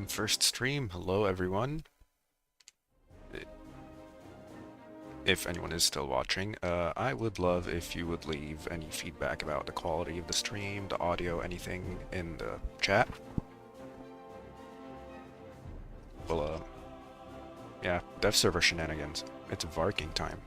First stream. Hello, everyone. If anyone is still watching, I would love if you would leave any feedback about the quality of the stream, the audio, anything in the chat. Well, yeah, dev server shenanigans. It's Varking time.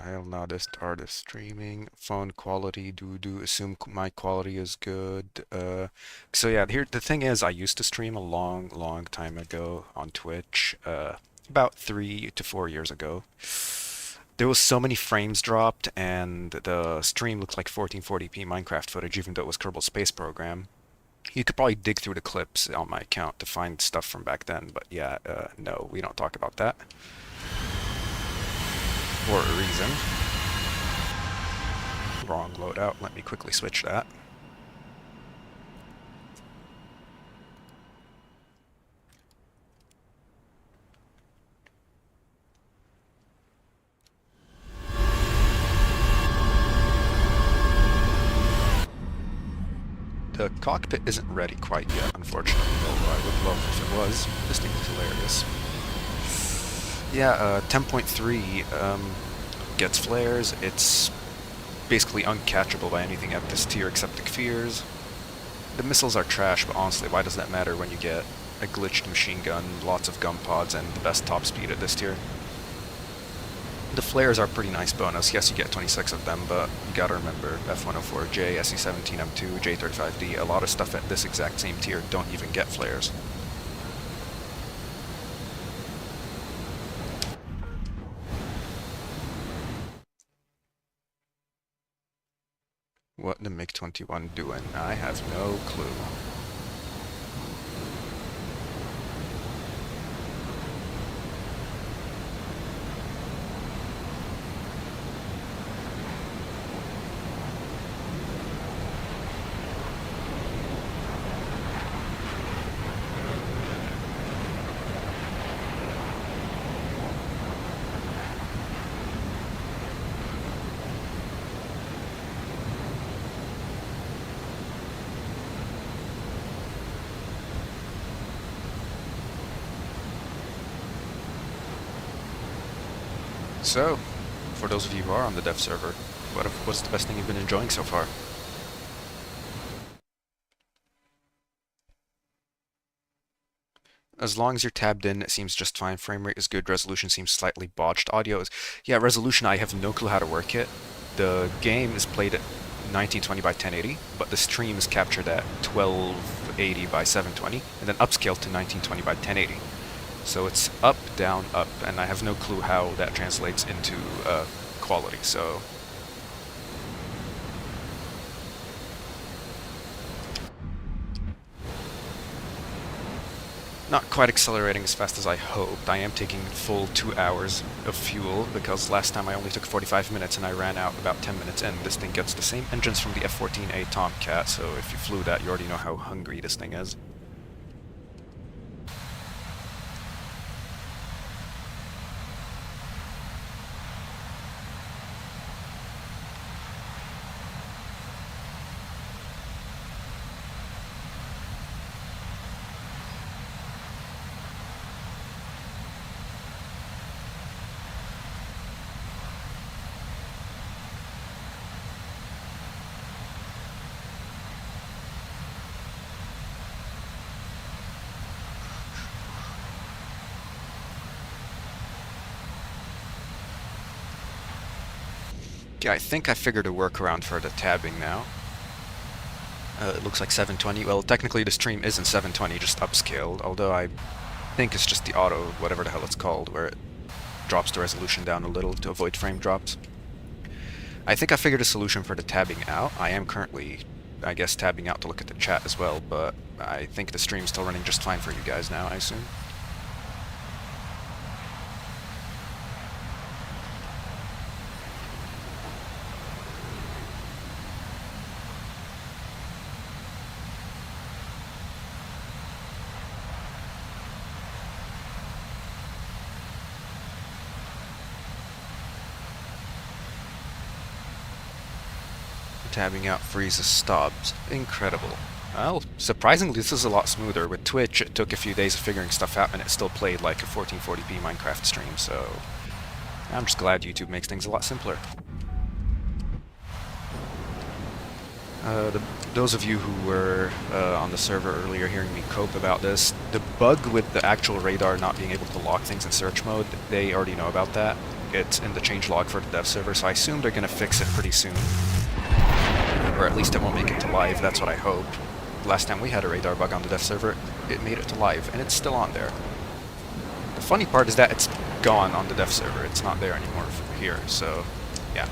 Hell no, this start streaming. Phone quality, assume my quality is good. So yeah, here the thing is, I used to stream a long time ago on Twitch, about 3 to 4 years ago. There was so many frames dropped, and the stream looked like 1440p Minecraft footage, even though it was Kerbal Space Program. You could probably dig through the clips on my account to find stuff from back then, but yeah, no, we don't talk about that. For a reason. Wrong loadout. Let me quickly switch that. The cockpit isn't ready quite yet, unfortunately, though I would love if it was. This thing is hilarious. Yeah, 10.3 gets flares. It's basically uncatchable by anything at this tier except the Fears. The missiles are trash, but honestly, why does that matter when you get a glitched machine gun, lots of gun pods, and the best top speed at this tier? The flares are pretty nice bonus. Yes, you get 26 of them, but you gotta remember F-104J, SE-17M2, J-35D, a lot of stuff at this exact same tier don't even get flares. What the MiG-21 doing? I have no clue. So, for those of you who are on the dev server, what's the best thing you've been enjoying so far? As long as you're tabbed in, it seems just fine. Frame rate is good. Resolution seems slightly botched. Audio is... Yeah, resolution, I have no clue how to work it. The game is played at 1920 by 1080, but the stream is captured at 1280 by 720, and then upscaled to 1920 by 1080. So it's up, down, up, and I have no clue how that translates into quality, so... Not quite accelerating as fast as I hoped. I am taking full 2 hours of fuel, because last time I only took 45 minutes and I ran out about 10 minutes in. This thing gets the same engines from the F-14A Tomcat, so if you flew that, you already know how hungry this thing is. Yeah, I think I figured a workaround for the tabbing now. It looks like 720. Well, technically the stream isn't 720, just upscaled, although I think it's just the auto, whatever the hell it's called, where it drops the resolution down a little to avoid frame drops. I think I figured a solution for the tabbing out. I am currently, I guess, tabbing out to look at the chat as well, but I think the stream's still running just fine for you guys now, I assume. Tabbing out freezes stops. Incredible. Well, surprisingly, this is a lot smoother. With Twitch, it took a few days of figuring stuff out, and it still played like a 1440p Minecraft stream, so I'm just glad YouTube makes things a lot simpler. Those of you who were on the server earlier hearing me cope about this, the bug with the actual radar not being able to lock things in search mode, they already know about that. It's in the changelog for the dev server, so I assume they're going to fix it pretty soon. Or at least it won't make it to live, that's what I hope. Last time we had a radar bug on the dev server, it made it to live, and it's still on there. The funny part is that it's gone on the dev server, it's not there anymore here, so yeah.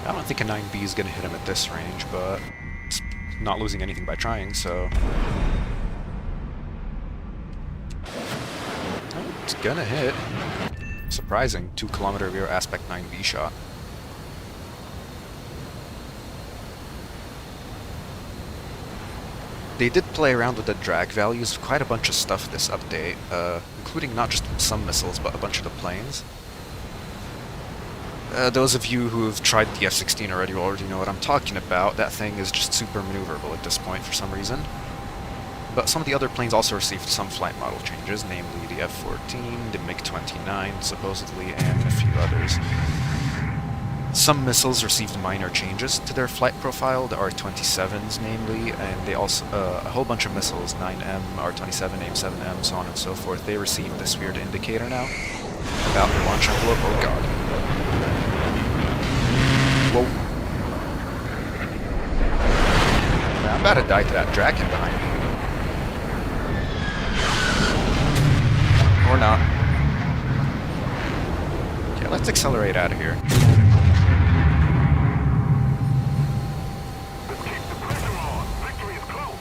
I don't think a 9B is going to hit him at this range, but it's not losing anything by trying, so... Oh, it's gonna hit. Surprising, 2km rear aspect 9B shot. They did play around with the drag values of quite a bunch of stuff this update, including not just some missiles, but a bunch of the planes. Those of you who have tried the F-16 already will already know what I'm talking about. That thing is just super maneuverable at this point for some reason. But some of the other planes also received some flight model changes, namely the F-14, the MiG-29 supposedly, and a few others. Some missiles received minor changes to their flight profile, the R-27s namely, and they also, a whole bunch of missiles, 9M, R-27, AIM-7M, so on and so forth, they received this weird indicator now about their launch envelope. Oh god. Whoa. Man, I'm about to die to that Draken behind me. Or not. Okay, let's accelerate out of here. Let's keep the pressure on. Victory is close.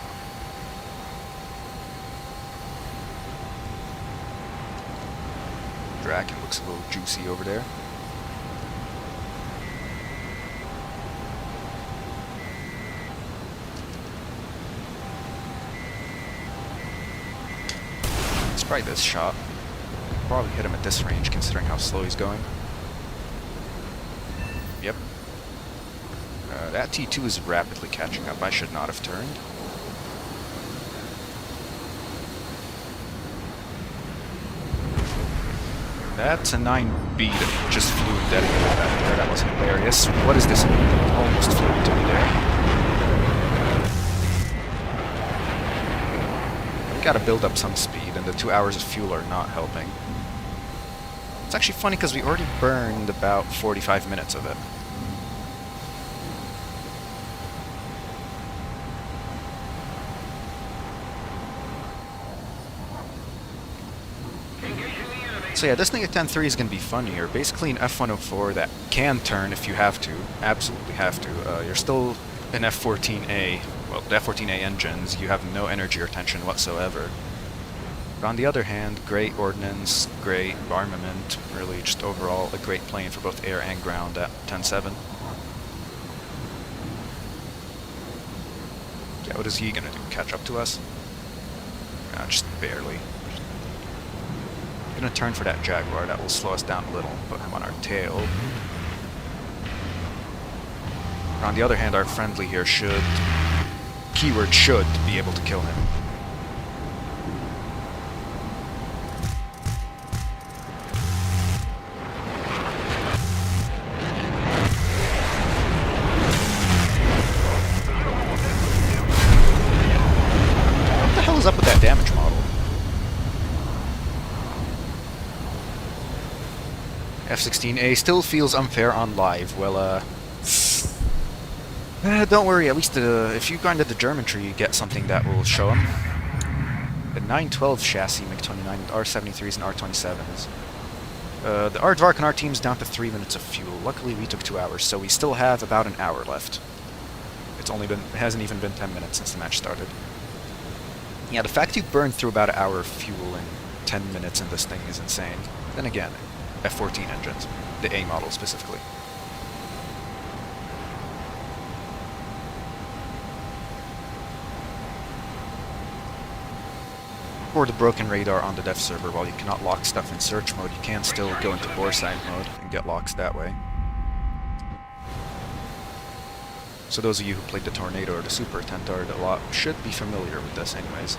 Draken looks a little juicy over there. Let's try this shot. Probably hit him at this range, considering how slow he's going. Yep. That T2 is rapidly catching up. I should not have turned. That's a 9B that just flew dead into that there. That was hilarious. What is this? Almost flew into me there. We gotta build up some speed, and the 2 hours of fuel are not helping. It's actually funny because we already burned about 45 minutes of it. So yeah, this thing at 10.3 is going to be fun here. Basically an F-104 that can turn if you have to. Absolutely have to. You're still an F-14A. Well, the F-14A engines, you have no energy or tension whatsoever. But on the other hand, great ordnance, great armament, really just overall a great plane for both air and ground at 10.7. Yeah, what is he going to do? Catch up to us? Just barely. I'm going to turn for that Jaguar. That will slow us down a little and put him on our tail. But on the other hand, our friendly here should, keyword should, be able to kill him. What the hell is up with that damage model? F-16A still feels unfair on live. Well, don't worry, at least if you grind at the German tree, you get something that will show them. The 912 chassis, MiG-29, R-73s, and R-27s. The Aardvark on our team's down to 3 minutes of fuel. Luckily, we took 2 hours, so we still have about an hour left. It hasn't even been 10 minutes since the match started. Yeah, the fact you burned through about an hour of fuel in 10 minutes in this thing is insane. Then again, F-14 engines, the A model specifically. For the broken radar on the dev server, while you cannot lock stuff in search mode, you can still go into boreside mode and get locks that way. So those of you who played the Tornado or the Super Tentard a lot should be familiar with this anyways.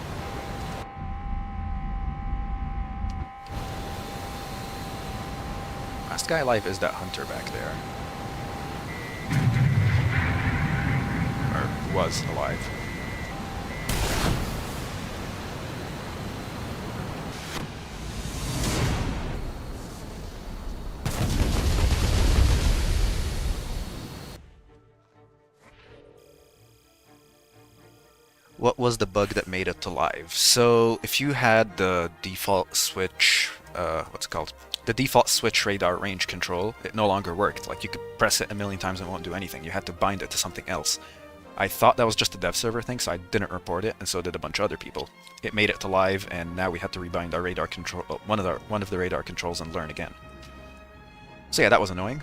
Last guy alive is that Hunter back there. Or was alive. What was the bug that made it to live? So if you had the default switch, what's it called? The default switch radar range control, it no longer worked. Like you could press it a million times and it won't do anything. You had to bind it to something else. I thought that was just a dev server thing, so I didn't report it, and so did a bunch of other people. It made it to live, and now we had to rebind our radar control, one of the radar controls, and learn again. So yeah, that was annoying.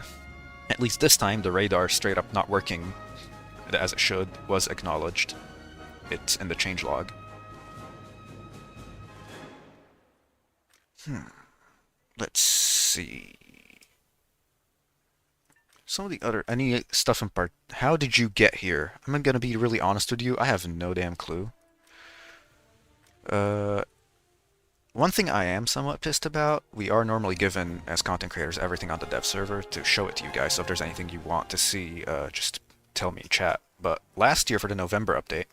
At least this time, the radar straight up not working as it should was acknowledged. It's in the changelog. Let's see. Some of the other... Any stuff in part... How did you get here? I'm gonna be really honest with you. I have no damn clue. One thing I am somewhat pissed about, we are normally given, as content creators, everything on the dev server to show it to you guys, so if there's anything you want to see, just tell me in chat. But last year for the November update,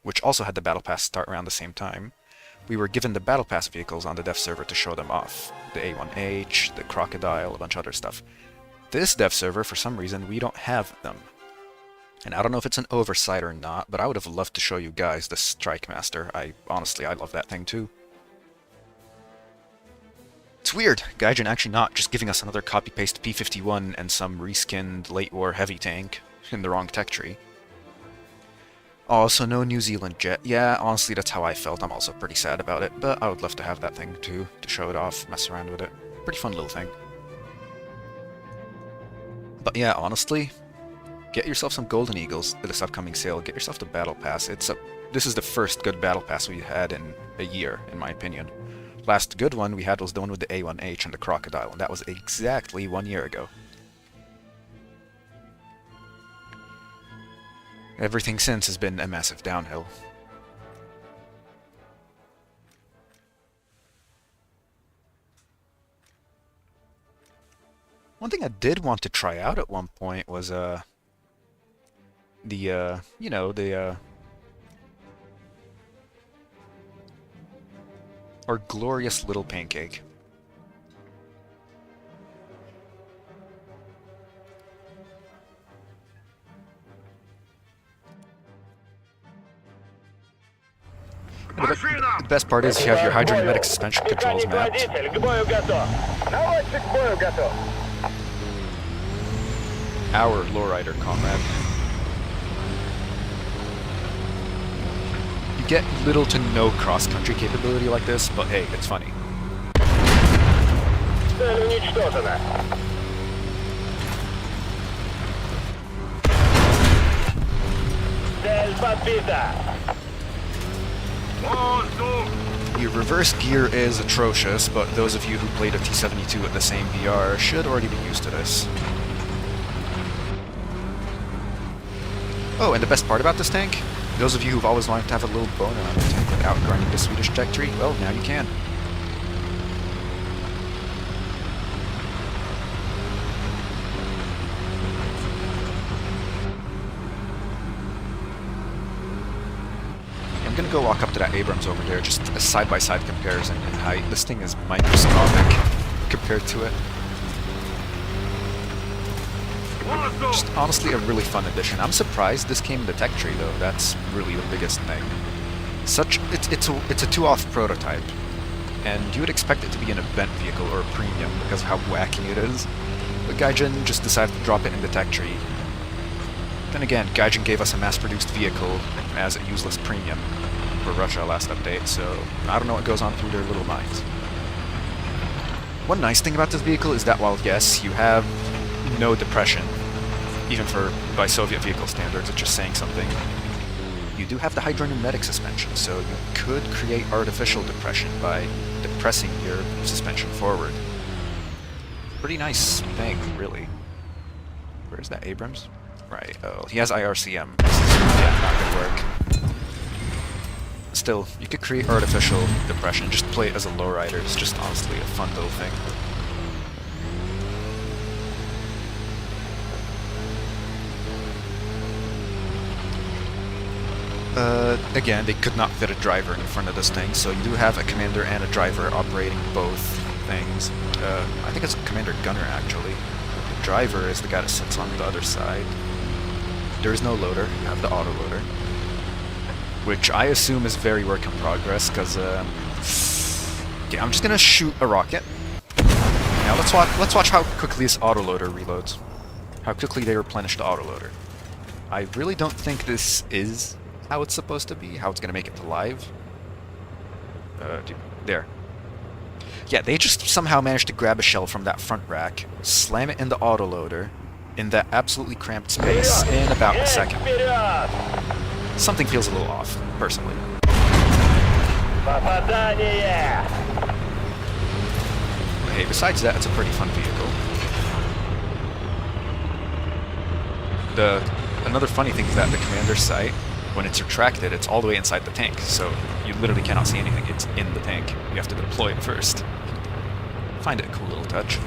which also had the Battle Pass start around the same time, we were given the Battle Pass vehicles on the dev server to show them off. The A1H, the Crocodile, a bunch of other stuff. This dev server, for some reason, we don't have them. And I don't know if it's an oversight or not, but I would have loved to show you guys the Strike Master. Honestly, I love that thing too. It's weird, Gaijin actually not just giving us another copy-paste P-51 and some reskinned late-war heavy tank in the wrong tech tree. Also, no New Zealand jet. Yeah, honestly, that's how I felt. I'm also pretty sad about it, but I would love to have that thing too, to show it off, mess around with it. Pretty fun little thing. But yeah, honestly, get yourself some Golden Eagles for this upcoming sale. Get yourself the Battle Pass. This is the first good Battle Pass we had in a year, in my opinion. Last good one we had was the one with the A1H and the Crocodile, and that was exactly 1 year ago. Everything since has been a massive downhill. One thing I did want to try out at one point was, our glorious little pancake. The best part is you have your hydropneumatic suspension controls mapped. Our lowrider comrade. You get little to no cross-country capability like this, but hey, it's funny. Your reverse gear is atrocious, but those of you who played a T-72 at the same VR should already be used to this. Oh, and the best part about this tank? Those of you who've always wanted to have a little boner on the tank without grinding the Swedish tech tree, well, now you can. I'm gonna go walk up to that Abrams over there, just a side-by-side comparison in height. This thing is microscopic compared to it. Just honestly a really fun addition. I'm surprised this came in the tech tree though. That's really the biggest thing. It's a 2-off prototype, and you would expect it to be an event vehicle or a premium because of how wacky it is. But Gaijin just decided to drop it in the tech tree. Then again, Gaijin gave us a mass-produced vehicle as a useless premium for Russia last update, so I don't know what goes on through their little minds. One nice thing about this vehicle is that while, yes, you have no depression, even by Soviet vehicle standards, it's just saying something, you do have the hydropneumatic suspension, so you could create artificial depression by depressing your suspension forward. Pretty nice thing, really. Where's that Abrams? Right, oh, he has IRCM. Yeah, not gonna work. Still, you could create artificial depression, just play it as a lowrider. It's just honestly a fun little thing. Again, they could not fit a driver in front of this thing, so you do have a commander and a driver operating both things. I think it's a commander gunner, actually. The driver is the guy that sits on the other side. There is no loader, you have the autoloader, which I assume is very work in progress, because, okay, I'm just gonna shoot a rocket. Now let's watch how quickly this autoloader reloads. How quickly they replenish the autoloader. I really don't think this is how it's supposed to be, how it's gonna make it to live. There. Yeah, they just somehow managed to grab a shell from that front rack, slam it in the autoloader, in that absolutely cramped space, in about a second. Something feels a little off, personally. Hey, besides that, it's a pretty fun vehicle. Another funny thing is that the commander's sight, when it's retracted, it's all the way inside the tank, so you literally cannot see anything. It's in the tank. You have to deploy it first. Find it a cool little touch.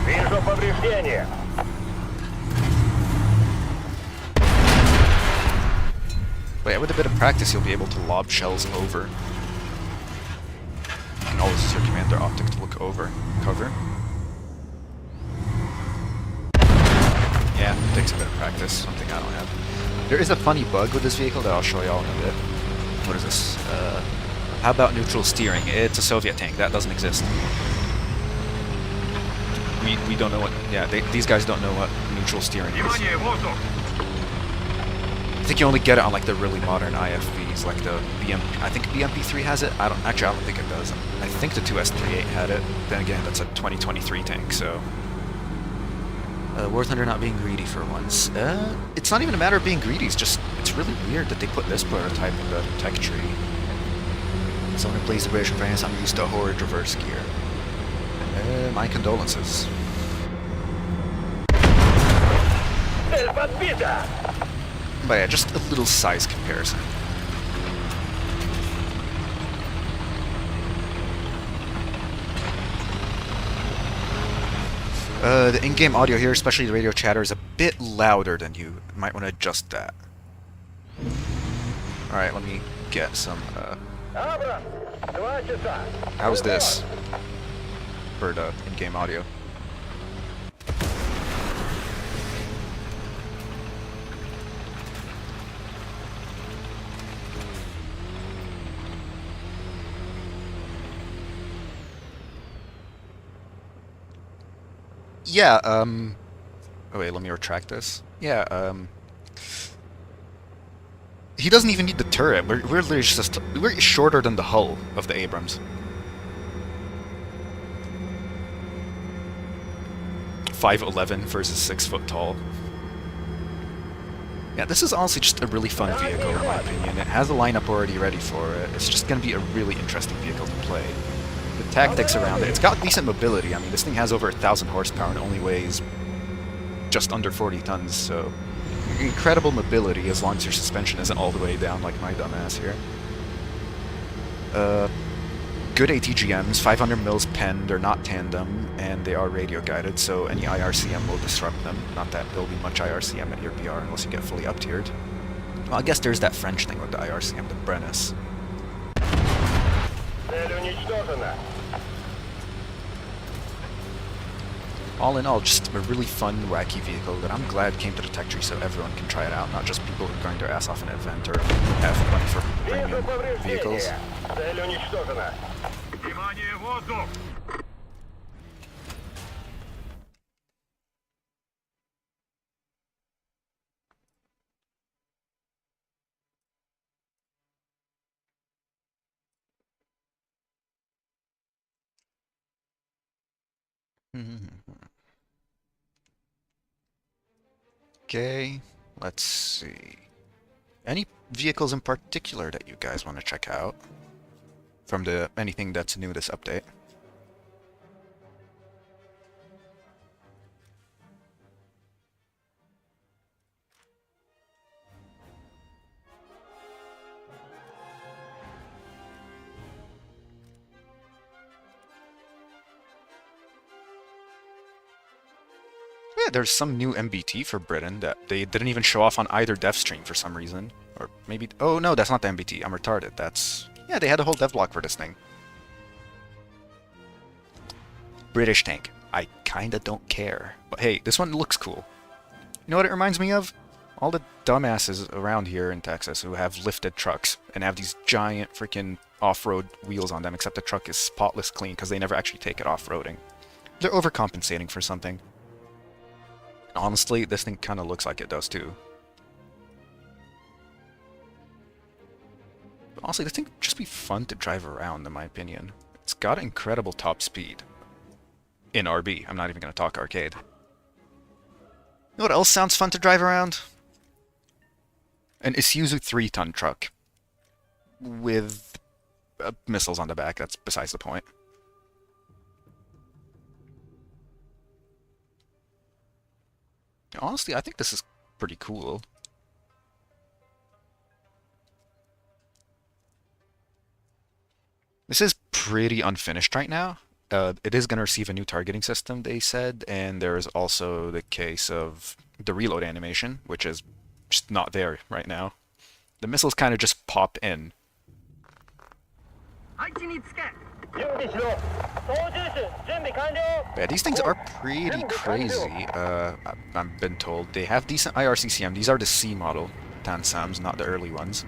Вижу повреждения. But yeah, with a bit of practice, you'll be able to lob shells over. You can always use your commander optic to look over cover. Yeah, it takes a bit of practice, something I don't have. There is a funny bug with this vehicle that I'll show y'all in a bit. What is this? How about neutral steering? It's a Soviet tank, that doesn't exist. We don't know what... Yeah, these guys don't know what neutral steering is. I think you only get it on like the really modern IFVs, like the I think BMP3 has it. I don't think it does. I think the 2S38 had it. Then again, that's a 2023 tank, so... War Thunder not being greedy for once. It's not even a matter of being greedy, it's really weird that they put this prototype in the tech tree. Someone who plays the British and France, I'm used to horrid reverse gear. My condolences. But yeah, just a little size comparison. The in-game audio here, especially the radio chatter, is a bit louder than you. Might want to adjust that. Alright, let me get some, how's this for the in-game audio? Yeah, oh wait, let me retract this. Yeah, he doesn't even need the turret. We're literally just... We're shorter than the hull of the Abrams. 5'11" versus 6 foot tall. Yeah, this is honestly just a really fun vehicle in my opinion. It has a lineup already ready for it. It's just going to be a really interesting vehicle to play. The tactics around it, it's got decent mobility. I mean, this thing has over 1,000 horsepower and only weighs just under 40 tons, so incredible mobility as long as your suspension isn't all the way down like my dumbass here. Good ATGMs, 500 mils pen, they're not tandem, and they are radio guided, so any IRCM will disrupt them. Not that there'll be much IRCM at your BR unless you get fully up-tiered. Well, I guess there's that French thing with the IRCM, the Brennis. All in all, just a really fun, wacky vehicle that I'm glad came to the tech tree so everyone can try it out, not just people who are going their ass off an event or have money for premium vehicles. Okay, let's see. Any vehicles in particular that you guys want to check out from the anything that's new this update? Yeah, there's some new MBT for Britain that they didn't even show off on either dev stream for some reason. Or maybe... Oh, no, that's not the MBT. I'm retarded. That's... Yeah, they had a whole dev block for this thing. British tank. I kinda don't care. But hey, this one looks cool. You know what it reminds me of? All the dumbasses around here in Texas who have lifted trucks and have these giant freaking off-road wheels on them, except the truck is spotless clean because they never actually take it off-roading. They're overcompensating for something. Honestly, this thing kind of looks like it does too. But honestly, this thing would just be fun to drive around, in my opinion. It's got incredible top speed. In RB, I'm not even going to talk arcade. You know what else sounds fun to drive around? An Isuzu 3-ton truck. With missiles on the back, that's besides the point. Honestly, I think this is pretty cool. This is pretty unfinished right now. It is going to receive a new targeting system, they said, and there's also the case of the reload animation, which is just not there right now. The missiles kind of just pop in. Yeah, these things are pretty crazy. I've been told they have decent IRCCM. These are the C model Tansams, not the early ones.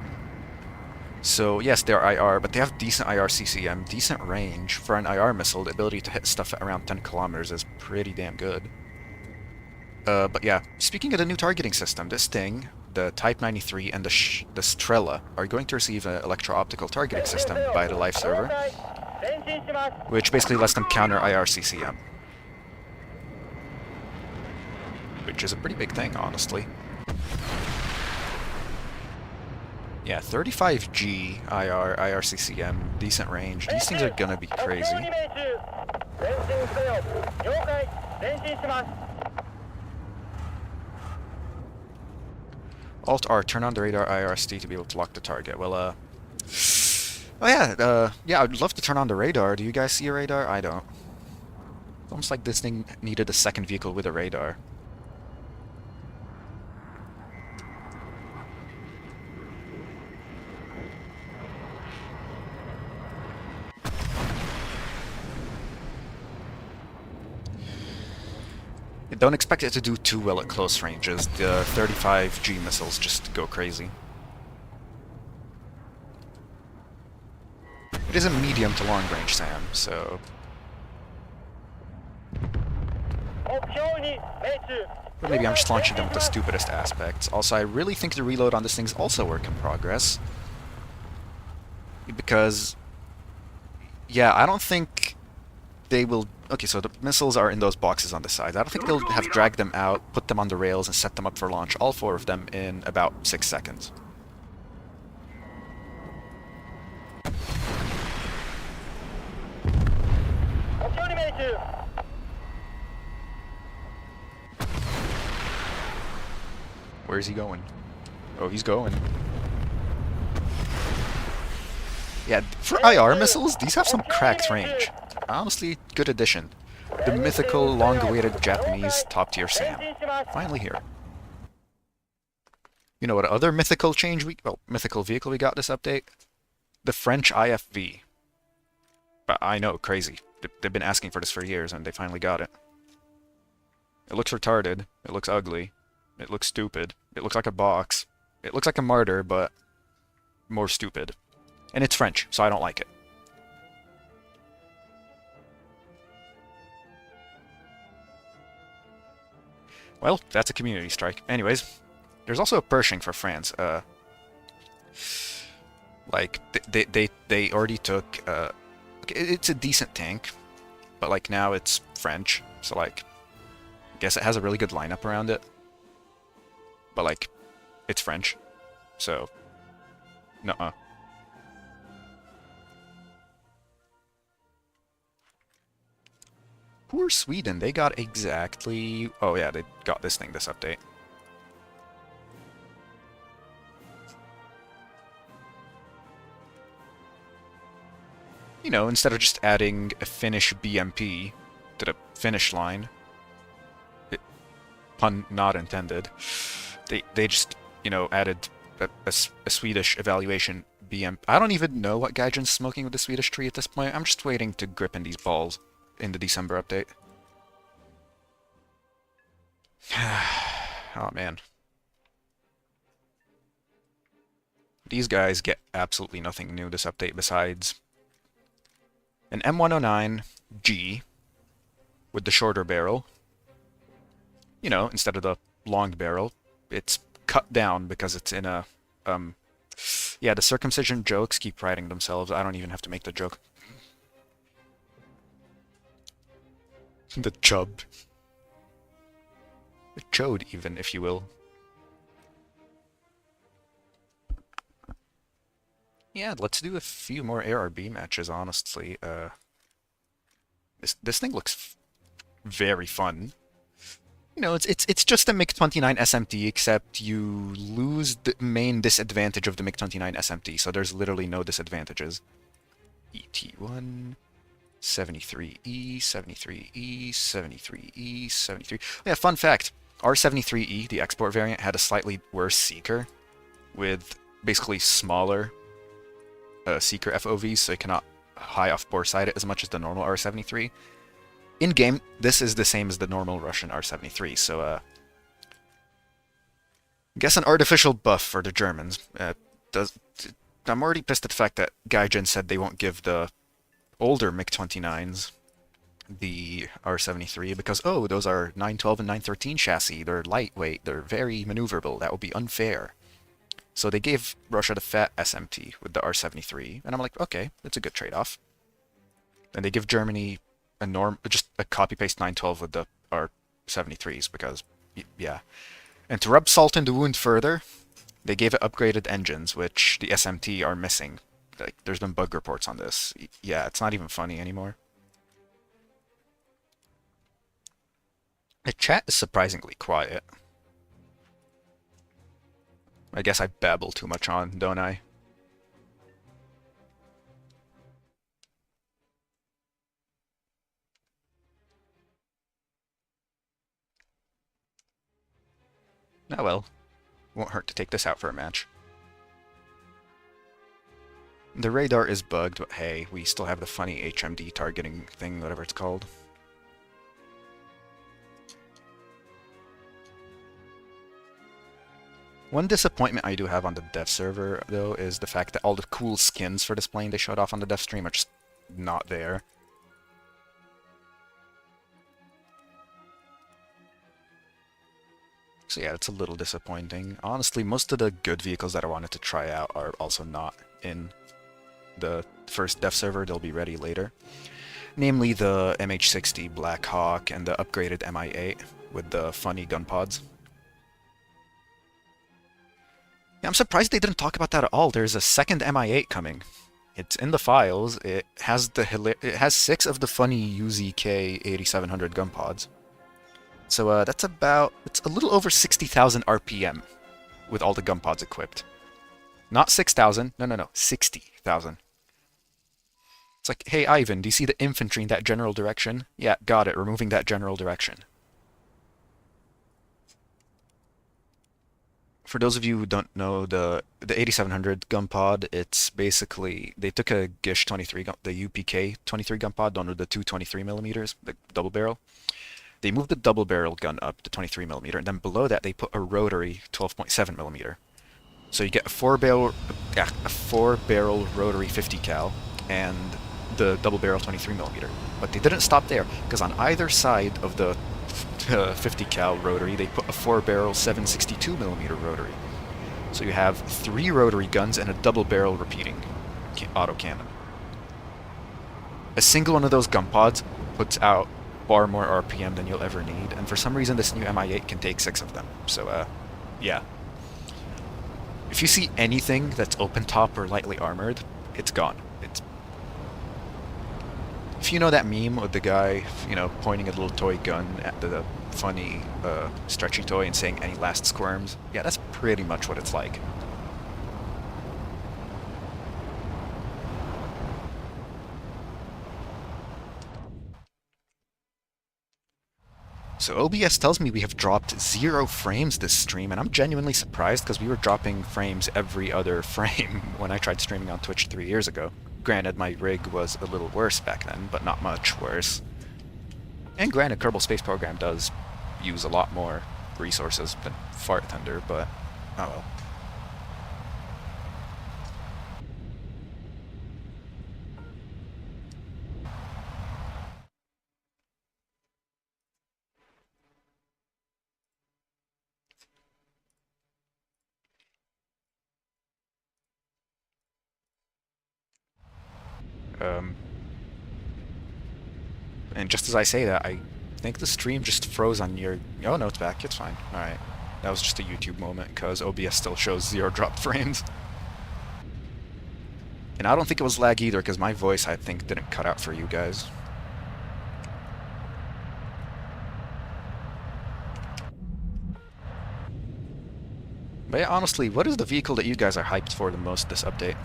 So yes, they're IR, but they have decent IRCCM, decent range. For an IR missile, the ability to hit stuff at around 10 kilometers is pretty damn good. But yeah, speaking of the new targeting system, this thing, the Type 93 and the Strela, are going to receive an electro-optical targeting system by the live server, which basically lets them counter IRCCM. Which is a pretty big thing, honestly. Yeah, 35G IR, IRCCM, decent range. These things are gonna be crazy. Alt-R, turn on the radar IRST to be able to lock the target. Well, oh yeah, yeah, I'd love to turn on the radar. Do you guys see a radar? I don't. It's almost like this thing needed a second vehicle with a radar. Don't expect it to do too well at close ranges. The 35G missiles just go crazy. It is a medium to long range SAM, so... But maybe I'm just launching them with the stupidest aspects. Also, I really think the reload on this thing's also a work in progress. Because... Yeah, I don't think they will... Okay, so the missiles are in those boxes on the sides. I don't think they'll have dragged them out, put them on the rails, and set them up for launch, all 4 of them, in about 6 seconds. Where's he going? Oh, he's going. Yeah, for IR missiles, these have some cracked range. Honestly, good addition. The mythical, long-awaited Japanese top-tier SAM. Finally here. You know what other mythical change mythical vehicle we got this update? The French IFV. But I know, crazy. They've been asking for this for years, and they finally got it. It looks retarded. It looks ugly. It looks stupid. It looks like a box. It looks like a martyr, but more stupid. And it's French, so I don't like it. Well, that's a community strike. Anyways, there's also a Pershing for France. Like, they already took, it's a decent tank, but like now it's French, so like, I guess it has a really good lineup around it. but like, it's French, so nuh-uh. Poor Sweden, they got exactly... Oh yeah, they got this thing, this update. You know, instead of just adding a Finnish BMP to the finish line, pun not intended, they just, you know, added a Swedish evaluation BM. I don't even know what Gaijin's smoking with the Swedish tree at this point. I'm just waiting to grip in these balls in the December update. Oh man. These guys get absolutely nothing new this update besides an M109G with the shorter barrel. You know, instead of the long barrel, it's cut down because it's in a, yeah, the circumcision jokes keep writing themselves. I don't even have to make the joke. The chub. The chode, even, if you will. Yeah, let's do a few more ARB matches, honestly. This thing looks very fun. You know, it's just a MiG-29 SMT, except you lose the main disadvantage of the MiG-29 SMT, so there's literally no disadvantages. ET1, 73E, 73E, 73E, 73... Yeah, fun fact, R73E, the export variant, had a slightly worse seeker, with basically smaller seeker FOVs, so you cannot high off-bore sight it as much as the normal R73. In-game, this is the same as the normal Russian R73, so, I guess an artificial buff for the Germans. I'm already pissed at the fact that Gaijin said they won't give the older MiG-29s the R73 because, oh, those are 912 and 913 chassis, they're lightweight, they're very maneuverable, that would be unfair. So they gave Russia the fat SMT with the R73, and I'm like, okay, that's a good trade-off. And they give Germany just a copy-paste 912 with the R73s because, yeah. And to rub salt in the wound further, they gave it upgraded engines, which the SMT are missing. Like, there's been bug reports on this. Yeah, it's not even funny anymore. The chat is surprisingly quiet. I guess I babble too much on, don't I? Oh well. Won't hurt to take this out for a match. The radar is bugged, but hey, we still have the funny HMD targeting thing, whatever it's called. One disappointment I do have on the dev server, though, is the fact that all the cool skins for this plane they showed off on the dev stream are just not there. So yeah, it's a little disappointing. Honestly, most of the good vehicles that I wanted to try out are also not in the first dev server. They'll be ready later. Namely the MH60 Black Hawk and the upgraded Mi-8 with the funny gun pods. Yeah, I'm surprised they didn't talk about that at all. There's a second Mi-8 coming. It's in the files. It has 6 of the funny UZK 8700 gun pods. So that's about, it's a little over 60,000 RPM with all the gun pods equipped. Not 6,000, no, 60,000. It's like, hey Ivan, do you see the infantry in that general direction? Yeah, got it, removing that general direction. For those of you who don't know, the 8700 gun pod, it's basically, they took a Gish 23, the UPK 23 gun pod down to the 223 millimeters, the double barrel. They moved the double barrel gun up to 23 millimeter, and then below that they put a rotary 12.7 millimeter. So you get a four barrel rotary 50 cal and the double barrel 23 millimeter. But they didn't stop there, because on either side of the 50 cal rotary they put a 4 barrel 762 millimeter rotary. So you have 3 rotary guns and a double barrel repeating autocannon. A single one of those gun pods puts out far more RPM than you'll ever need, and for some reason this new Mi-8 can take 6 of them. So Yeah. If you see anything that's open top or lightly armored, it's gone. It's if you know that meme with the guy, pointing a little toy gun at the funny stretchy toy and saying any last squirms, yeah, that's pretty much what it's like. So OBS tells me we have dropped 0 frames this stream, and I'm genuinely surprised because we were dropping frames every other frame when I tried streaming on Twitch 3 years ago. Granted, my rig was a little worse back then, but not much worse. And granted, Kerbal Space Program does use a lot more resources than Fart Thunder, but oh well. And just as I say that, I think the stream just froze on your... Oh, no, it's back. It's fine. Alright. That was just a YouTube moment, because OBS still shows 0 dropped frames. And I don't think it was lag either, because my voice, I think, didn't cut out for you guys. But yeah, honestly, what is the vehicle that you guys are hyped for the most this update?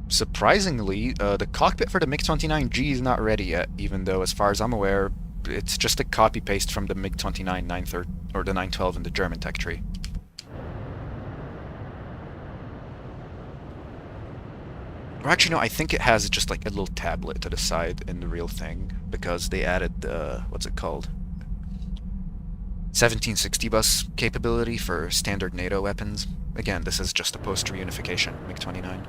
Surprisingly, the cockpit for the MiG-29G is not ready yet, even though, as far as I'm aware, it's just a copy-paste from the MiG-29 930 or the 912 in the German tech tree. Or actually, no, I think it has just like a little tablet to the side in the real thing, because they added, what's it called? 1760 bus capability for standard NATO weapons. Again, this is just a post-reunification MiG-29.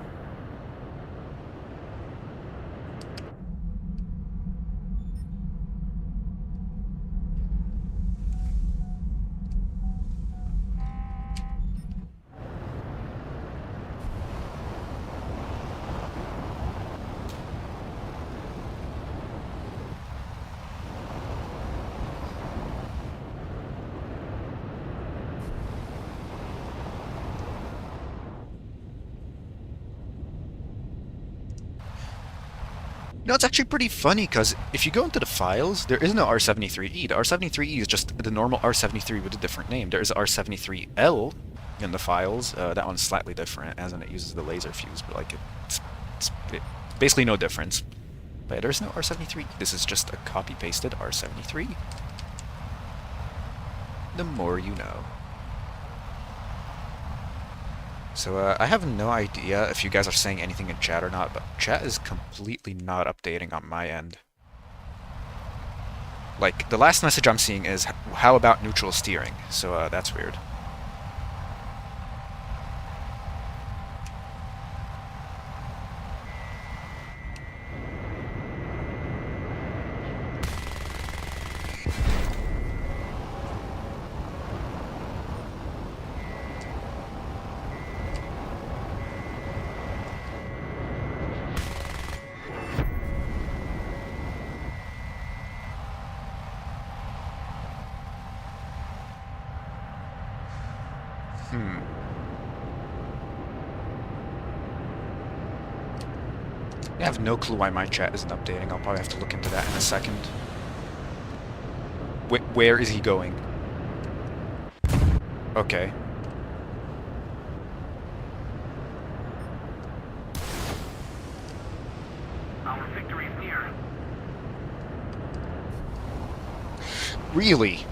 No, it's actually pretty funny, because if you go into the files, there is no R73E. The R73E is just the normal R73 with a different name. There is R73L in the files. That one's slightly different, as in it uses the laser fuse, but like it's basically no difference. But there's no R73. This is just a copy-pasted R73. The more you know. So, I have no idea if you guys are saying anything in chat or not, but chat is completely not updating on my end. Like, the last message I'm seeing is, how about neutral steering? So, that's weird. I have no clue why my chat isn't updating. I'll probably have to look into that in a second. Where is he going? Okay. Our victory is near. Really?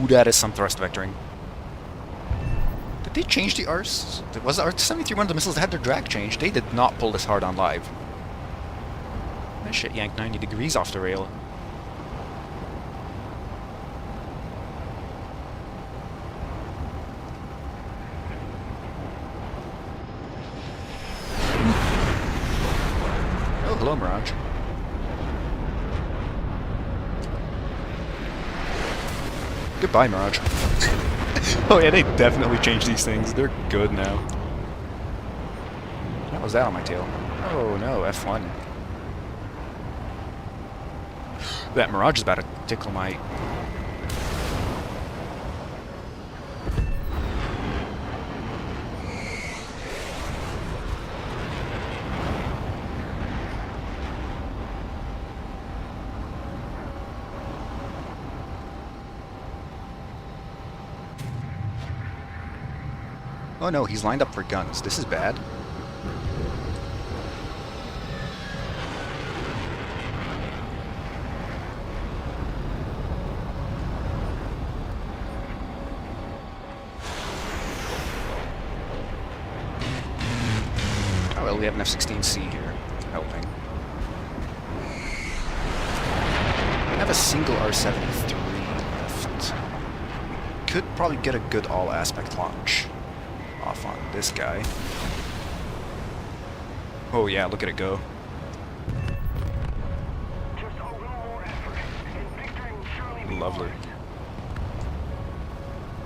That is some thrust vectoring. Did they change the Rs? Was the R-73 one of the missiles that had their drag changed? They did not pull this hard on live. That shit yanked 90 degrees off the rail. Oh, hello, Mirage. Goodbye, Mirage. Oh yeah, they definitely changed these things. They're good now. What was that on my tail? Oh no, F1. That Mirage is about to tickle my... Oh no, he's lined up for guns. This is bad. Oh well, we have an F-16C here, helping. We have a single R-73 left. Could probably get a good all-aspect launch off on this guy. Oh yeah, look at it go. Just a little more effort, and victory will surely be Lovely. ours.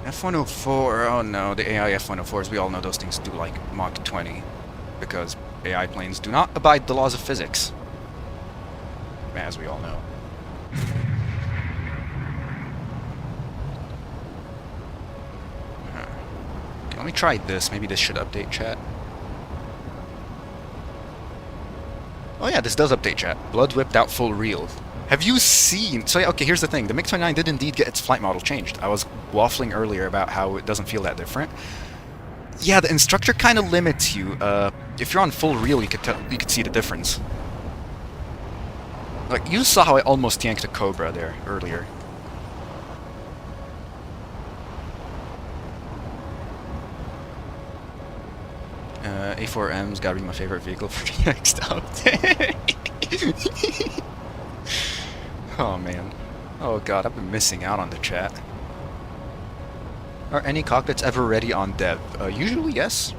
F-104, oh no, the AI F-104s, we all know those things do like Mach 20, because AI planes do not abide the laws of physics, as we all know. Okay, let me try this, maybe this should update chat. Oh yeah, this does update chat. Blood whipped out full reel. Have you seen... So yeah, okay, here's the thing. The MiG-29 did indeed get its flight model changed. I was waffling earlier about how it doesn't feel that different. Yeah, the instructor kind of limits you. If you're on full reel, you could see the difference. Like, you saw how I almost yanked a Cobra there earlier. A4M's gotta be my favorite vehicle for the next update. Oh man. Oh god, I've been missing out on the chat. Are any cockpits ever ready on dev? Usually yes.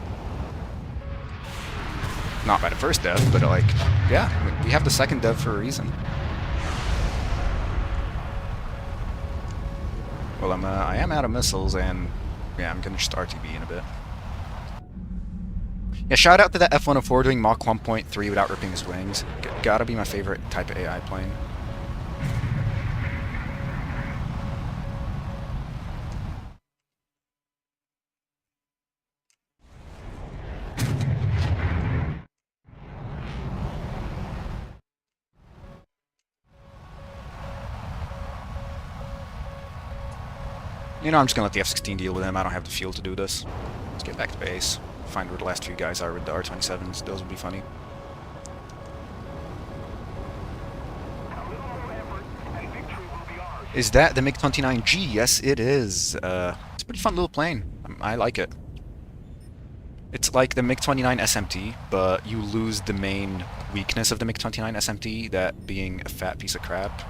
Not by the first dev, but like, yeah, we have the second dev for a reason. Well, I am out of missiles, and yeah, I'm gonna just RTB in a bit. Yeah, shout out to that F-104 doing Mach 1.3 without ripping his wings. Gotta be my favorite type of AI plane. You know, I'm just gonna let the F-16 deal with him. I don't have the fuel to do this. Let's get back to base. Find where the last few guys are with the R-27s. Those will be funny. A little more effort, and victory will be ours. Is that the MiG-29G? Yes, it is. It's a pretty fun little plane. I like it. It's like the MiG-29 SMT, but you lose the main weakness of the MiG-29 SMT, that being a fat piece of crap.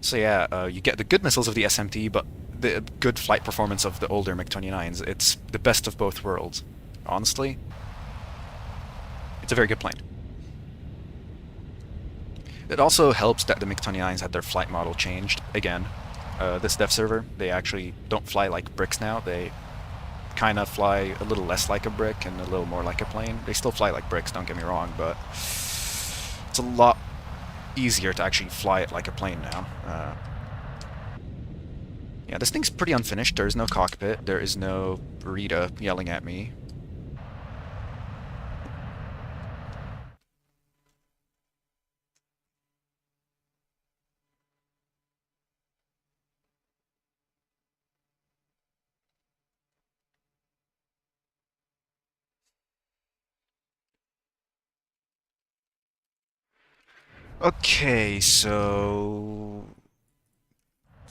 So yeah, you get the good missiles of the SMT, but the good flight performance of the older MiG-29s. It's the best of both worlds. Honestly, it's a very good plane. It also helps that the MiG-29s had their flight model changed. Again, this dev server, they actually don't fly like bricks now. They kind of fly a little less like a brick and a little more like a plane. They still fly like bricks, don't get me wrong, but it's a lot easier to actually fly it like a plane now. Yeah, this thing's pretty unfinished. There is no cockpit. There is no Rita yelling at me. Okay, so...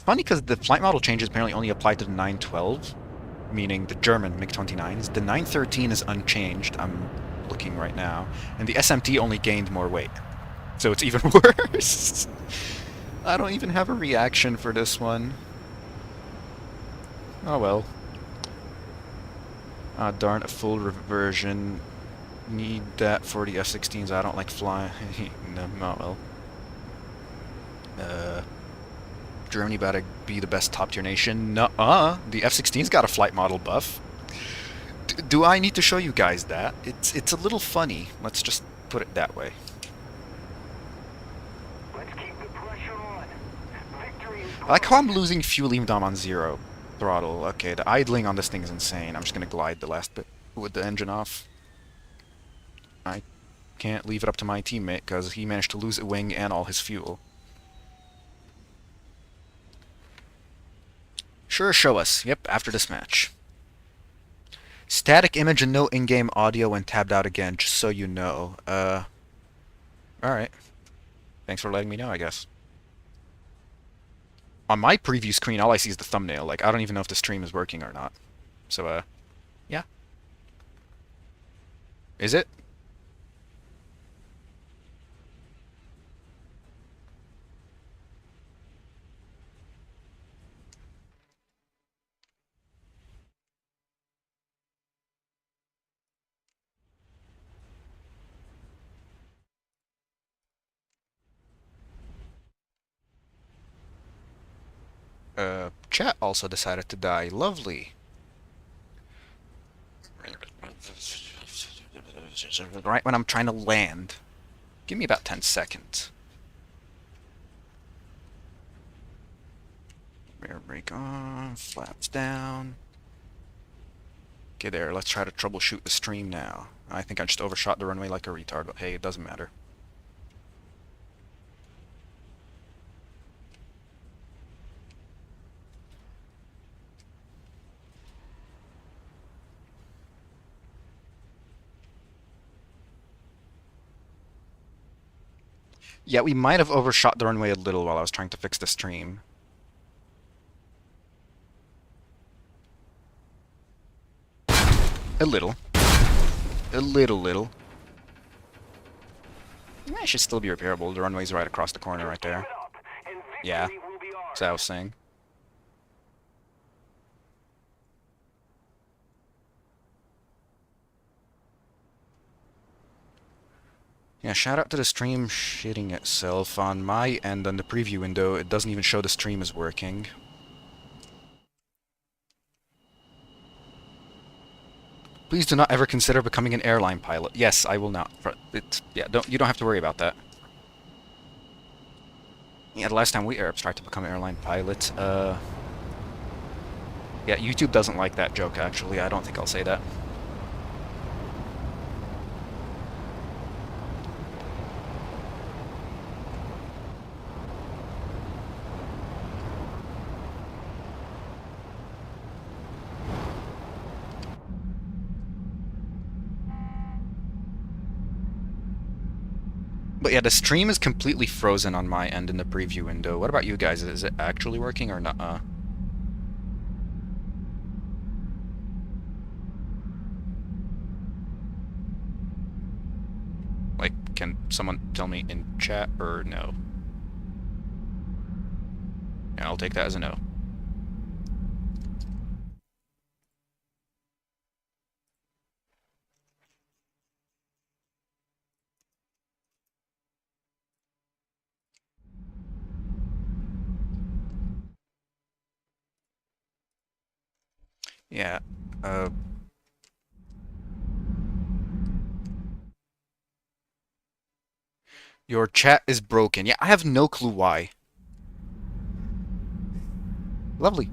Funny because the flight model changes apparently only apply to the 912, meaning the German MiG-29s. The 913 is unchanged, I'm looking right now, and the SMT only gained more weight. So it's even worse! I don't even have a reaction for this one. Oh well. Ah darn, a full reversion. Need that for the F-16s. I don't like flying. No, oh well. Germany about to be the best top tier nation. Nuh-uh. The F-16's got a flight model buff. Do I need to show you guys that? It's a little funny. Let's just put it that way. Let's keep the pressure on. Victory is I like how close. I'm losing fuel even though I'm on 0 throttle. Okay, the idling on this thing is insane. I'm just gonna glide the last bit with the engine off. I can't leave it up to my teammate because he managed to lose a wing and all his fuel. Sure, show us. Yep, after this match. Static image and no in-game audio when tabbed out again, just so you know. Alright. Thanks for letting me know, I guess. On my preview screen, all I see is the thumbnail. Like, I don't even know if the stream is working or not. So, yeah. Is it? Chat also decided to die. Lovely. Right when I'm trying to land. Give me about 10 seconds. Rear brake on, flaps down. Okay, there. Let's try to troubleshoot the stream now. I think I just overshot the runway like a retard, but hey, it doesn't matter. Yeah, we might have overshot the runway a little while I was trying to fix the stream. A little. A little. It should still be repairable. The runway's right across the corner right there. Yeah, that's what I was saying. Yeah, shout out to the stream shitting itself. On my end, on the preview window, it doesn't even show the stream is working. Please do not ever consider becoming an airline pilot. Yes, I will not. Yeah, you don't have to worry about that. Yeah, the last time we Arabs tried to become airline pilots, yeah, YouTube doesn't like that joke, actually. I don't think I'll say that. But yeah, the stream is completely frozen on my end in the preview window. What about you guys? Is it actually working or not? Like, can someone tell me in chat or no? Yeah, I'll take that as a no. Yeah, your chat is broken. Yeah, I have no clue why. Lovely. You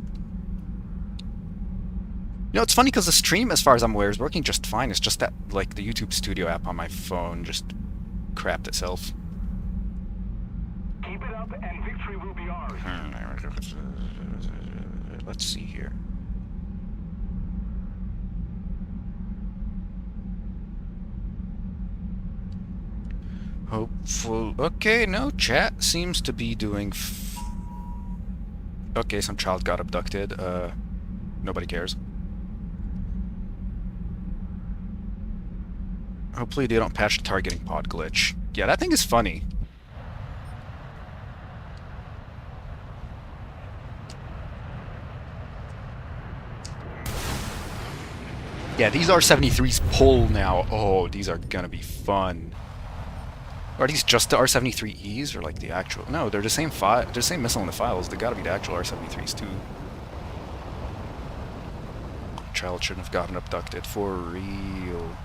know, it's funny because the stream, as far as I'm aware, is working just fine. It's just that, like, the YouTube Studio app on my phone just crapped itself. Keep it up and victory will be ours. Let's see here. Hopeful. Okay, no, chat seems to be doing. Okay, some child got abducted. Nobody cares. Hopefully they don't patch the targeting pod glitch. Yeah, that thing is funny. Yeah, these R-73s pull now. Oh, these are gonna be fun. Or are these just the R-73Es, or like the actual? No, they're the same file. They're the same missile in the files. They gotta be the actual R-73s too. Child shouldn't have gotten abducted for real.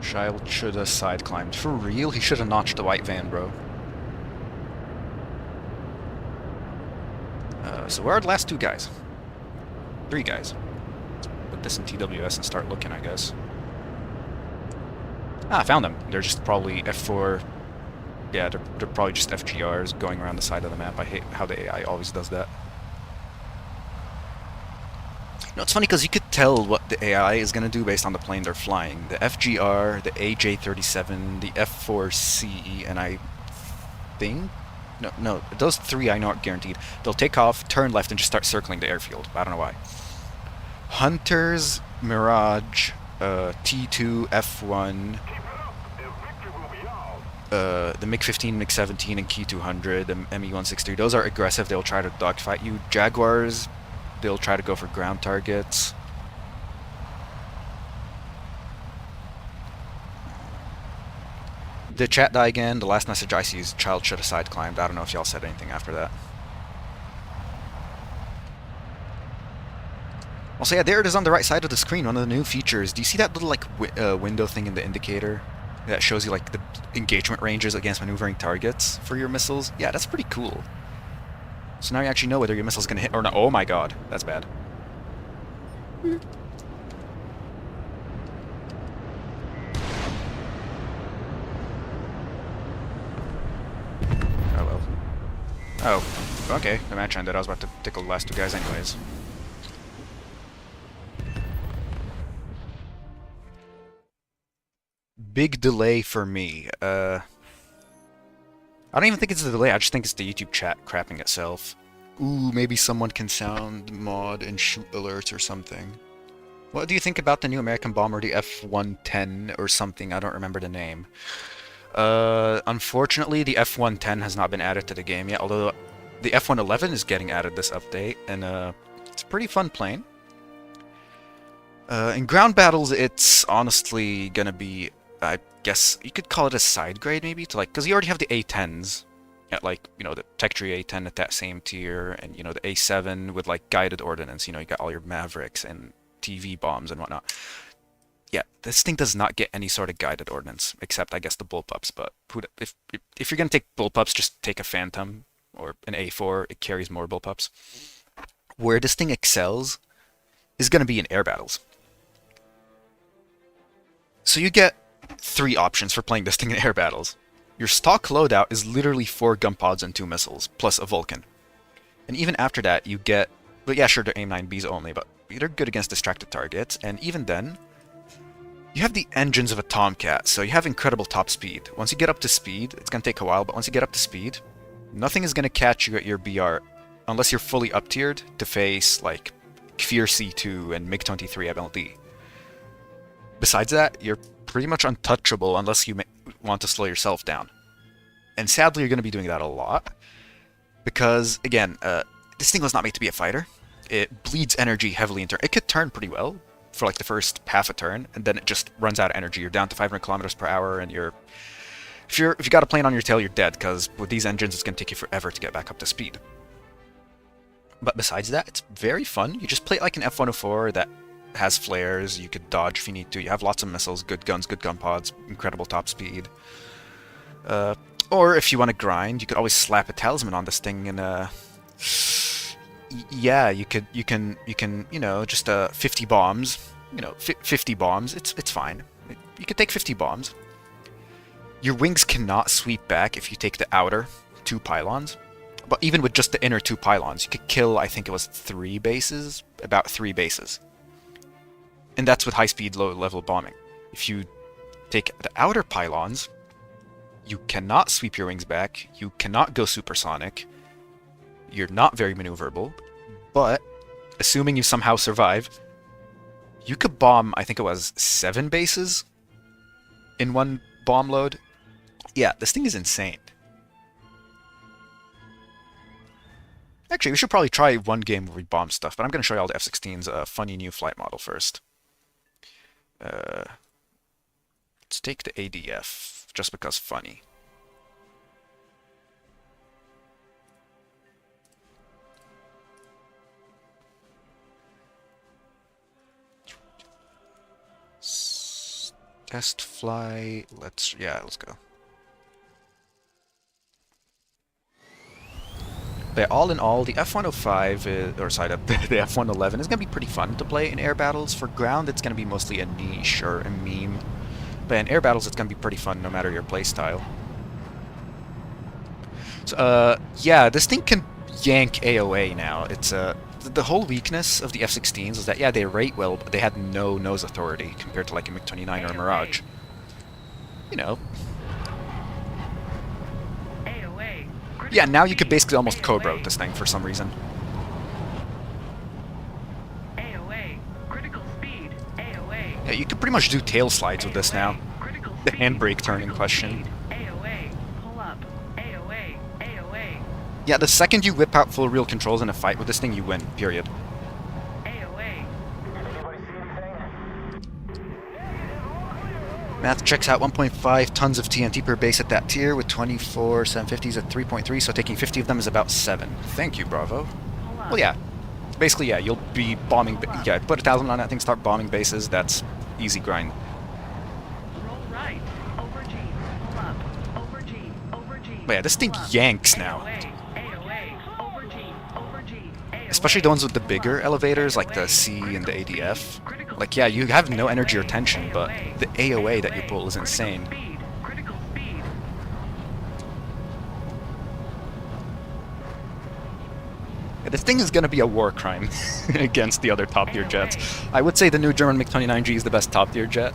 Child should have side climbed. For real? He should have notched the white van, bro. So where are the last two guys? Three guys. Let's put this in TWS and start looking, I guess. Ah, I found them. They're just probably F4. Yeah, they're probably just FGRs going around the side of the map. I hate how the AI always does that. No, it's funny because you could tell what the AI is going to do based on the plane they're flying. The FGR, the AJ-37, the F4C, and I think... No, those three I know are guaranteed. They'll take off, turn left, and just start circling the airfield. I don't know why. Hunters, Mirage, T2, F1, the MiG-15, MiG-17, and Ki-200, the Me-163. Those are aggressive. They'll try to dogfight you. Jaguars, they'll try to go for ground targets. The chat die again. The last message I see is child should have side climbed. I don't know if y'all said anything after that. Also, yeah, there it is on the right side of the screen. One of the new features. Do you see that little like window thing in the indicator that shows you like the engagement ranges against maneuvering targets for your missiles? Yeah, that's pretty cool. So now you actually know whether your missile's gonna hit or not. Oh my god, that's bad. Oh well. Oh, okay. The match ended. I was about to tickle the last two guys anyways. Big delay for me. I don't even think it's a delay. I just think it's the YouTube chat crapping itself. Ooh, maybe someone can sound mod and shoot alerts or something. What do you think about the new American bomber, the F-110 or something? I don't remember the name. Unfortunately, the F-110 has not been added to the game yet, although the F-111 is getting added this update, and it's a pretty fun plane. In ground battles, it's honestly gonna be, I guess you could call it a side grade maybe, to like, because you already have the A-10s at like, you know, the Tech Tree A-10 at that same tier, and you know, the A-7 with like guided ordnance, you know, you got all your Mavericks and TV bombs and whatnot. Yeah, this thing does not get any sort of guided ordnance, except I guess the bullpups, but if you're gonna take bullpups, just take a Phantom or an A4, it carries more bullpups. Where this thing excels is gonna be in air battles. So you get three options for playing this thing in air battles. Your stock loadout is literally 4 gun pods and 2 missiles, plus a Vulcan. And even after that, you get... But yeah, sure, they're AIM-9Bs only, but they're good against distracted targets, and even then, you have the engines of a Tomcat, so you have incredible top speed. Once you get up to speed, it's going to take a while, but once you get up to speed, nothing is going to catch you at your BR, unless you're fully up-tiered to face, like, Kfir C2 and MiG-23 MLD. Besides that, you're pretty much untouchable unless you want to slow yourself down. And sadly, you're going to be doing that a lot. Because, again, this thing was not made to be a fighter. It bleeds energy heavily in turn. It could turn pretty well for like the first half a turn, and then it just runs out of energy. You're down to 500 kilometers per hour, and if you got a plane on your tail, you're dead, because with these engines, it's going to take you forever to get back up to speed. But besides that, it's very fun. You just play it like an F-104 that has flares, you could dodge if you need to, you have lots of missiles, good guns, good gun pods, incredible top speed. Or if you want to grind, you could always slap a talisman on this thing and yeah, you can, you know, just 50 bombs, you know, 50 bombs, it's fine. You could take 50 bombs. Your wings cannot sweep back if you take the outer 2 pylons. But even with just the inner 2 pylons, you could kill, I think it was 3 bases, about 3 bases. And that's with high-speed, low-level bombing. If you take the outer pylons, you cannot sweep your wings back, you cannot go supersonic, you're not very maneuverable, but, assuming you somehow survive, You could bomb, I think it was 7 bases in one bomb load. Yeah, this thing is insane. Actually, we should probably try one game where we bomb stuff, but I'm going to show you all the F-16's funny new flight model first. Uh, let's take the ADF, just because funny. Test fly, let's go. But all in all, the F-105, the F-111 is going to be pretty fun to play in air battles. For ground, it's going to be mostly a niche or a meme. But in air battles, it's going to be pretty fun no matter your playstyle. So, yeah, this thing can yank AOA now. It's the whole weakness of the F-16s is that, yeah, they rate well, but they had no nose authority compared to like a MiG-29 or a Mirage. You know. Yeah, now you could basically almost Cobra with this thing for some reason. Yeah, you could pretty much do tail slides with this now. The handbrake turn in question. Yeah, the second you whip out full real controls in a fight with this thing, you win, period. Math checks out. 1.5 tons of TNT per base at that tier with 24 750s at 3.3, so taking 50 of them is about 7. Thank you, Bravo. Well, yeah. Basically, yeah, you'll be bombing... Yeah, put 1,000 on that thing, start bombing bases, that's easy grind. But yeah, this thing yanks now. Especially the ones with the bigger elevators, like the C and the ADF. Like, yeah, you have no energy or tension, but the AOA that you pull is insane. Yeah, this thing is going to be a war crime against the other top-tier jets. I would say the new German MiG-29G is the best top-tier jet,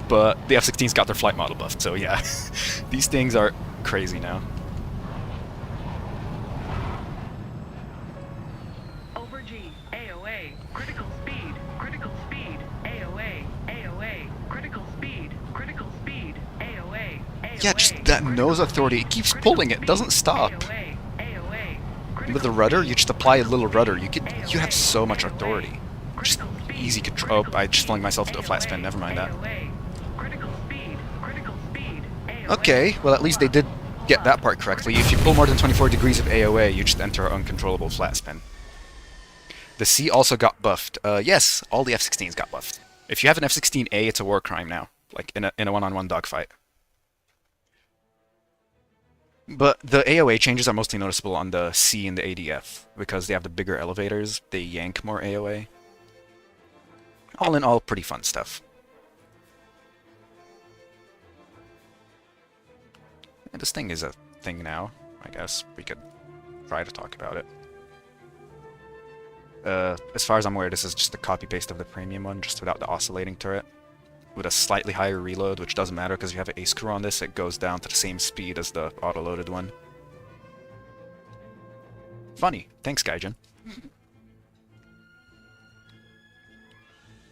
but the F-16's got their flight model buffed, so yeah. These things are crazy now. Yeah, just that nose authority, it keeps pulling, it doesn't stop. With the rudder, you just apply a little rudder, you have so much authority. Just easy control. Oh, I just flung myself into a flat spin, never mind that. Okay, well at least they did get that part correctly. If you pull more than 24 degrees of AOA, you just enter an uncontrollable flat spin. The C also got buffed. Yes, all the F-16s got buffed. If you have an F-16A, it's a war crime now, like in a one-on-one dogfight. But the AOA changes are mostly noticeable on the C and the ADF, because they have the bigger elevators, they yank more AOA. All in all, pretty fun stuff. And this thing is a thing now, I guess. We could try to talk about it. As far as I'm aware, this is just a copy-paste of the premium one, just without the oscillating turret. With a slightly higher reload, which doesn't matter because if you have an ace crew on this, it goes down to the same speed as the auto-loaded one. Funny. Thanks, Gaijin.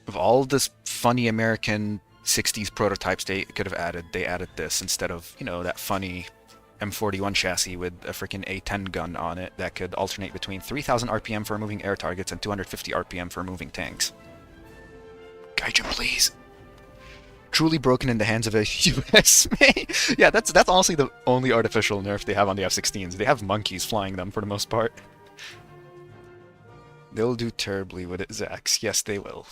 Of all this funny American 60s prototypes they could have added, they added this instead of, you know, that funny M41 chassis with a freaking A10 gun on it that could alternate between 3000 RPM for removing air targets and 250 RPM for removing tanks. Gaijin, please. Truly broken in the hands of a US mate. Yeah, that's honestly the only artificial nerf they have on the F-16s. They have monkeys flying them for the most part. They'll do terribly with it, Zax. Yes, they will.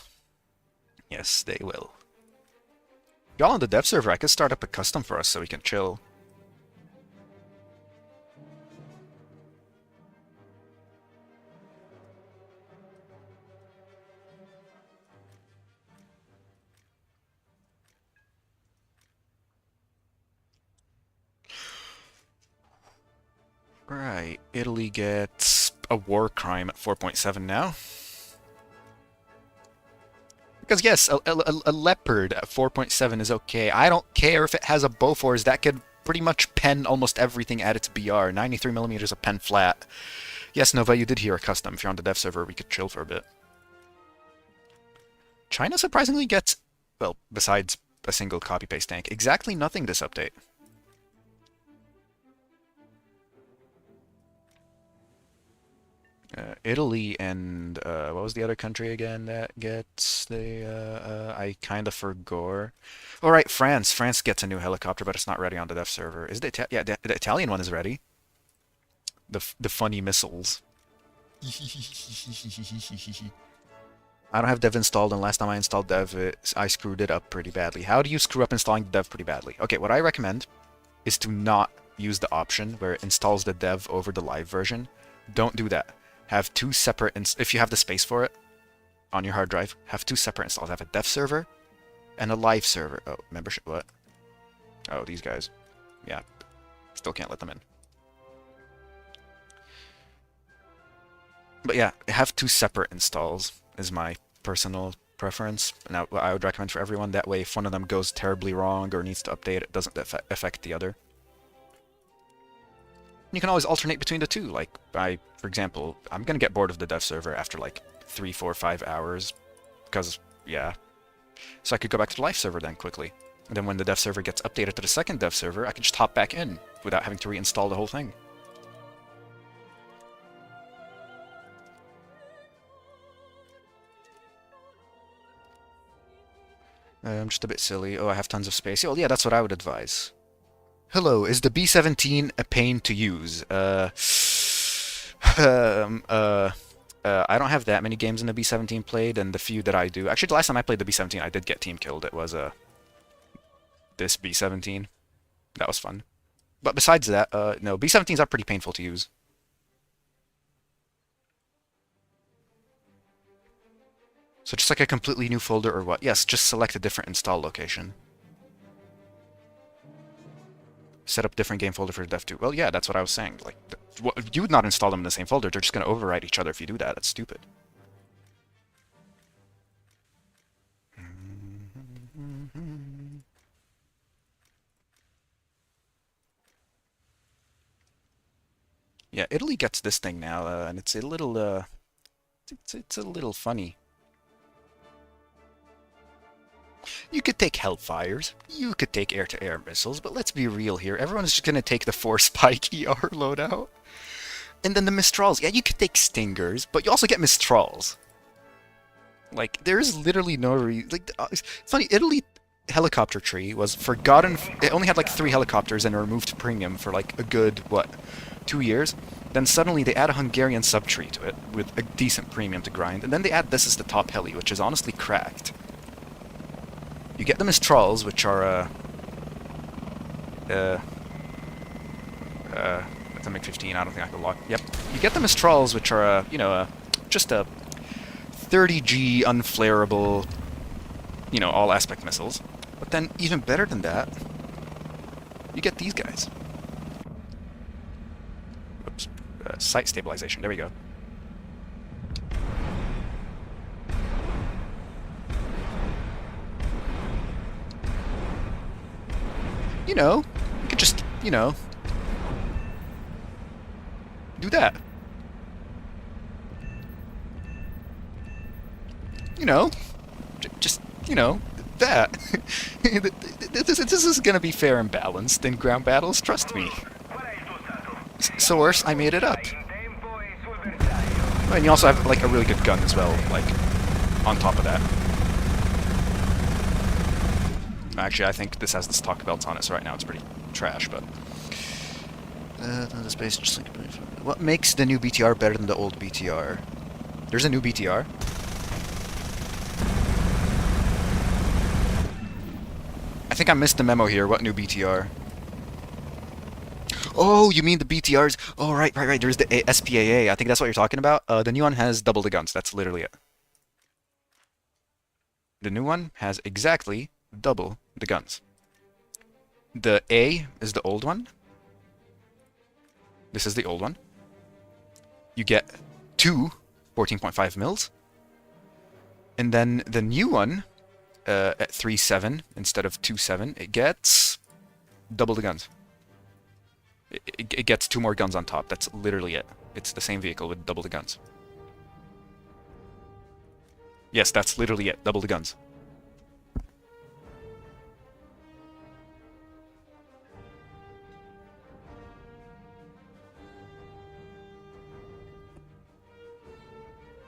Yes, they will. Y'all on the dev server, I could start up a custom for us so we can chill. Right, Italy gets a war crime at 4.7 now. Because yes, a leopard at 4.7 is okay. I don't care if it has a Bofors, that could pretty much pen almost everything at its BR. 93mm of pen flat. Yes, Nova, you did hear a custom. If you're on the dev server, we could chill for a bit. China surprisingly gets, well, besides a single copy-paste tank, exactly nothing this update. Italy and what was the other country again that gets the I kind of forgot. All right, France. France gets a new helicopter, but it's not ready on the dev server. Is the yeah, the Italian one is ready. The funny missiles. I don't have dev installed, and last time I installed dev, I screwed it up pretty badly. How do you screw up installing dev pretty badly? Okay, what I recommend is to not use the option where it installs the dev over the live version. Don't do that. Have two separate, if you have the space for it on your hard drive, have two separate installs. Have a dev server and a live server. Oh, membership, what? Oh, these guys. Yeah, still can't let them in. But yeah, have two separate installs is my personal preference. Now, I would recommend for everyone. That way, if one of them goes terribly wrong or needs to update, it doesn't affect the other. You can always alternate between the two. Like, for example, I'm gonna get bored of the dev server after like 3, 4, 5 hours, because yeah. So I could go back to the live server then quickly. And then when the dev server gets updated to the second dev server, I could just hop back in without having to reinstall the whole thing. I'm just a bit silly. Oh, I have tons of space. Well, yeah, that's what I would advise. Hello, is the B-17 a pain to use? I don't have that many games in the B-17 played, and the few that I do... Actually, the last time I played the B-17, I did get team killed. It was, this B-17. That was fun. But besides that, no, B-17s are pretty painful to use. So just like a completely new folder or what? Yes, just select a different install location. Set up different game folder for Dev2. Well, yeah, that's what I was saying. Like, you would not install them in the same folder. They're just going to overwrite each other if you do that. That's stupid. Yeah, Italy gets this thing now, and it's a little, it's a little funny. You could take Hellfires, you could take air-to-air missiles, but let's be real here. Everyone's just gonna take the 4-spike ER loadout. And then the Mistrals. Yeah, you could take Stingers, but you also get Mistrals. Like, there's literally no reason. Like, it's funny, Italy helicopter tree was forgotten. It only had like 3 helicopters and removed premium for like a good, what, 2 years? Then suddenly they add a Hungarian subtree to it with a decent premium to grind, and then they add this as the top heli, which is honestly cracked. You get them as Trolls, which are, that's a MiG-15, I don't think I can lock... Yep. You get them as Trolls, which are, you know, just a 30G unflareable, you know, all-aspect missiles. But then, even better than that, you get these guys. Oops. Sight stabilization, there we go. You know, you could just, you know, do that. You know, just, you know, that. This is gonna be fair and balanced in ground battles, trust me. Source, I made it up. And you also have, like, a really good gun as well, like, on top of that. Actually, I think this has the stock belts on it, so right now it's pretty trash, but... the space just like... What makes the new BTR better than the old BTR? There's a new BTR? I think I missed the memo here. What new BTR? Oh, you mean the BTRs? Oh, right. There's the SPAA. I think that's what you're talking about. The new one has double the guns. That's literally it. The new one has exactly double the guns. The A is the old one. This is the old one. You get 2 14.5 mils. And then the new one, at 3.7 instead of 2.7, it gets double the guns. It gets 2 more guns on top. That's literally it. It's the same vehicle with double the guns. Yes, that's literally it. Double the guns.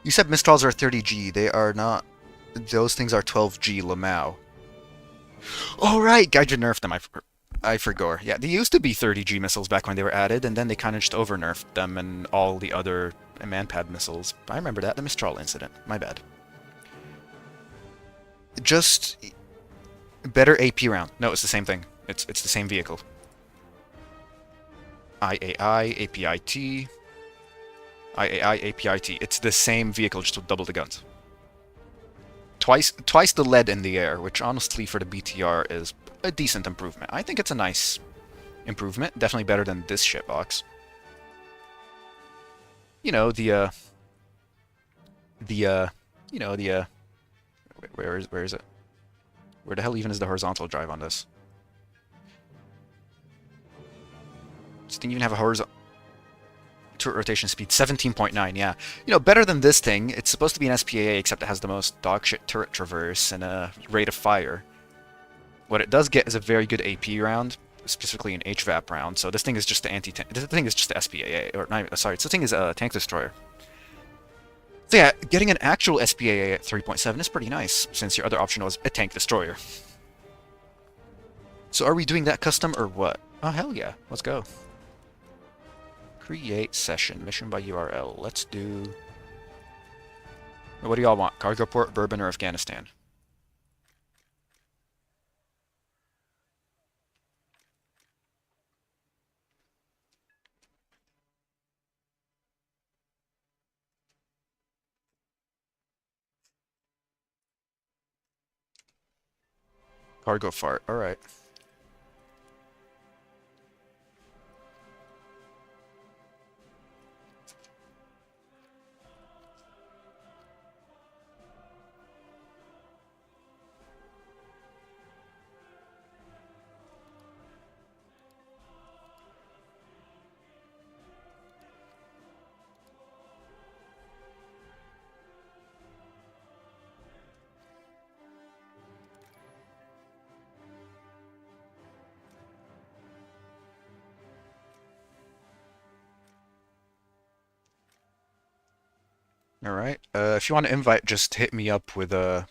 You said Mistrals are 30G. They are not. Those things are 12G Lamau. Oh, right. Gaija nerfed them. I forgot. Yeah, they used to be 30G missiles back when they were added, and then they kind of just over nerfed them and all the other manpad missiles. I remember that. The Mistral incident. My bad. Just better AP round. No, it's the same thing. It's the same vehicle. IAI, APIT, IAI, APIT. It's the same vehicle, just with double the guns. Twice the lead in the air, which honestly for the BTR is a decent improvement. I think it's a nice improvement. Definitely better than this shitbox. You know, the, you know, the, where is it? Where the hell even is the horizontal drive on this? This thing even have a horizontal turret rotation speed, 17.9, yeah. You know, better than this thing. It's supposed to be an SPAA, except it has the most dogshit turret traverse and a rate of fire. What it does get is a very good AP round, specifically an HVAP round. So this thing is just the anti-tank. This thing is just the SPAA, or not, sorry, this thing is a tank destroyer. So yeah, getting an actual SPAA at 3.7 is pretty nice, since your other option was a tank destroyer. So are we doing that custom or what? Oh hell yeah, let's go. Create session, mission by URL. Let's do... What do y'all want? Cargo port, Bourbon, or Afghanistan? Cargo fart, alright. Alright. If you want to invite, just hit me up with a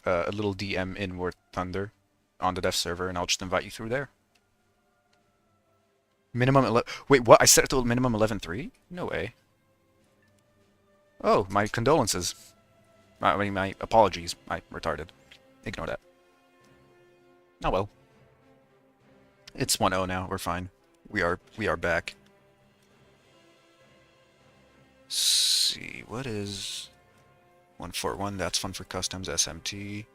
little DM in War Thunder on the dev server, and I'll just invite you through there. Minimum 11... Wait, what? I set it to minimum 11.3? No way. Oh, my condolences. I mean, my apologies. I retarded. Ignore that. Oh well. It's 1-0 now. We're fine. We are back. See, what is 141? That's fun for customs, SMT.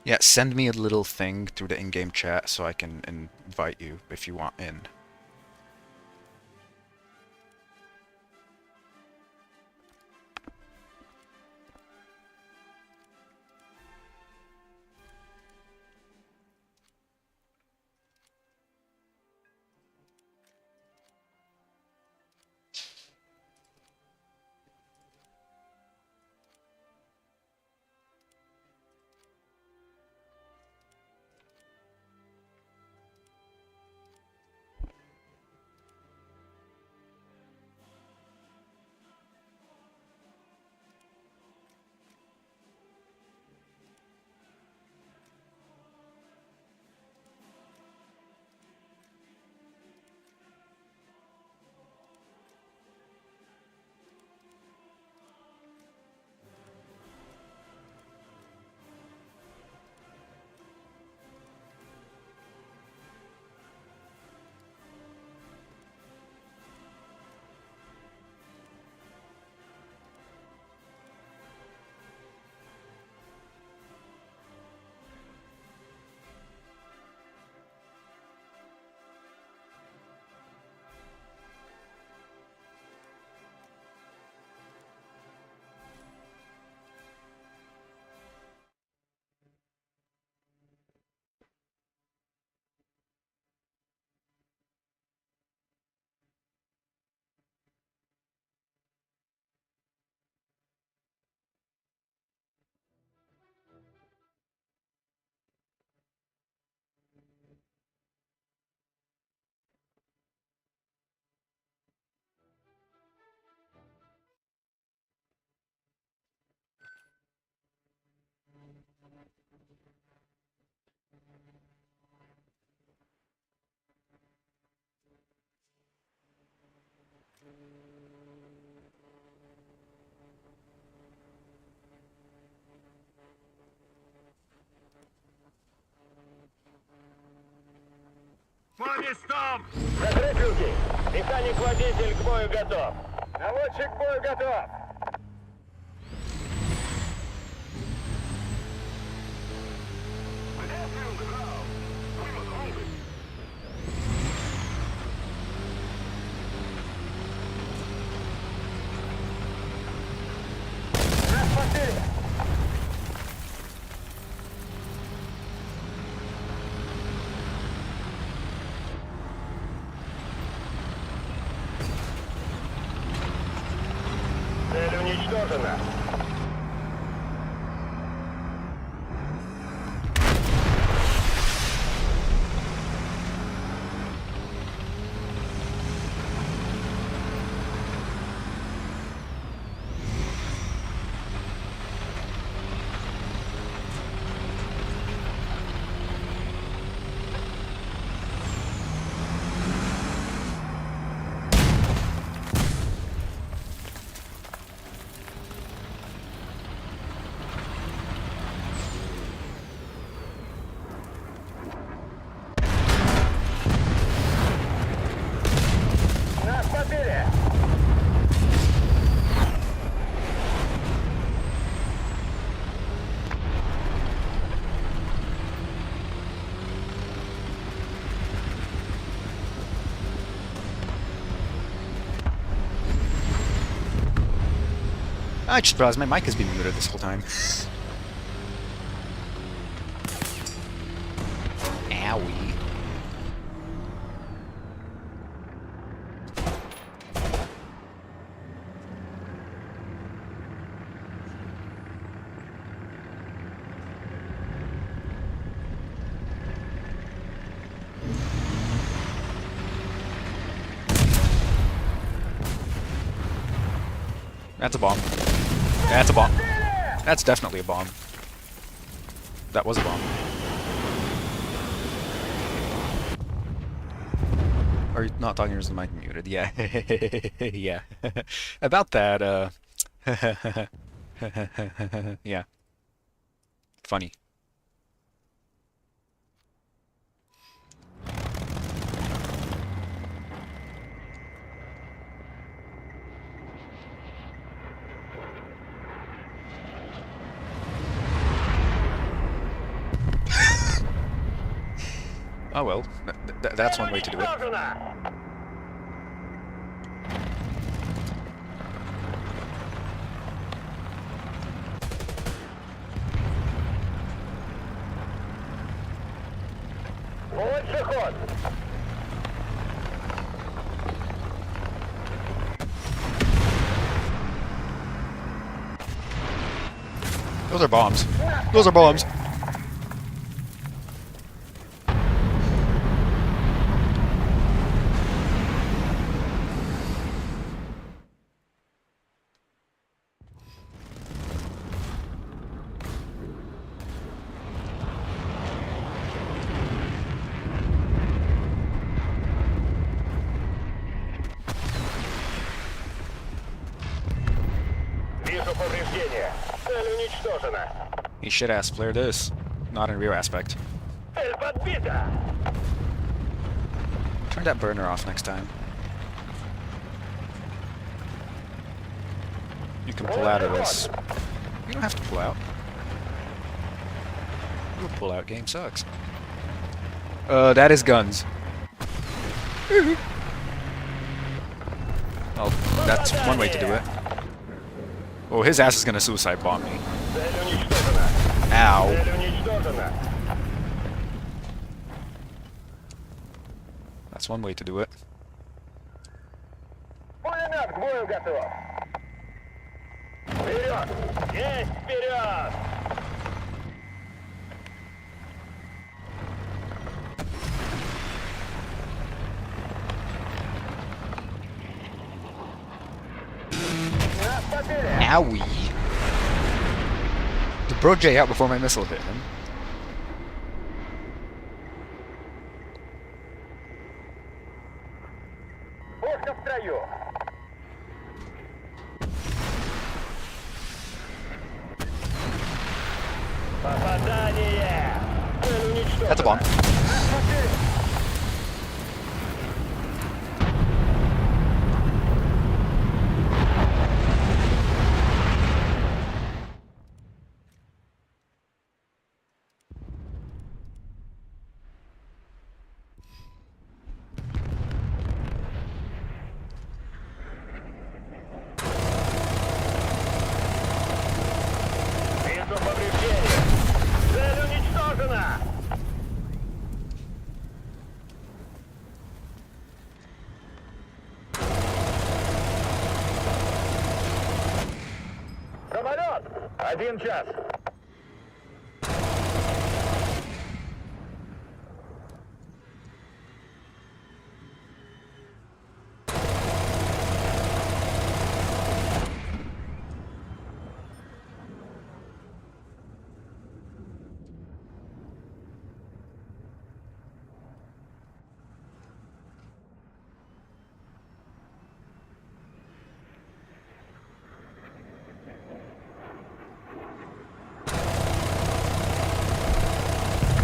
Yeah, send me a little thing through the in-game chat so I can invite you if you want in. По местам! Закрыть люки! Механик-водитель к бою готов! Наводчик к бою готов! Нас потери! Цель уничтожена. Нас побили! I just realized my mic has been muted this whole time. Owie. That's a bomb. That's a bomb. That's definitely a bomb. That was a bomb. Are you not talking, or is the mic muted? Yeah. Yeah. About that, yeah. Funny. Oh well, that's one way to do it. Уничтожена! Лучший ход! Those are bombs. Those are bombs. Вижу повреждения. Цель уничтожена. He shit ass flared this. Not in rear aspect. Цель подбита. Turn that burner off next time. You can pull out of this. You don't have to pull out. Your pull out game sucks. That is guns. Well, that's one way to do it. Oh, his ass is gonna suicide bomb me. Цель уничтожена. Ow. Цель уничтожена. That's one way to do it. Пулемет к бою готов. Вперед! Есть вперед! Нас побили! Owie. The bro J out before my missile hit him. Пушка в строю! Попадание! Цель уничтожена. That's a bomb. Вижу повреждение. Цель уничтожена. Самолет! 1 час.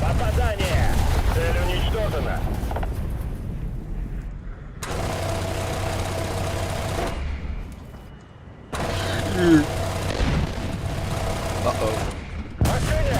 Попадание! Цель уничтожена. Uh-oh. Машине!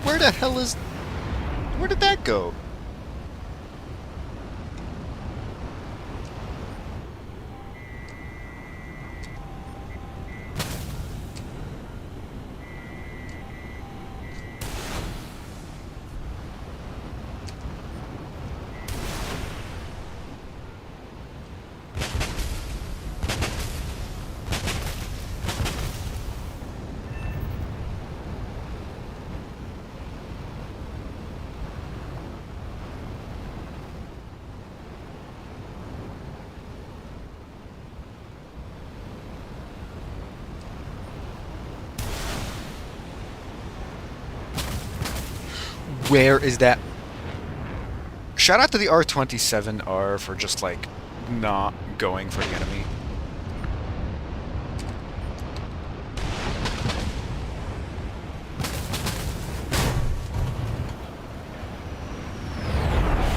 Where the hell is... Where did that go? Where is that? Shout out to the R27R for just, like, not going for the enemy.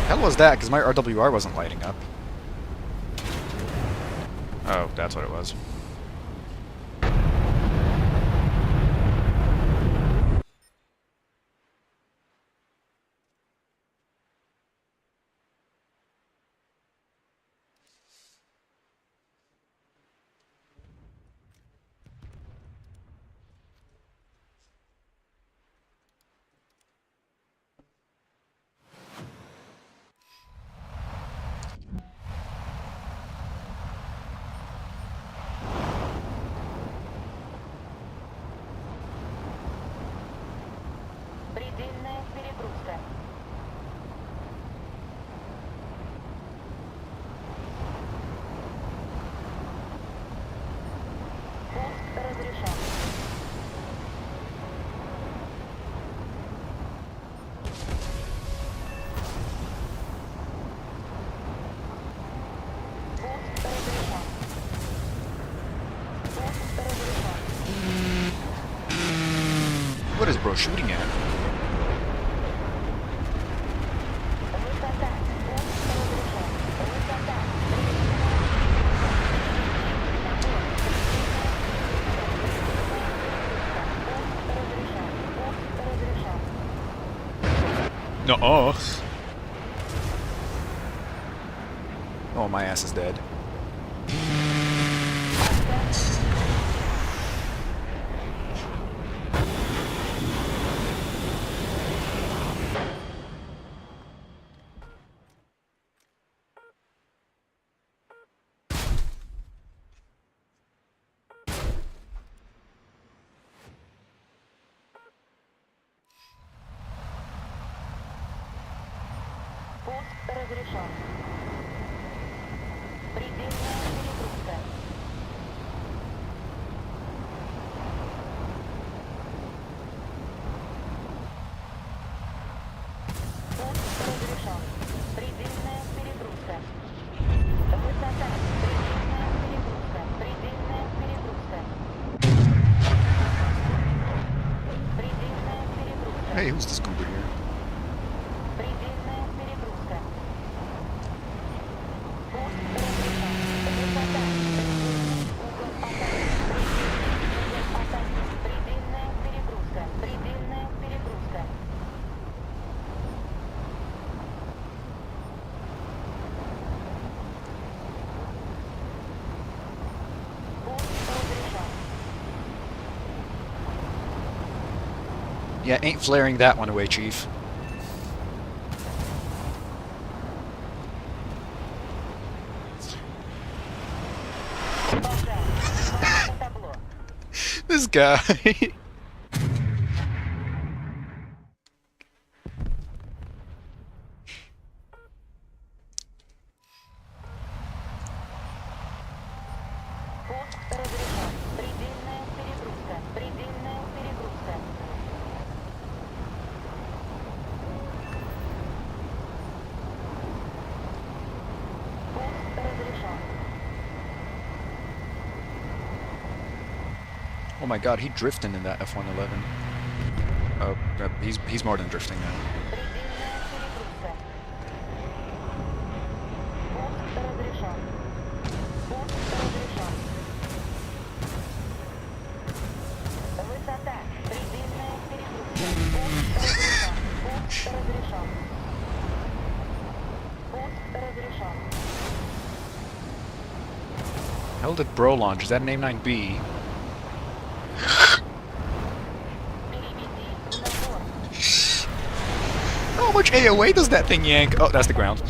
Hell was that? Because my RWR wasn't lighting up. Oh, that's what it was. Предельная перегрузка. Пуск разрешен. Пуск разрешен. Пуск разрешен. What is bro shooting at? Высота. Пуск разрешен. Высота. No. Oh, my ass is dead. Пуск разрешен. Предельная перегрузка. Пуск разрешен. Предельная перегрузка. Высота. Предельная перегрузка. Предельная перегрузка. Предельная перегрузка. Hey, who's this goober here? Предельная перегрузка. Пуск разрешен. Высота. Угол атаки. Предельная перегрузка. Предельная перегрузка. Пуск разрешен. Yeah, ain't flaring that one away, Chief. Пожар. Внимание на табло. This guy. Пуск разрешен. Предельная перегрузка. Предельная перегрузка. Пуск разрешен. Oh my god, he drifting in that F-111. Oh, he's more than drifting now. Предельная перегрузка. Пуск разрешен. Пуск разрешен. Высота. Предельная перегрузка. Пуск разрешен. Пуск разрешен. Пуск разрешен. Hell did Bro launch? Is that an A9B? Переведи на борт. How much AOA does that thing yank? Oh, that's the ground.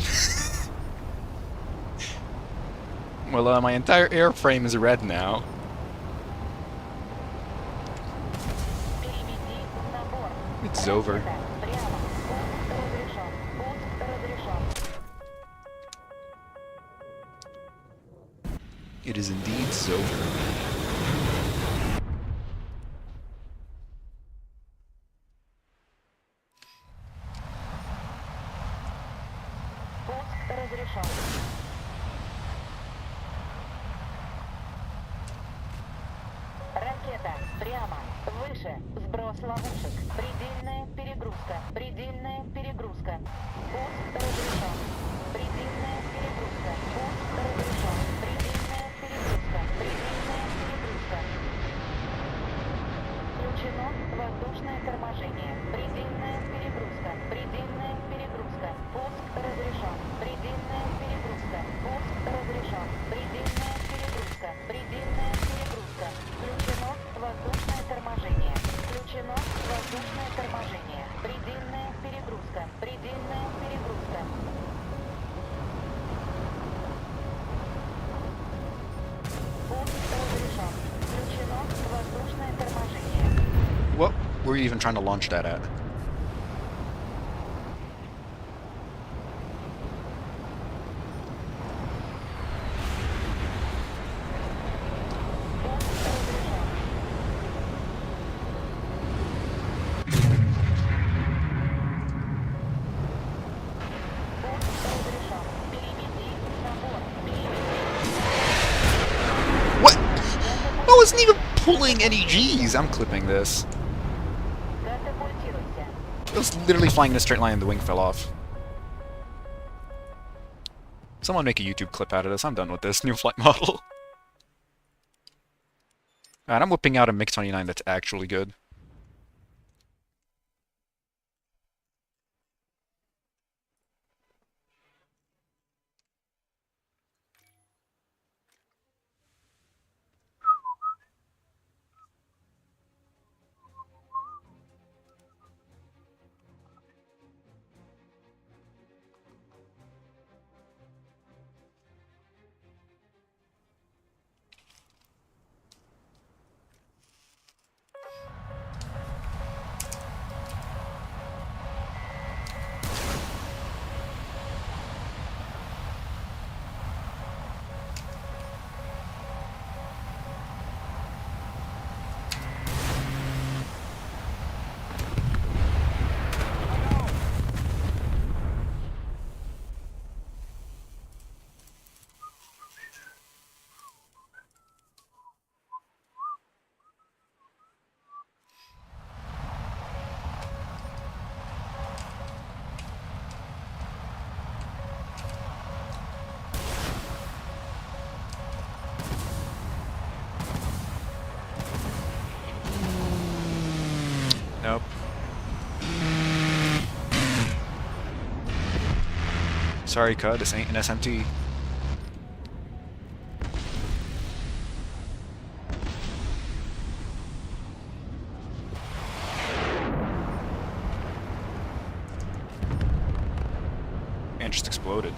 Well, my entire airframe is red now. Переведи на борт. It's over. Прямо. Пуск разрешен. Пуск разрешен. It is indeed over. Пуск разрешен. Ракета. Прямо. Выше. Сброс ловушек. Предельная перегрузка. Предельная перегрузка. Пуск разрешен. Предельная перегрузка. Пуск разрешен. Предельная перегрузка. Предельная перегрузка. Включено воздушное торможение. Предельная перегрузка. Предельная перегрузка. Пуск разрешен. Предельная перегрузка. Пуск разрешен. Предельная перегрузка. Предельная перегрузка. Включено воздушное торможение. Включено воздушное торможение. Предельная перегрузка. Предельная перегрузка. Пуск разрешен. Включено воздушное торможение. What were you even trying to launch that at? Пуск разрешен. Пуск разрешен. Переведи на борт. What? I wasn't even pulling any G's. I'm clipping this. Катапультируйся. It was literally flying in a straight line and the wing fell off. Someone make a YouTube clip out of this. I'm done with this new flight model. Alright, I'm whipping out a MiG-29 that's actually good. Sorry, cud, this ain't an SMT. And just exploded.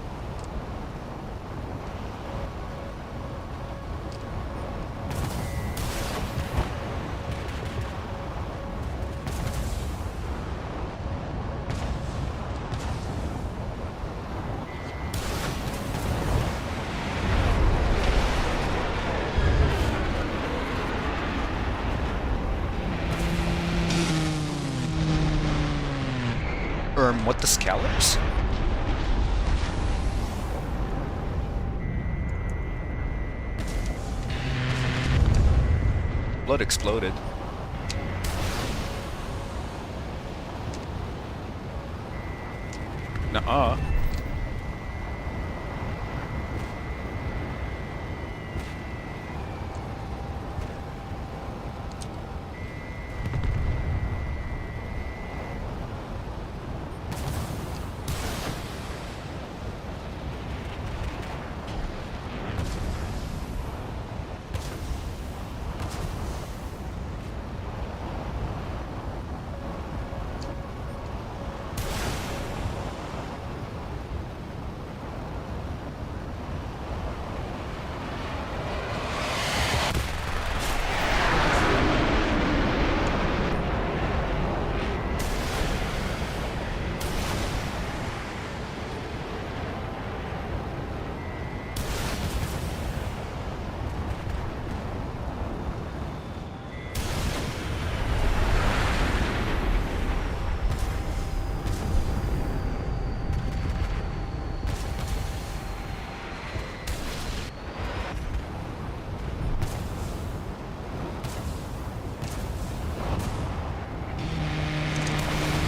What the scallops? Blood exploded. Nuh-uh.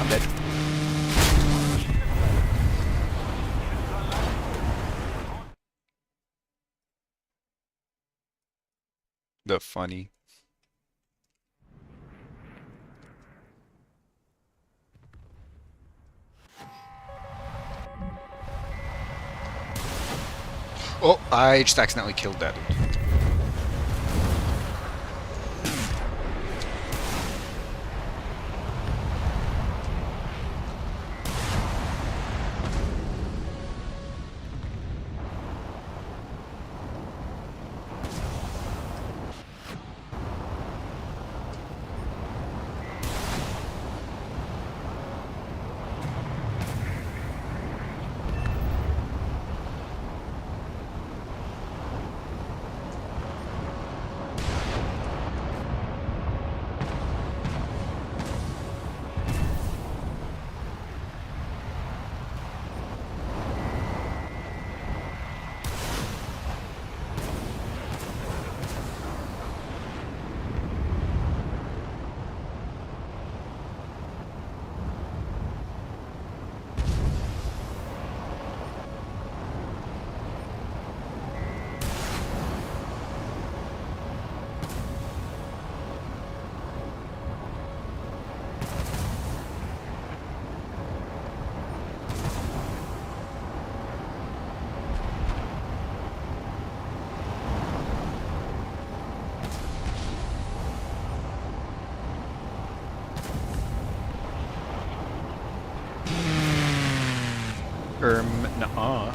I'm dead. The funny. Oh, I just accidentally killed that dude. Nuh-uh.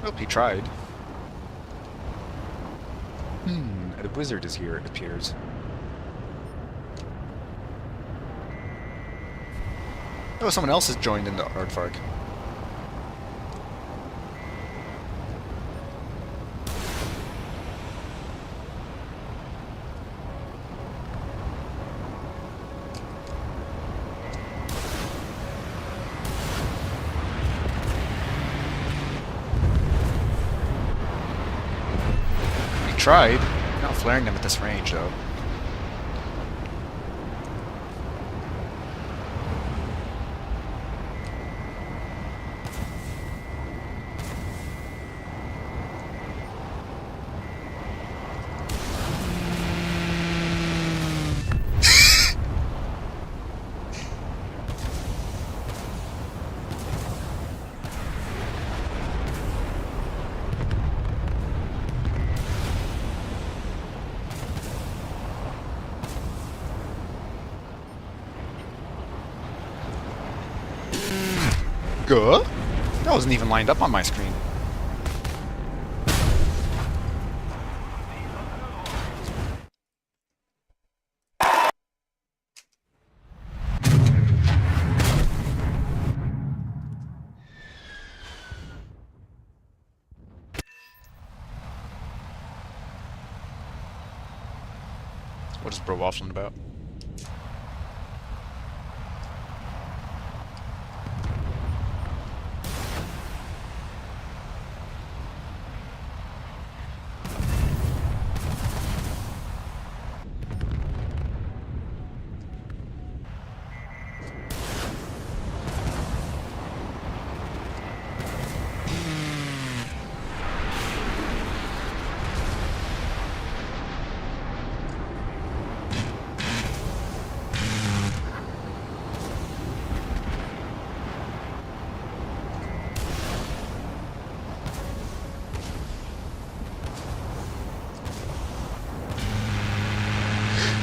Well, he tried. The wizard is here, it appears. Oh, someone else has joined in the Aardvark. We tried. Not flaring them at this range, though. Good. That wasn't even lined up on my screen. What is bro waffling about?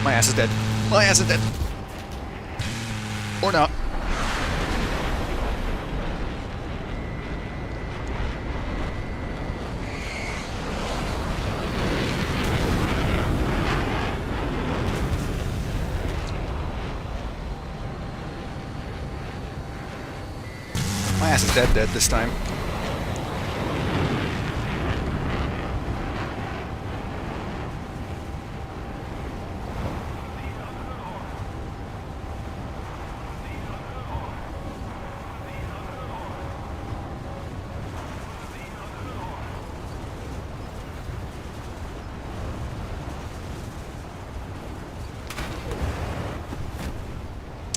My ass is dead. My ass is dead. Or not. My ass is dead this time.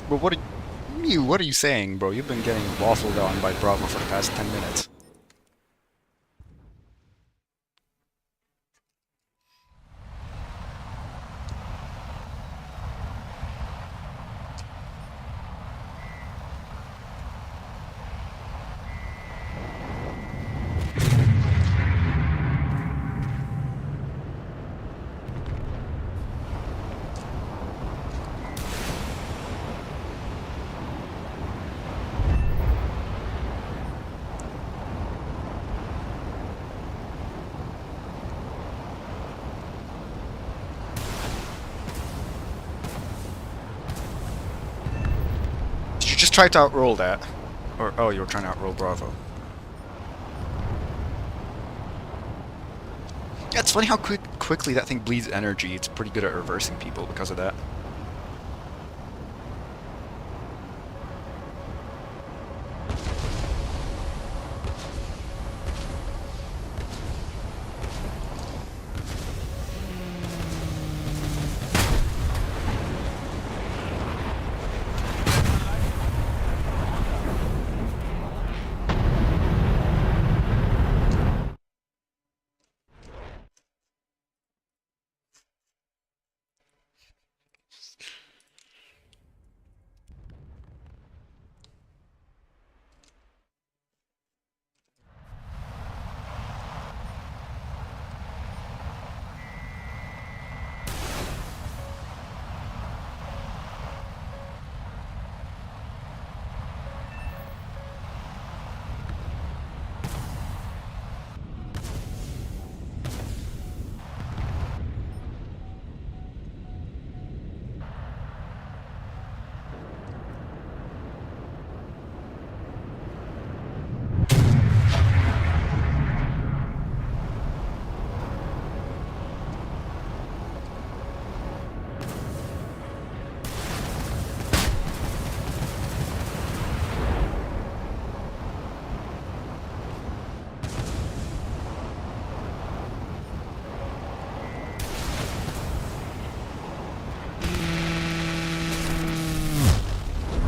But what are you saying, bro? You've been getting waffled on by Bravo for the past 10 minutes. Did you just try to outroll that? Or, oh, you were trying to outroll Bravo. Yeah, it's funny how quickly that thing bleeds energy. It's pretty good at reversing people because of that.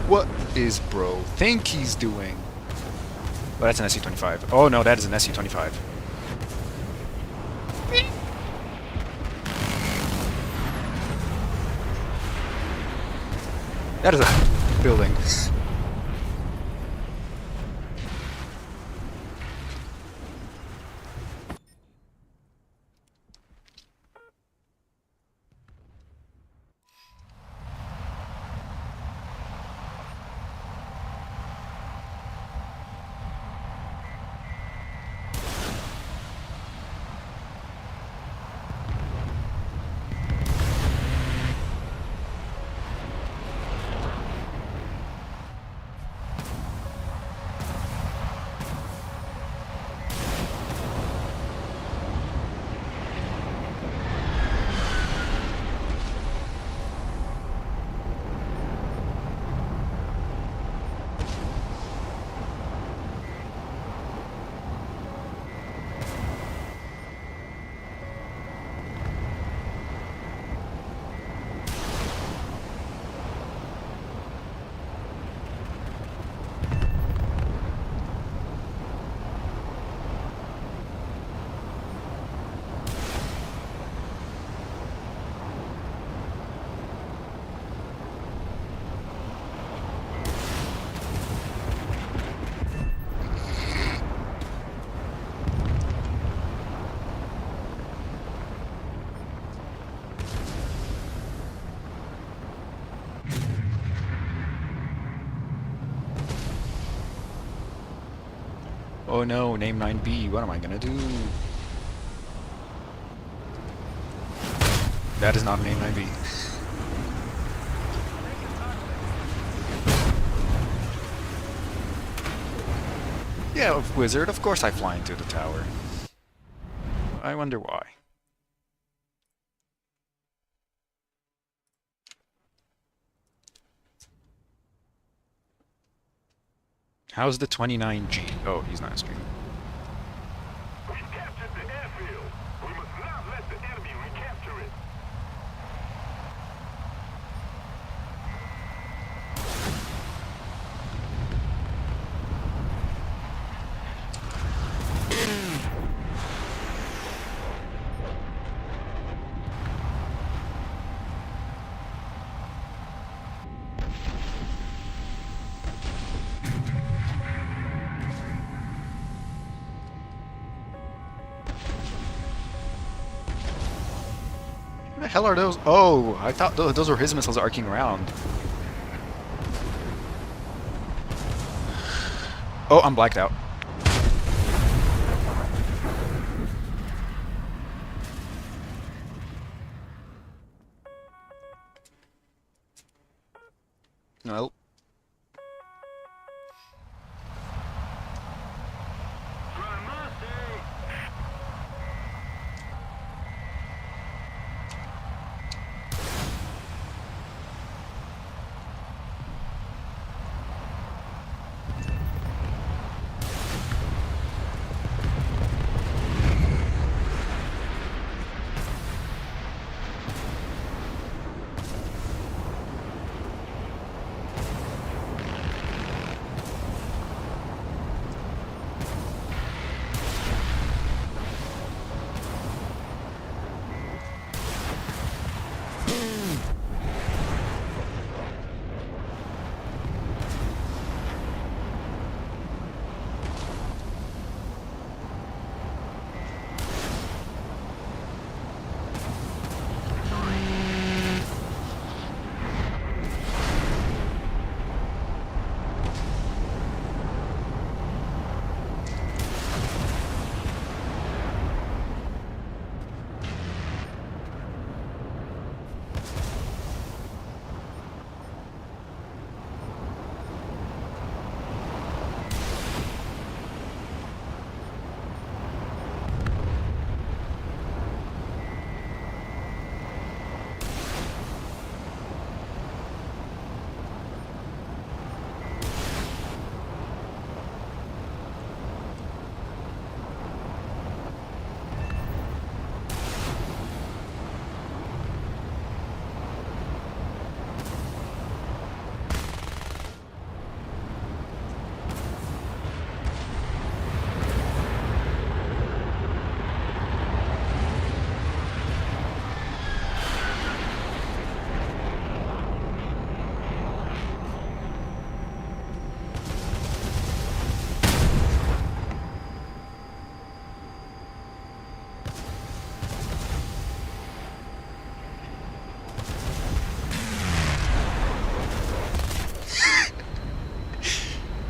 What is bro think he's doing? Oh, that's an SU-25. Oh no, that is an SU-25. That is a building. Oh no, name 9B, what am I gonna do? That is not name 9B. Yeah, wizard, of course I fly into the tower. I wonder why. How's the 29G? Oh, he's not streaming. We captured the airfield. We must not let the enemy recapture it. What the hell are those? Oh, I thought those were his missiles arcing around. Oh, I'm blacked out. Well,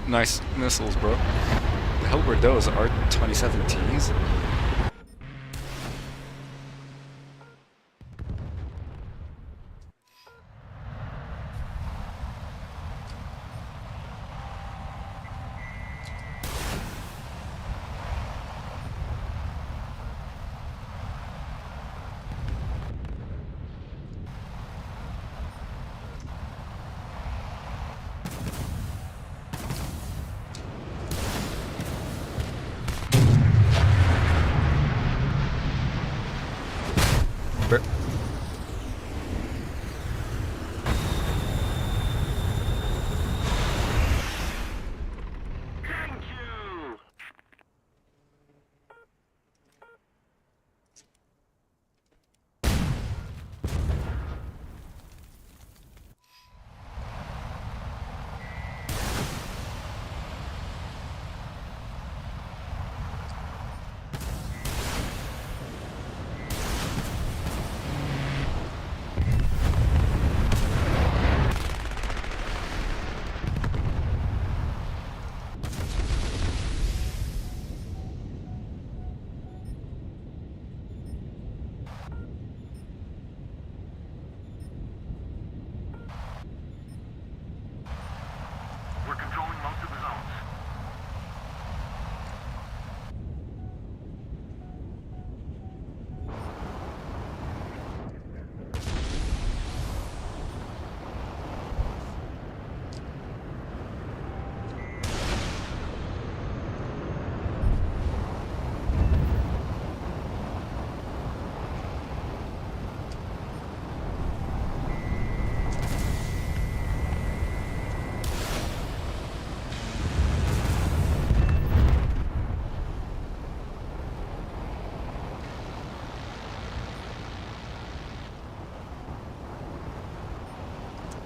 Nice missiles, bro. The hell were those? R-27Ts? Bur- Thank you! We're controlling most of the zones.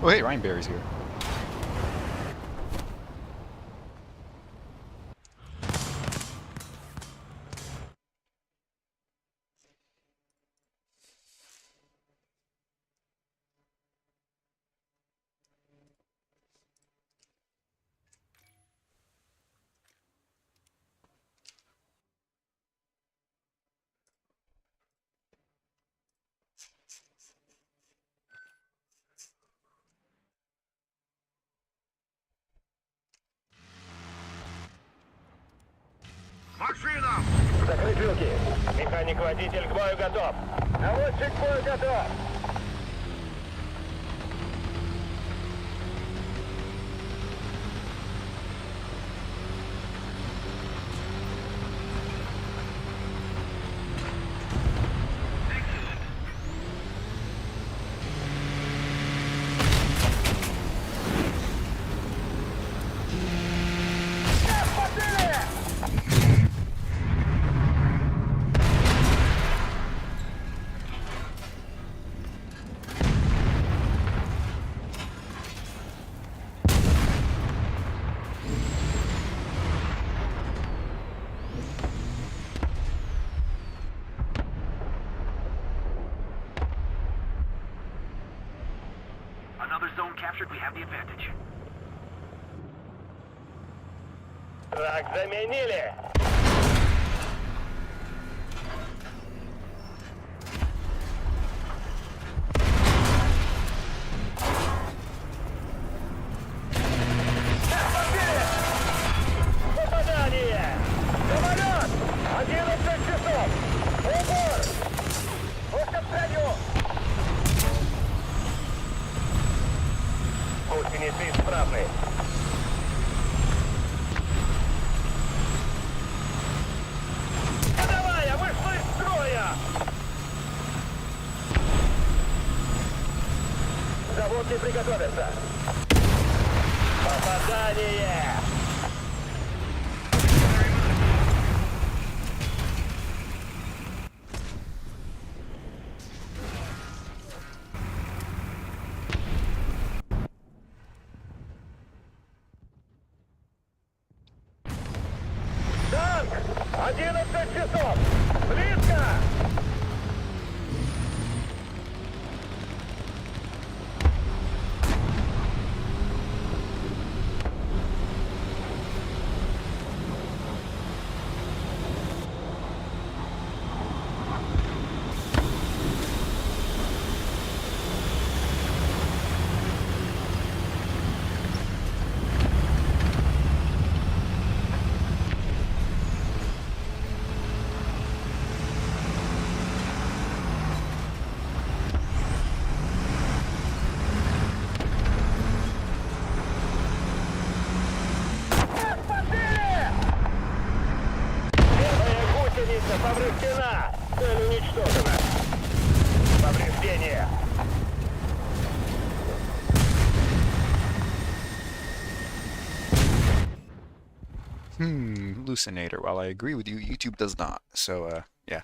Oh, hey, Ryan Barry's here. Машина! Закрыть люки. Механик-водитель к бою готов. Наводчик к бою готов. Another zone captured, we have the advantage. Так, заменили. Попадание! Самолет! 11 часов! Убор! Пусть отстраню! Гусеницы исправны. Ходовая вышла из строя! Заводки приготовятся. Попадание! Танк! 11 часов! Близко! Hallucinator. While I agree with you, YouTube does not. So, yeah.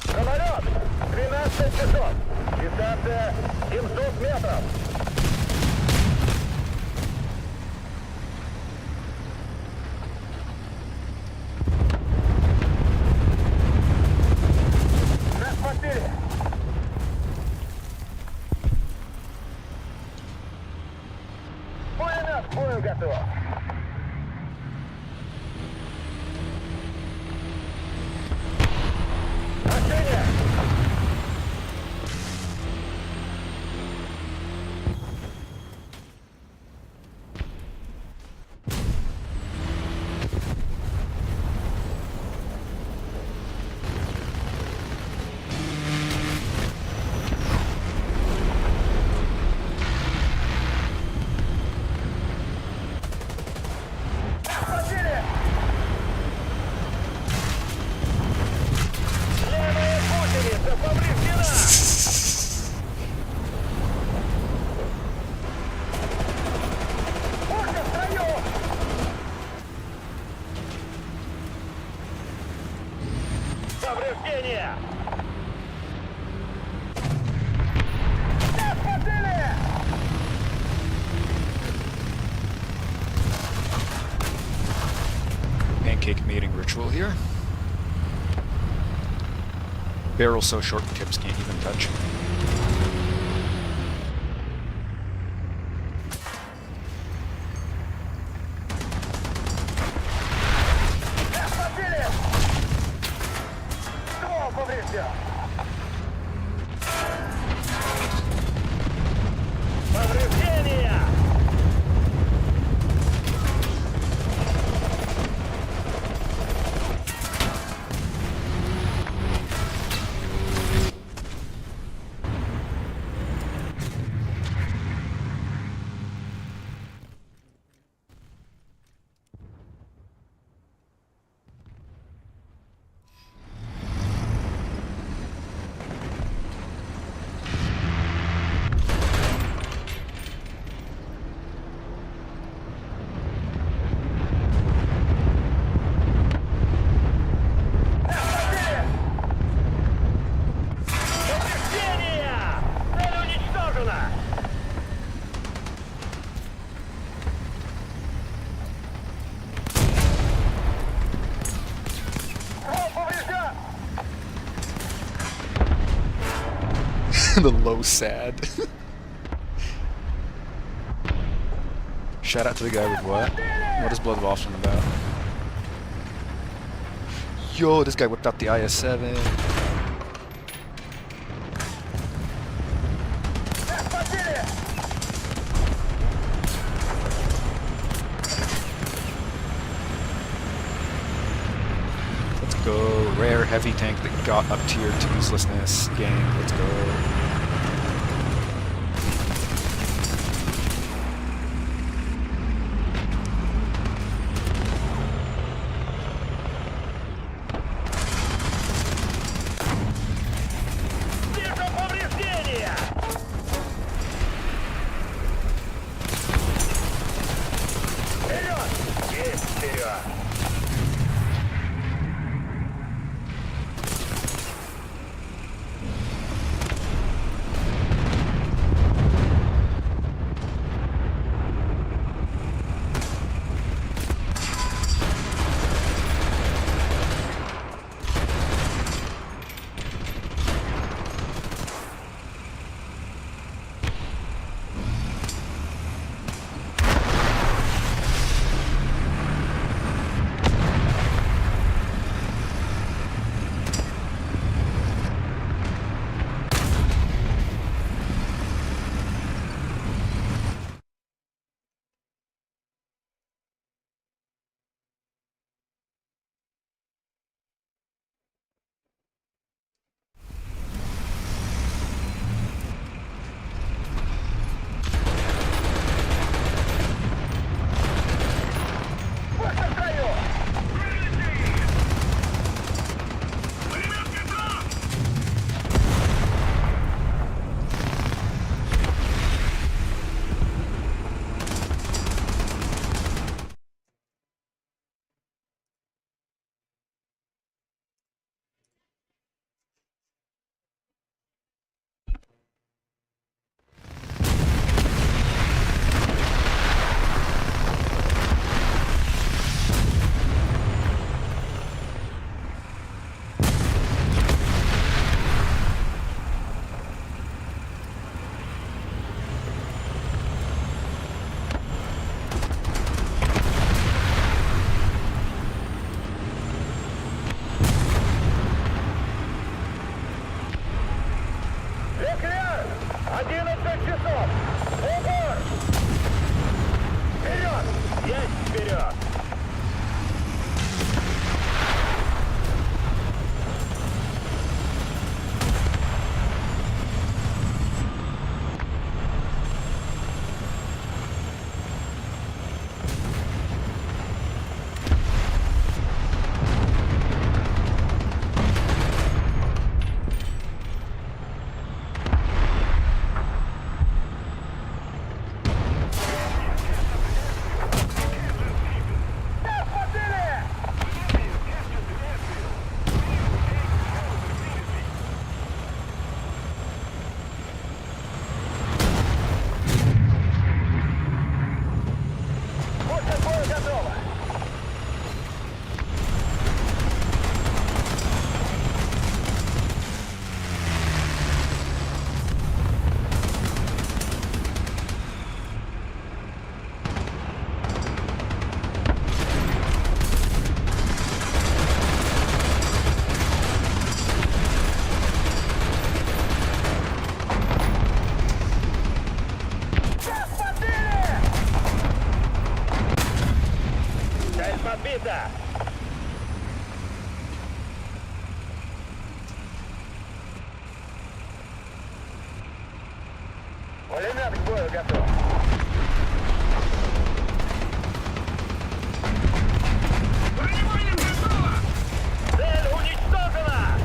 Самолет! 13 часов! Дистанция 700 метров! Нас подбили! Пулемет к бою готов! Машине! Нас подбили! Левая гусеница повреждена! Пушка в строю! Повреждения! Нас подбили! Pancake mating ritual here. Barrel so short the tips can't even touch. Нас подбили! Ствол поврежден! Повреждения! Нас подбили! Повреждения! Цель уничтожена! Ствол поврежден! The low sad. Shout out to the guy with what? What is Blood of Austin about? Yo, this guy whipped out the IS-7. Нас подбили! Let's go. Rare heavy tank that got up tier to uselessness. Gang, let's go. Вижу повреждения! Вперед! Есть вперед! подбита! Пулемет к бою готов. Бронебойным готово! Цель уничтожена!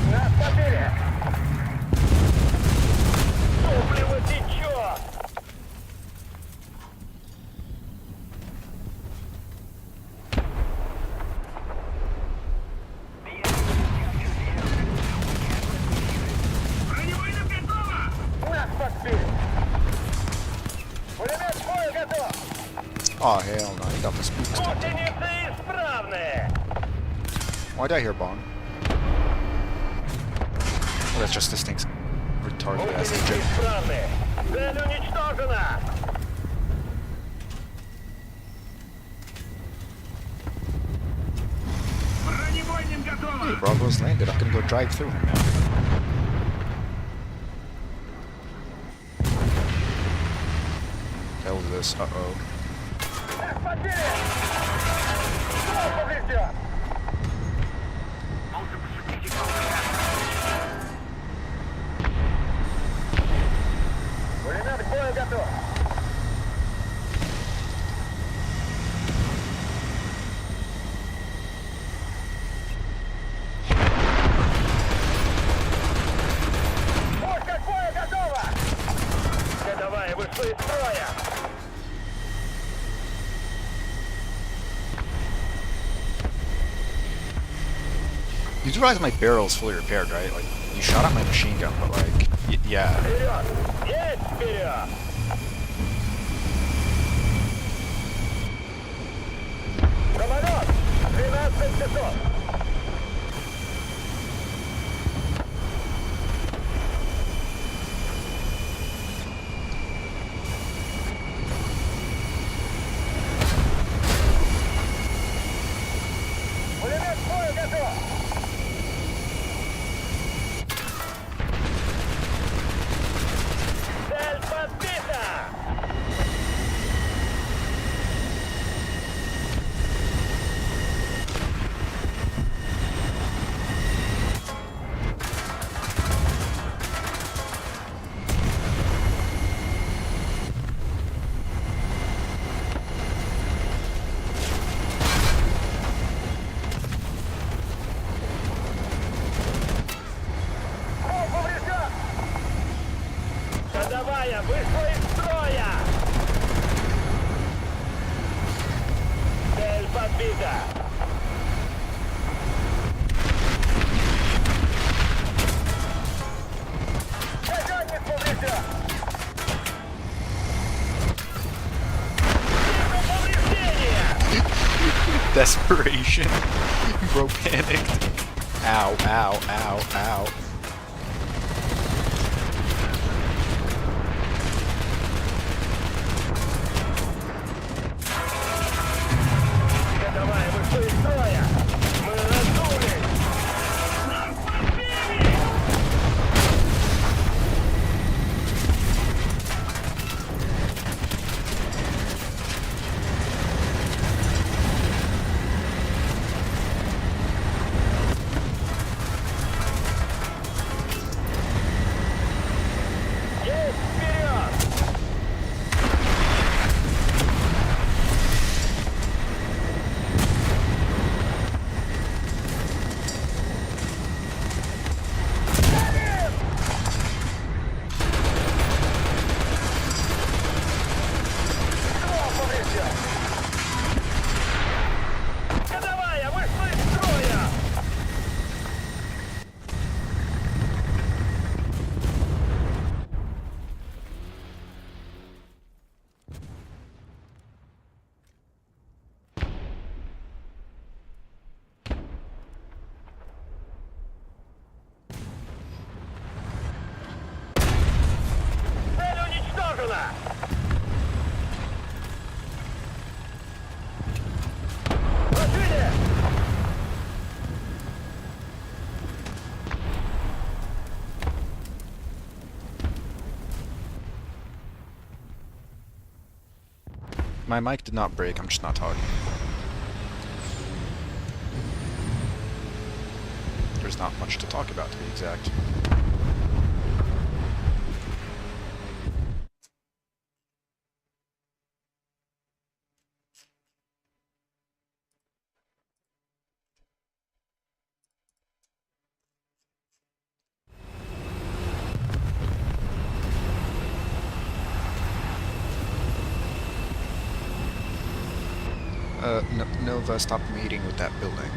Нас побили! Топливо течет! Бронебойным готово! Нас подбили! Пулемет к бою готов! Oh, hell no, he got the spooks. Гусеницы исправны! Why'd I hear bong? Oh, that's just this thing's retarded ass Гусеницы engine. исправны! Цель уничтожена! Бронебойным готово! Hey, Bravo's landed. I'm gonna go drive through him now. Hell is this? Uh-oh. Нас подбили! Ствол поврежден! Пулемет к бою готов! Пушка к бою готова! Ходовая вышла из строя! You do realize my barrel's fully repaired, right? Like, you shot at my machine gun, but like, yeah. Вперед! Есть вперед! Самолет! 12500! Пулемет к бою готов! Цель подбита! Ствол поврежден! Ходовая вышла из строя! Цель подбита! Газонник поврежден! Вижу повреждения! Desperation. Bro panicked. Ow, ow, ow, ow. Ходовая вышла из строя! Мы раздулись! Нас подбили! уничтожена! Машине! My mic did not break, I'm just not talking. There's not much to talk about, to be exact. Nova, stop meeting with that building.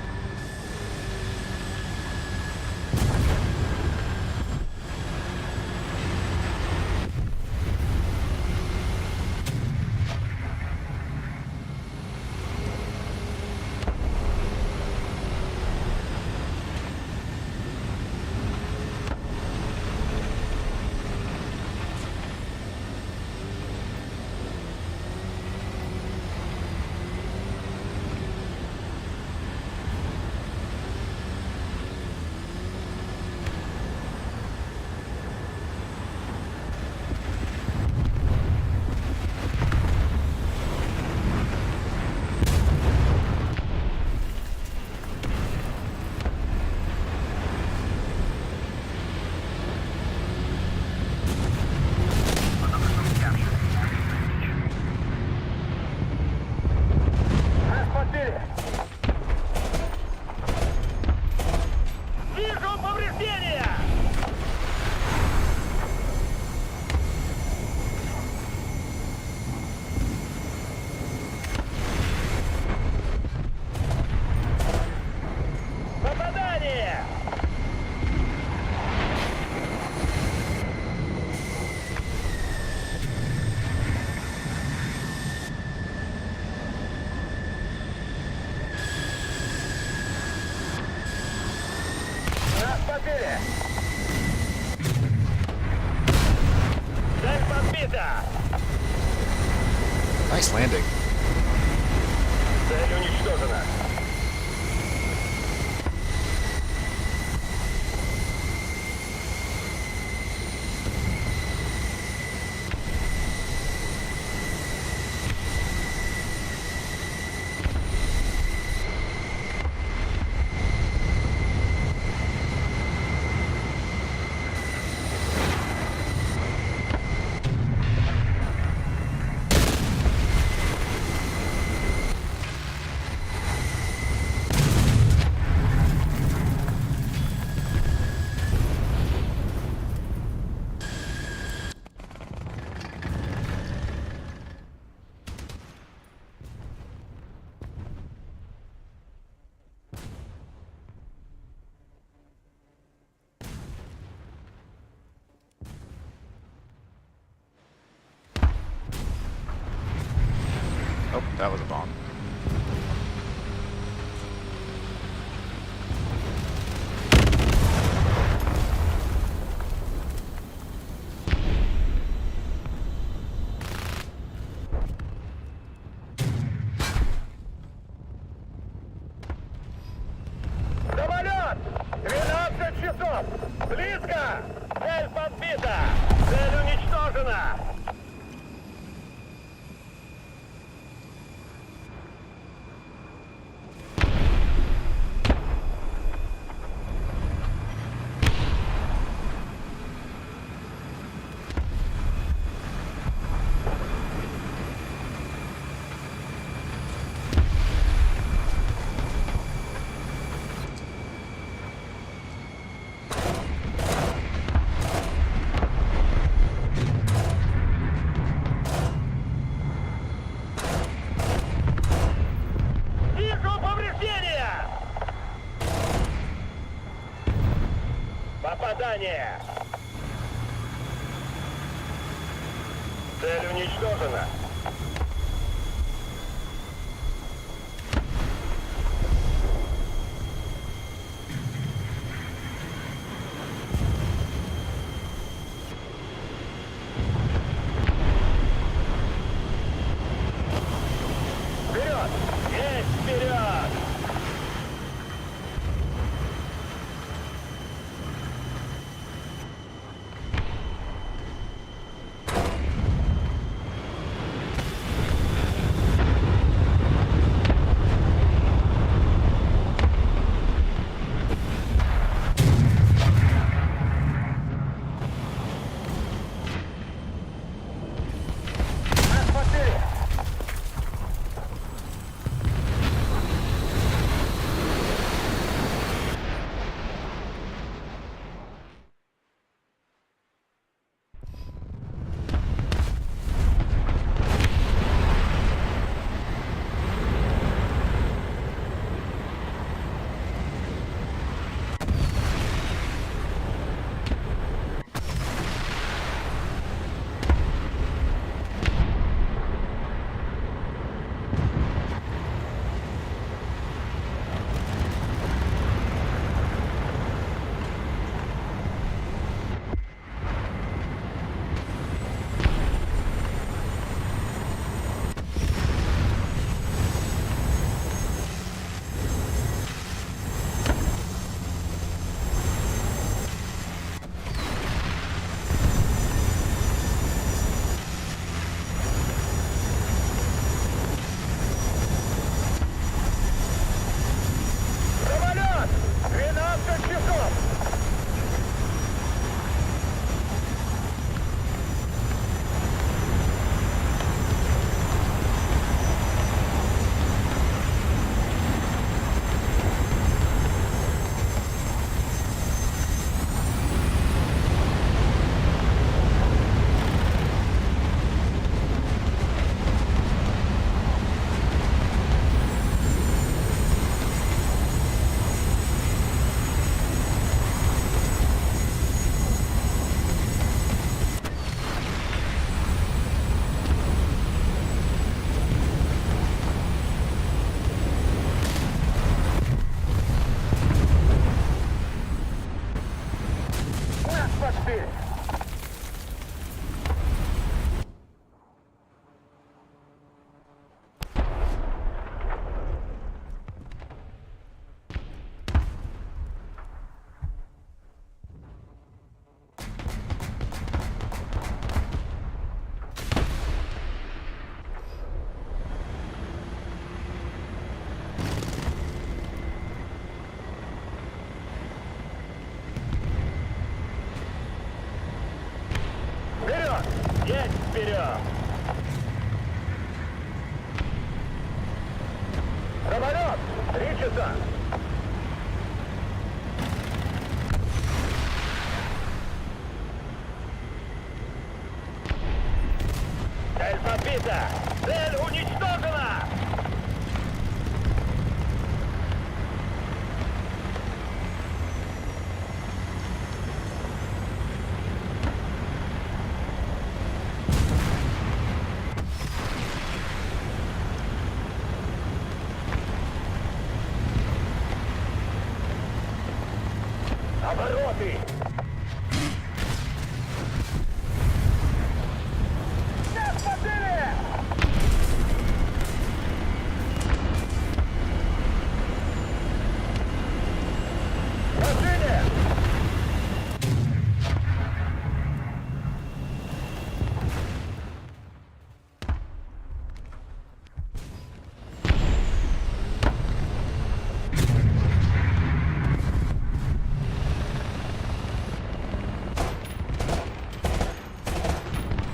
Нас подбили! Вижу повреждения! Попадание! Нас подбили! Цель подбита! Nice landing. Цель уничтожена! Oh, that was a bomb. Самолет! 12 часов! Близко! Цель подбита! Цель уничтожена! Вижу повреждения! Попадание! Цель уничтожена! вперед! Самолет! 3 часа! Цель подбита! Цель уничтожена! Обороты! Нас подбили! Машине!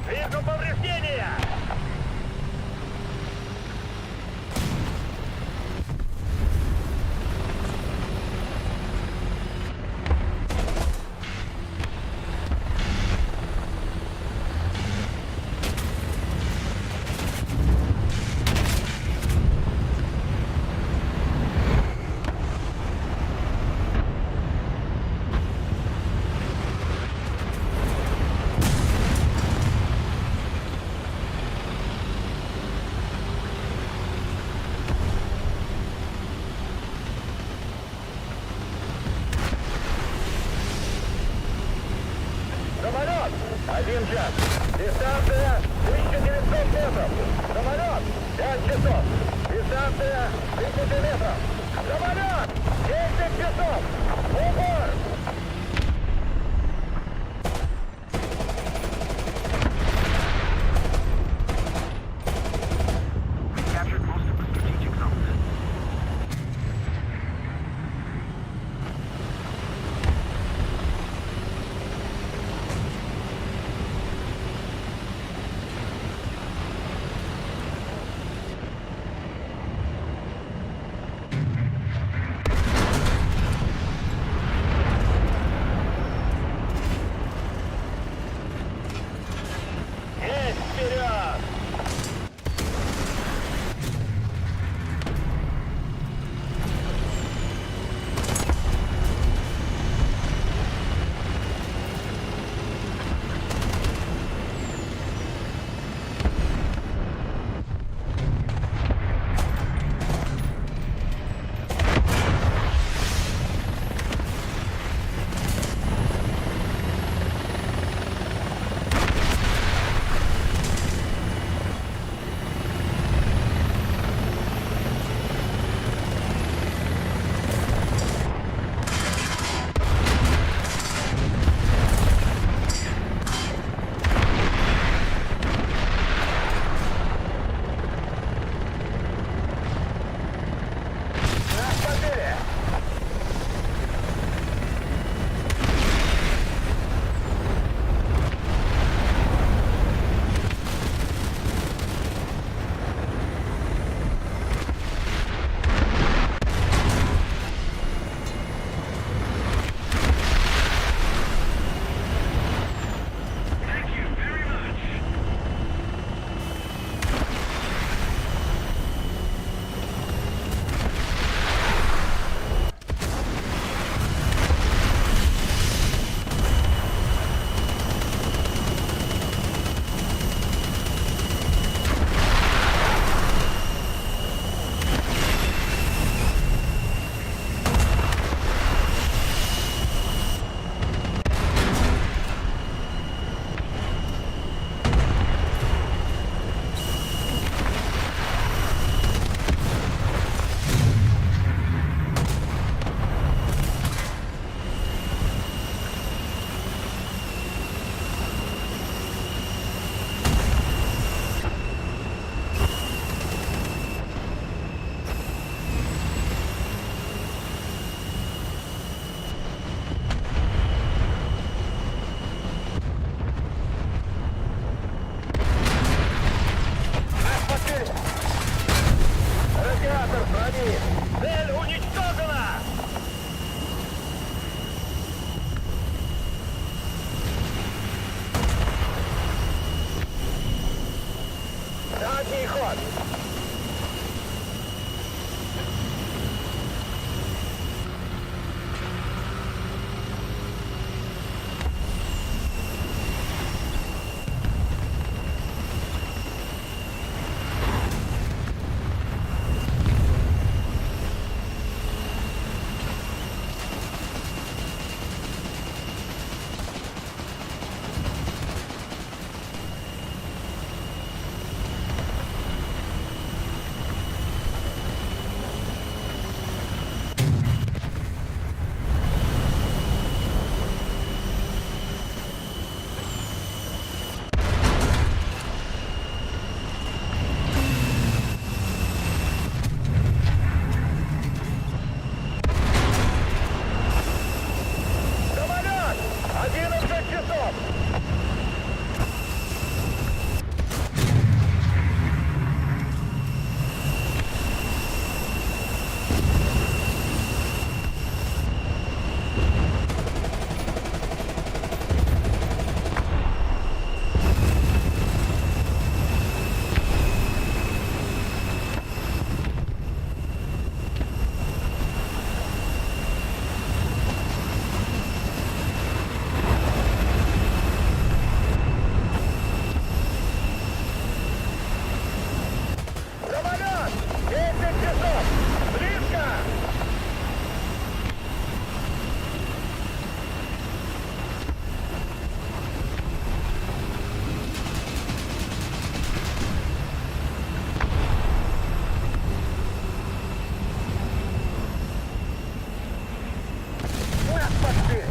Вижу повреждения! Самолет! 1 час. Дистанция 1900 метров. Самолет! 5 часов. Дистанция 1000 метров. Самолет! 10 часов. Упор! Задний ход. Самолет! 11 часов! Самолет! 10 часов! Близко! Мы спасли!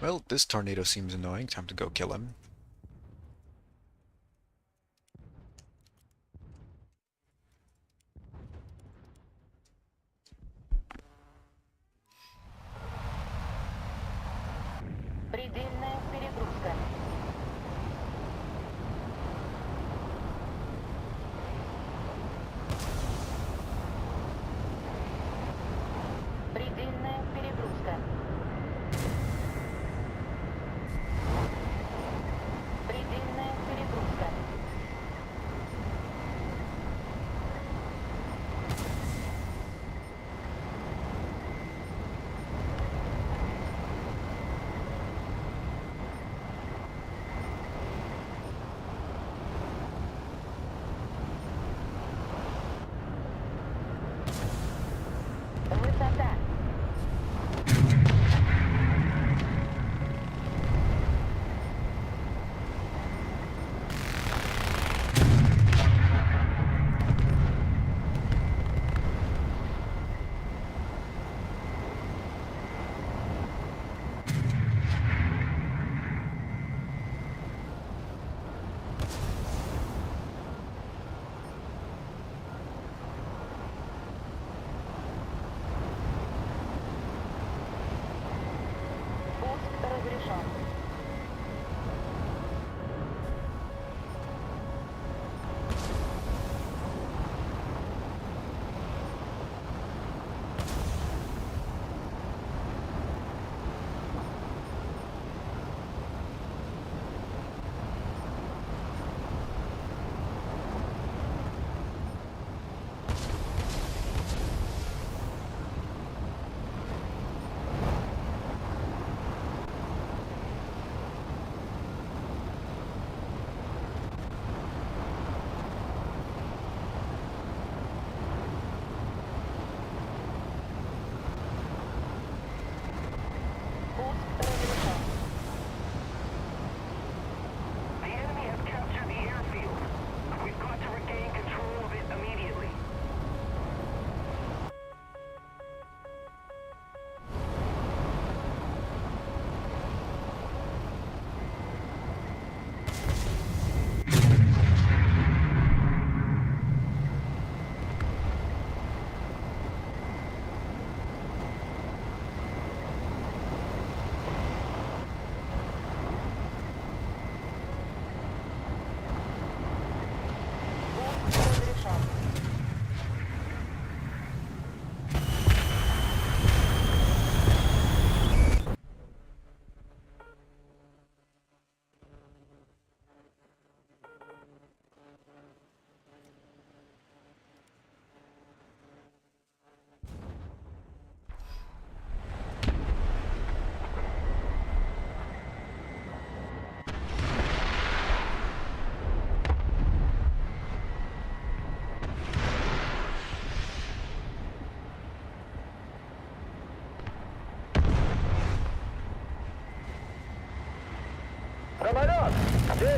Well, this tornado seems annoying. Time to go kill him. Предельная перегрузка. Предельная перегрузка. Предельная перегрузка.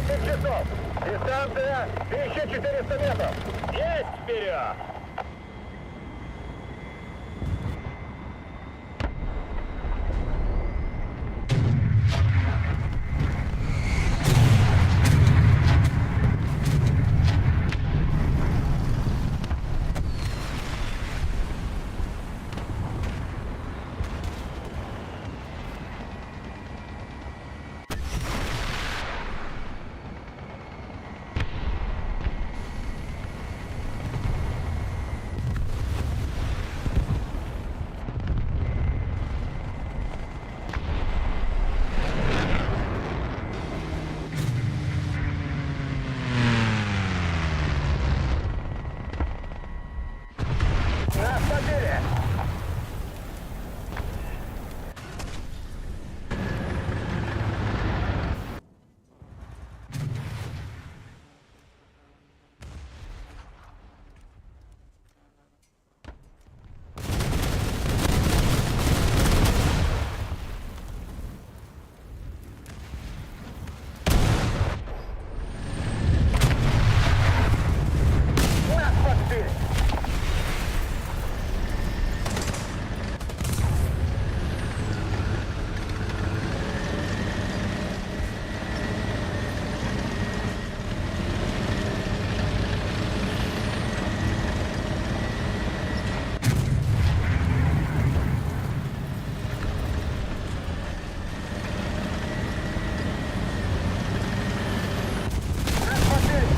10 часов. Дистанция 1400 метров. Есть вперед! Нас подбили! Нас подбили! Нас подбили!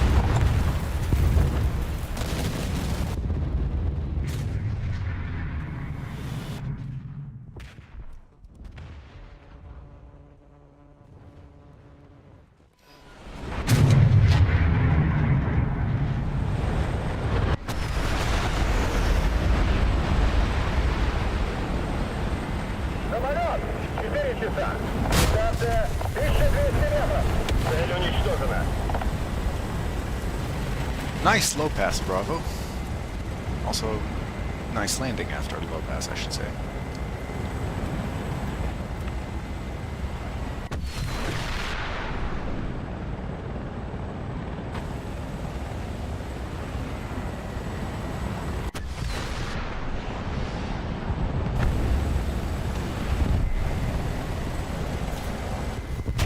Самолет! 4 часа! Дистанция 1200 метров! Цель уничтожена! Nice low pass, Bravo. Also, nice landing after low pass, I should say.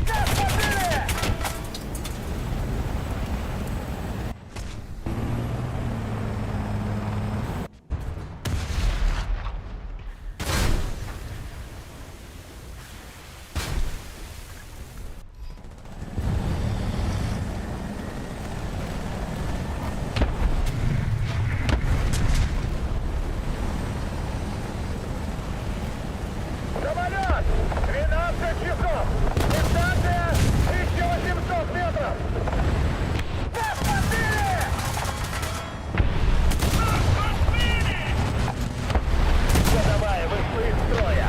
Нас подбили! Самолет! 12 часов! Дистанция 1800 метров! Нас подбили! Нас подбили! Все, давай, вышли из строя!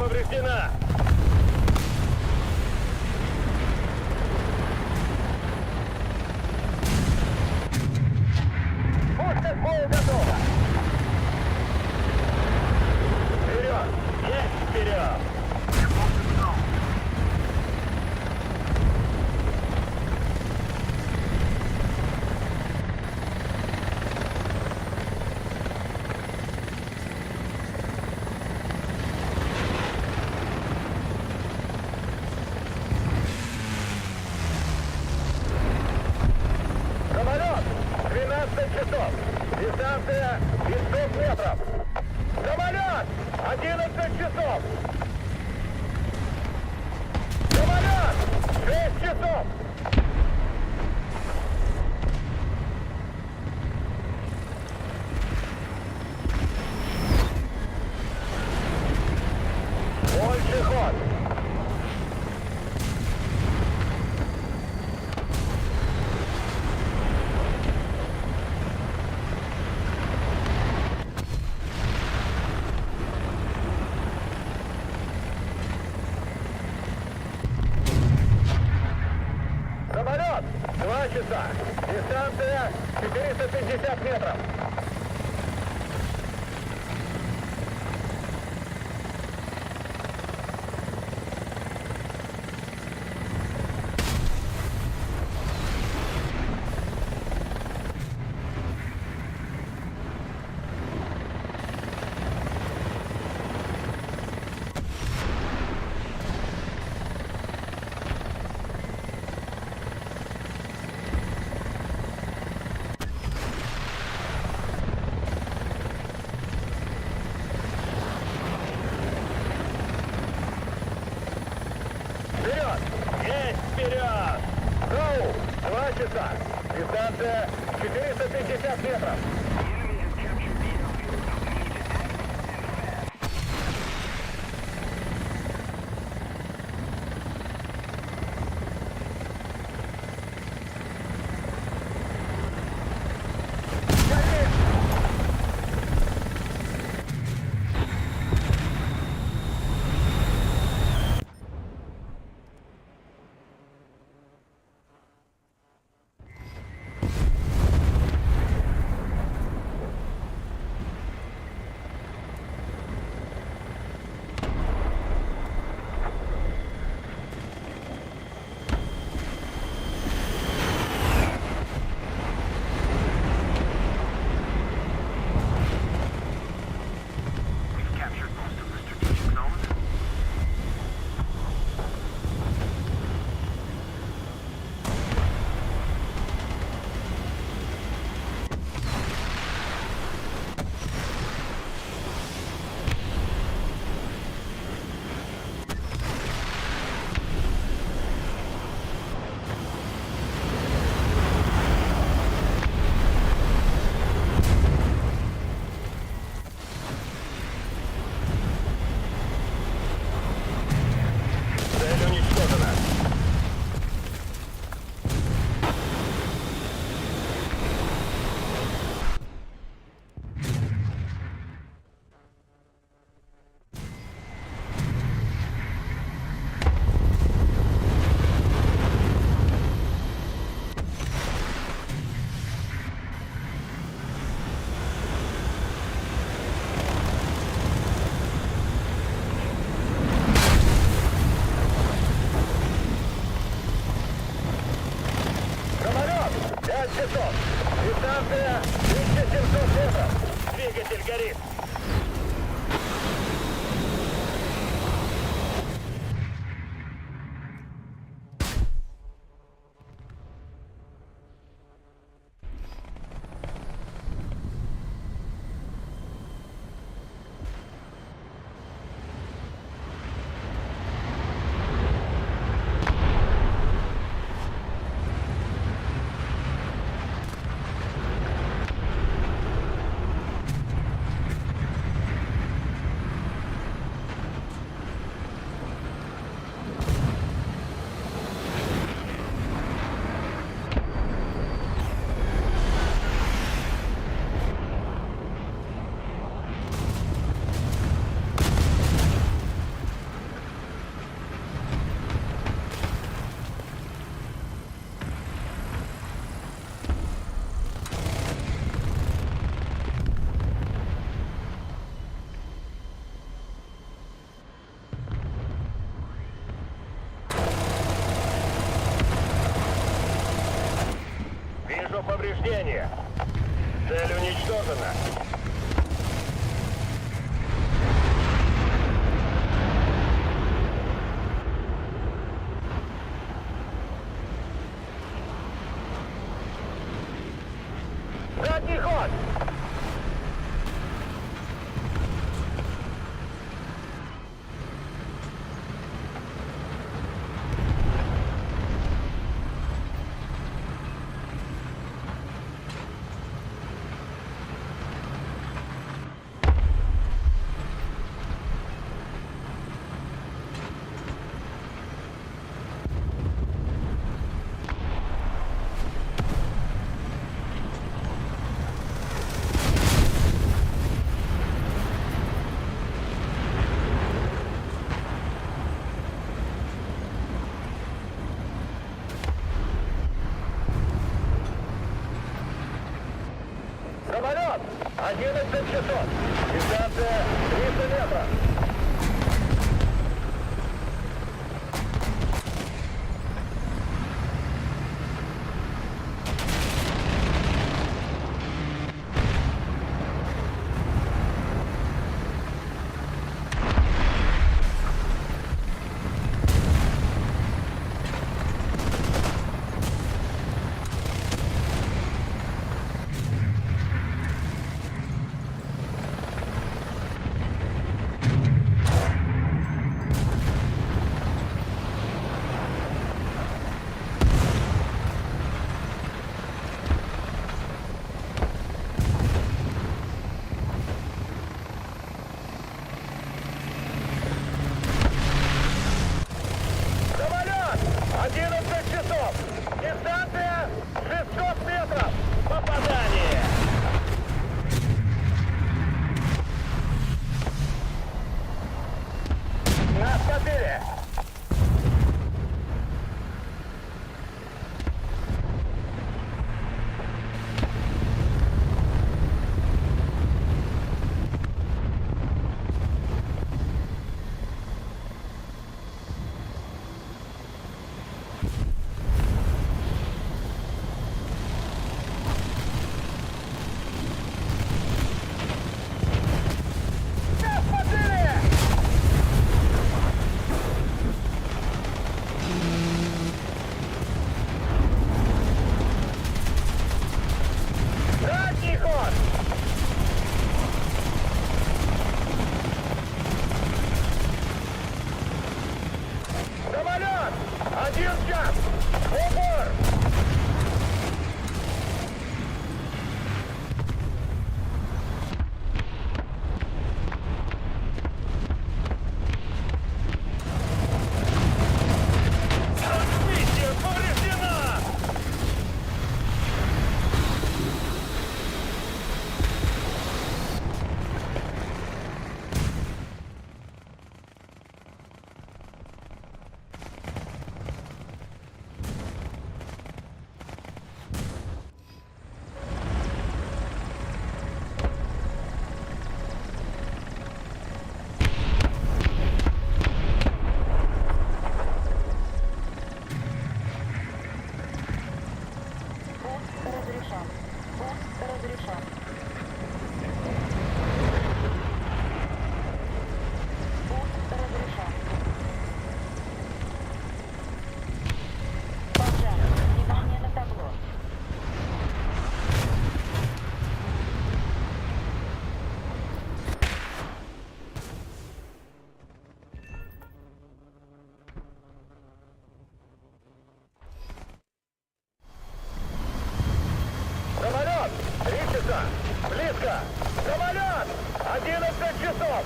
повреждена. Пушка к бою готова. Вперед! Есть вперед! Самолет! 12 часов! Дистанция 500 метров! Самолет! 11 часов! Самолет! 6 часов! Больше ход! Самолет! 2 часа! Дистанция 450 метров! Вперед! Есть вперед! Роу! 2 часа! Дистанция 450 метров! Цель уничтожена! Самолет! 5 часов! Дистанция 1700 метров! Двигатель горит! повреждения. Цель уничтожена. Задний ход! Самолет! 11 часов! Дистанция 300 метров! Самолет! 11 часов! Дистанция 600 метров! Попадание! Нас подбили! Нас подбили! Задний ход! Самолет! 1 час! Упор! Трансмиссия повреждена! Пуск разрешен. Пуск разрешен. Пуск разрешен. Пожар. Внимание на табло. Самолет! 3 часа! Близко! Самолет! 11 часов!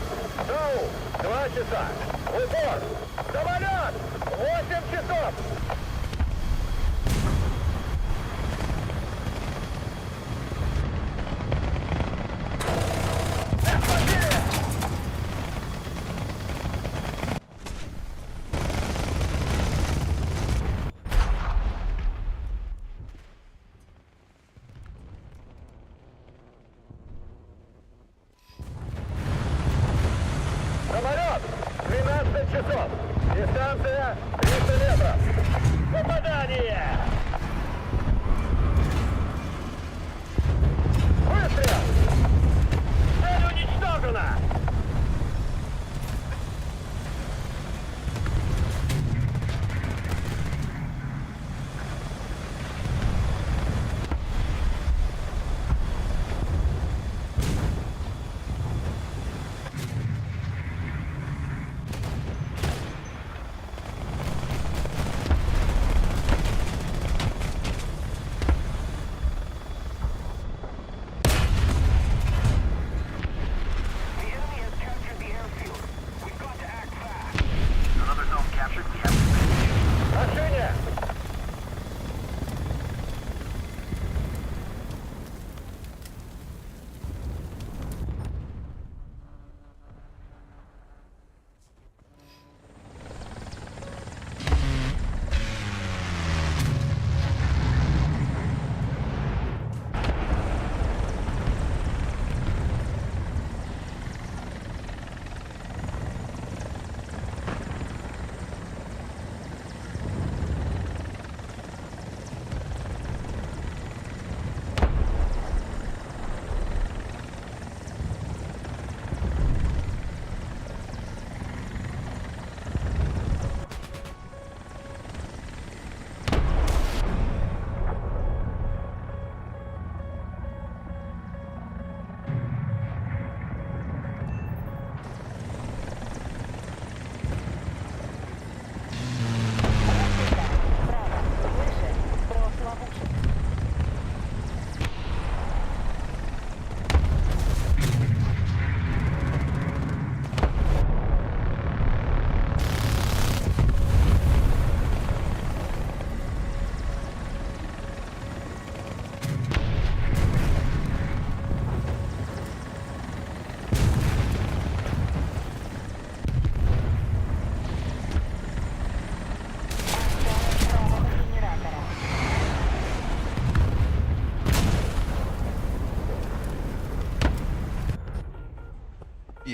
Тау! 2 часа! Упор! Самолет! 8 часов! Нас подбили! Самолет! 12 часов! Дистанция 300 метров! Попадание!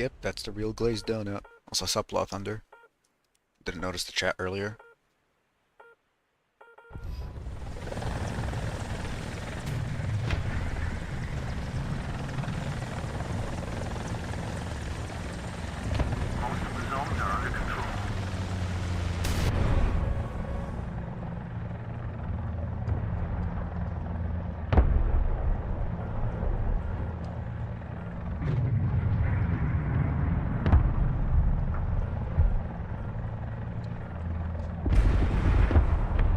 Yep, that's the real glazed donut. Also, sup, Law Thunder. Didn't notice the chat earlier. Most of the zones are under control.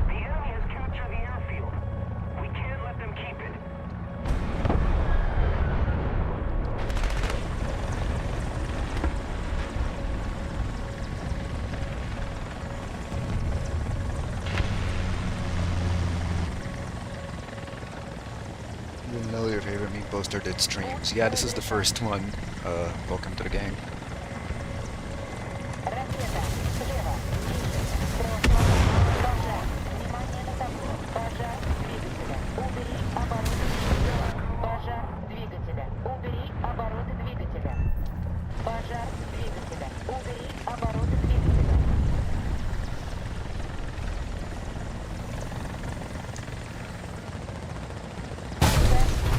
The enemy has captured the airfield. We can't let them keep it. You know your favorite meat poster did streams. Yeah, this is the first one. Welcome to the game. Ракета. Слева. Ниже. Прошло. Пожар. Внимание на табло. Пожар двигателя. Убери обороты двигателя. Пожар двигателя. Убери обороты двигателя. Пожар двигателя. Убери обороты двигателя.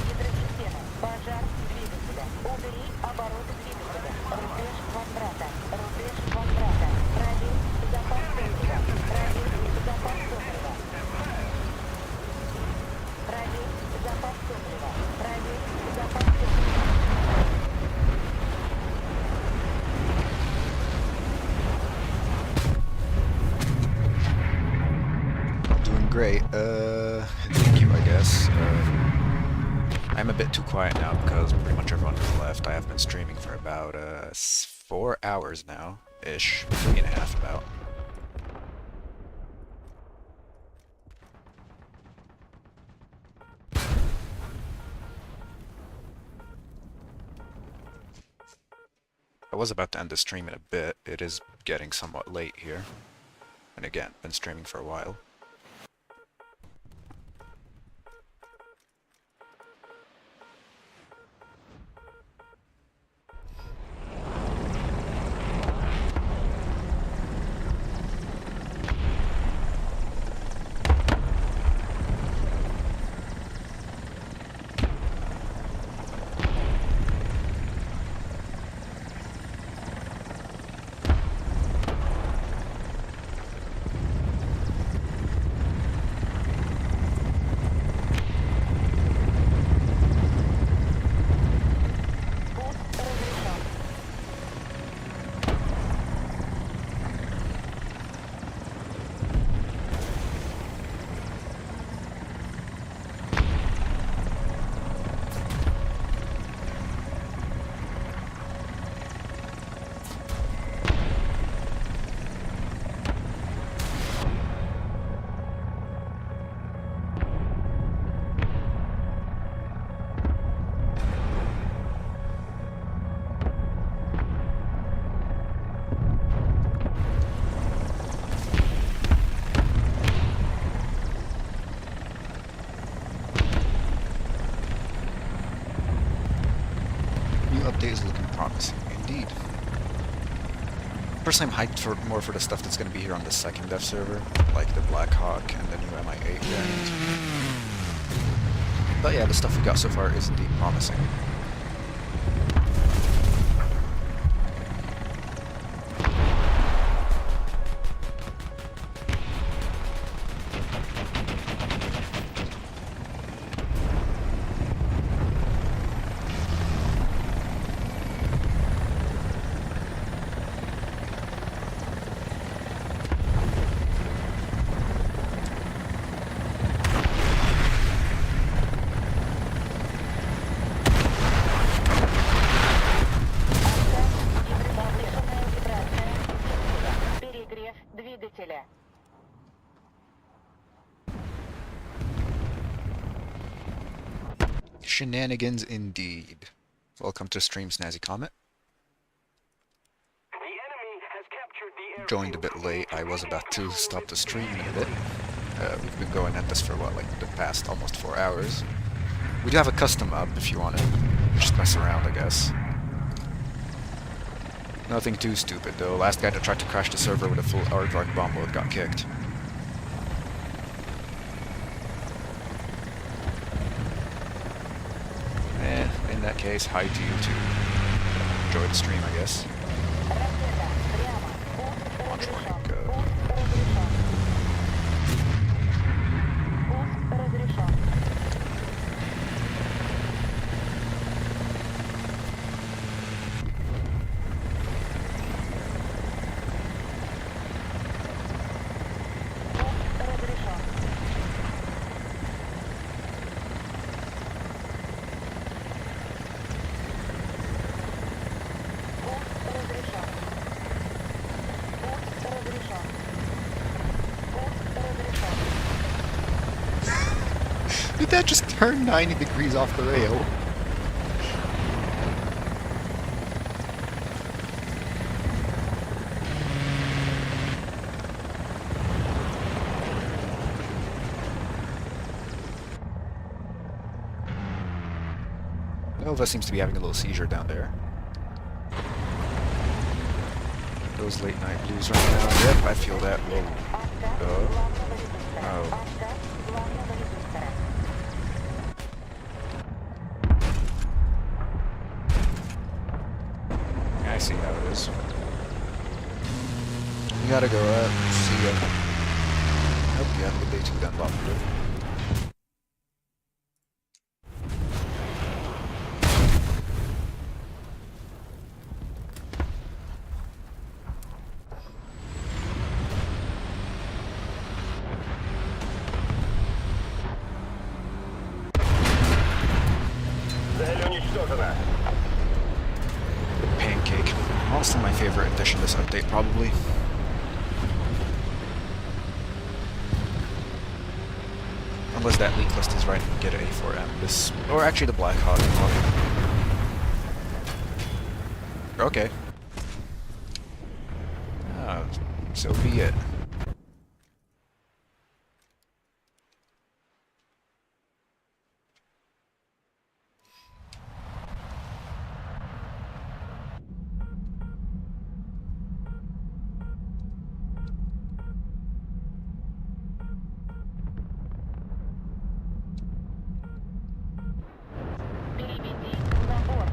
Гидросистема. Пожар двигателя. Убери обороты двигателя. Рубеж возврата. Рубеж возврата. Проверь запас топлива. Проверь запас топлива. Проверь запас топлива. Проверь запас топлива. Doing great. Thank you, I guess. I'm a bit too quiet now because pretty much everyone has left. I have been streaming for about 4 hours now, ish, 3.5 about. I was about to end the stream in a bit. It is getting somewhat late here. And again, been streaming for a while. Пуск разрешен. New update is looking promising, indeed. Personally, I'm hyped for more for the stuff that's going to be here on the second dev server, like the Black Hawk and the new MI8 variant. But yeah, the stuff we got so far is indeed promising. Повышенная вибрация двигателя. Перегрев двигателя. Shenanigans indeed. Welcome to stream, Snazzy Comet. The enemy has captured the airfield. Joined a bit late. I was about to stop the stream in a bit. We've been going at this for what, like the past almost 4 hours. We do have a custom up if you want to just mess around, I guess. Nothing too stupid, though. Last guy that tried to crash the server with a full aardvark bomb load got kicked. In that case, hi to you too. Enjoy the stream, I guess. Ракета. Прямо. Пуск Launch разрешен. rank, Пуск разрешен. Пуск разрешен. Пуск разрешен. Пуск разрешен. Пуск разрешен. Пуск разрешен. Did that just turn 90 degrees off the rail? Nova seems to be having a little seizure down there. Those late night blues right now. Yep, I feel that. Whoa. Отказ главного редуктора. Oh. Отказ главного редуктора. I see how it is. You gotta go up. See ya. Hope you have a good day too, then, Bob. Цель уничтожена. Pancake. Honestly, my favorite addition to this update, probably. Unless that leak list is right and we get an A4M. This, or actually the Black Hawk. Okay. So be it. Переведи на борт.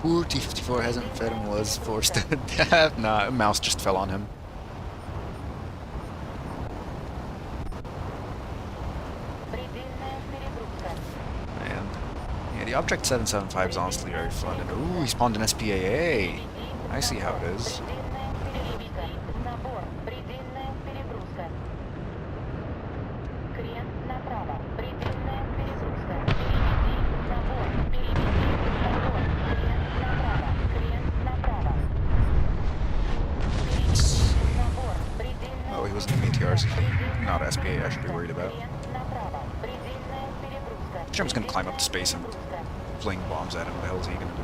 Poor T-54 hasn't fed him, was forced to death. Nah, a mouse just fell on him. Предельная перегрузка. Man. Yeah, the Object 775 is honestly very fun. And ooh, he spawned an SPAA. I see how it is. Предельная перегрузка. На борт. Предельная перегрузка. Крен направо. Предельная перегрузка. Переведи на борт. Переведи на борт. Крен направо. Крен направо. Переведи на борт. Предельная Oh, he wasn't in BTRs. Not SPA I should be worried about. Крен направо. Предельная перегрузка. I'm just gonna climb up to space and fling bombs at him. What the hell is he gonna do?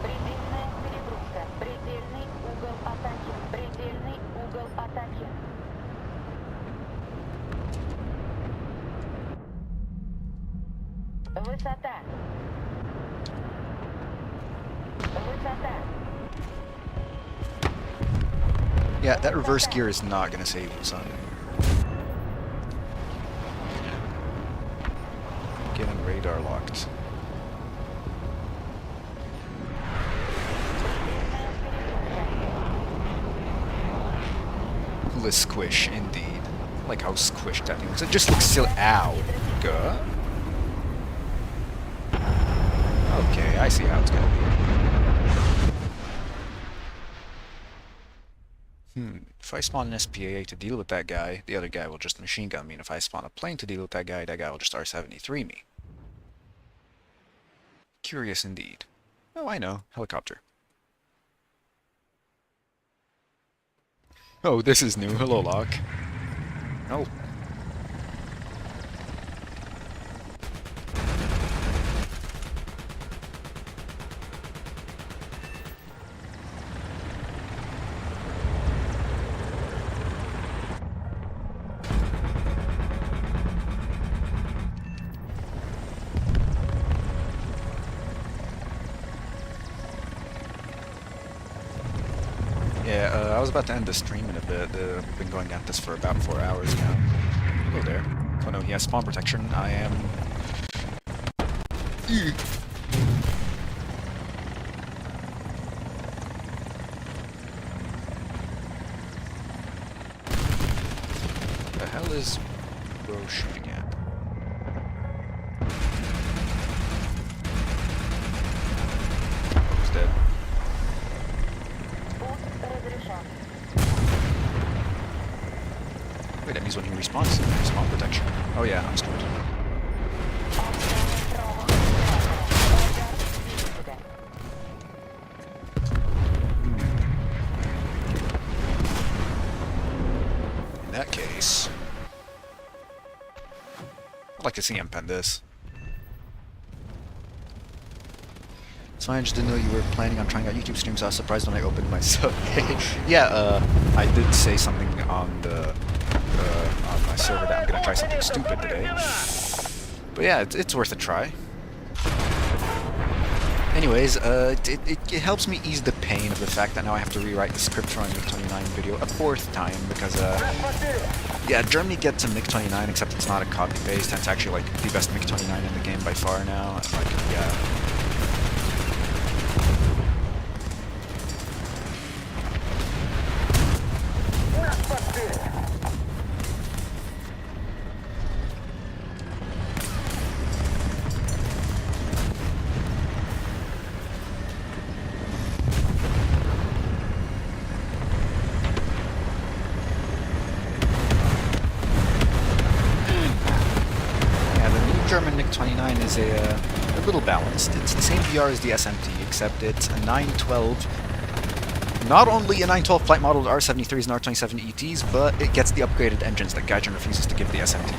Предельная перегрузка. Предельный угол атаки. Предельный угол атаки. Высота. Высота. Yeah, that reverse gear is not gonna save you, son. Getting radar locked. The squish, indeed. I like how squished that thing looks. It just looks silly. Ow. Good. Okay, I see how it's gonna be. If I spawn an SPAA to deal with that guy, the other guy will just machine gun me, and if I spawn a plane to deal with that guy will just R-73 me. Curious indeed. Oh, I know. Helicopter. Oh, this is new. Hello, Locke. Oh. Yeah, I was about to end the stream in a bit. I've been going at this for about 4 hours now. Hello there. Oh no, he has spawn protection. I am... The hell is Bro shooting at? Oh, he's dead. Спуск разрешен. Wait, that means when he respawns, spawn protection. Oh yeah, I'm screwed. Отданы право оператора. Радар двигателя. In that case... I'd like to see him pen this. So I just didn't know you were planning on trying out YouTube streams. I was surprised when I opened my sub. Yeah, I did say something on the on my server that I'm gonna try something stupid today. But yeah, it's worth a try. Anyways, it helps me ease the pain of the fact that now I have to rewrite the script for my MiG-29 video a 4th time because yeah, Germany gets a MiG-29 except it's not a copy-paste and it's actually like the best MiG-29 in the game by far now. And, like, yeah. German MiG-29 is a little balanced. It's the same VR as the SMT, except it's a 912. Not only a 912 flight model with R-73s and R-27 ETs, but it gets the upgraded engines that Gaijin refuses to give the SMT.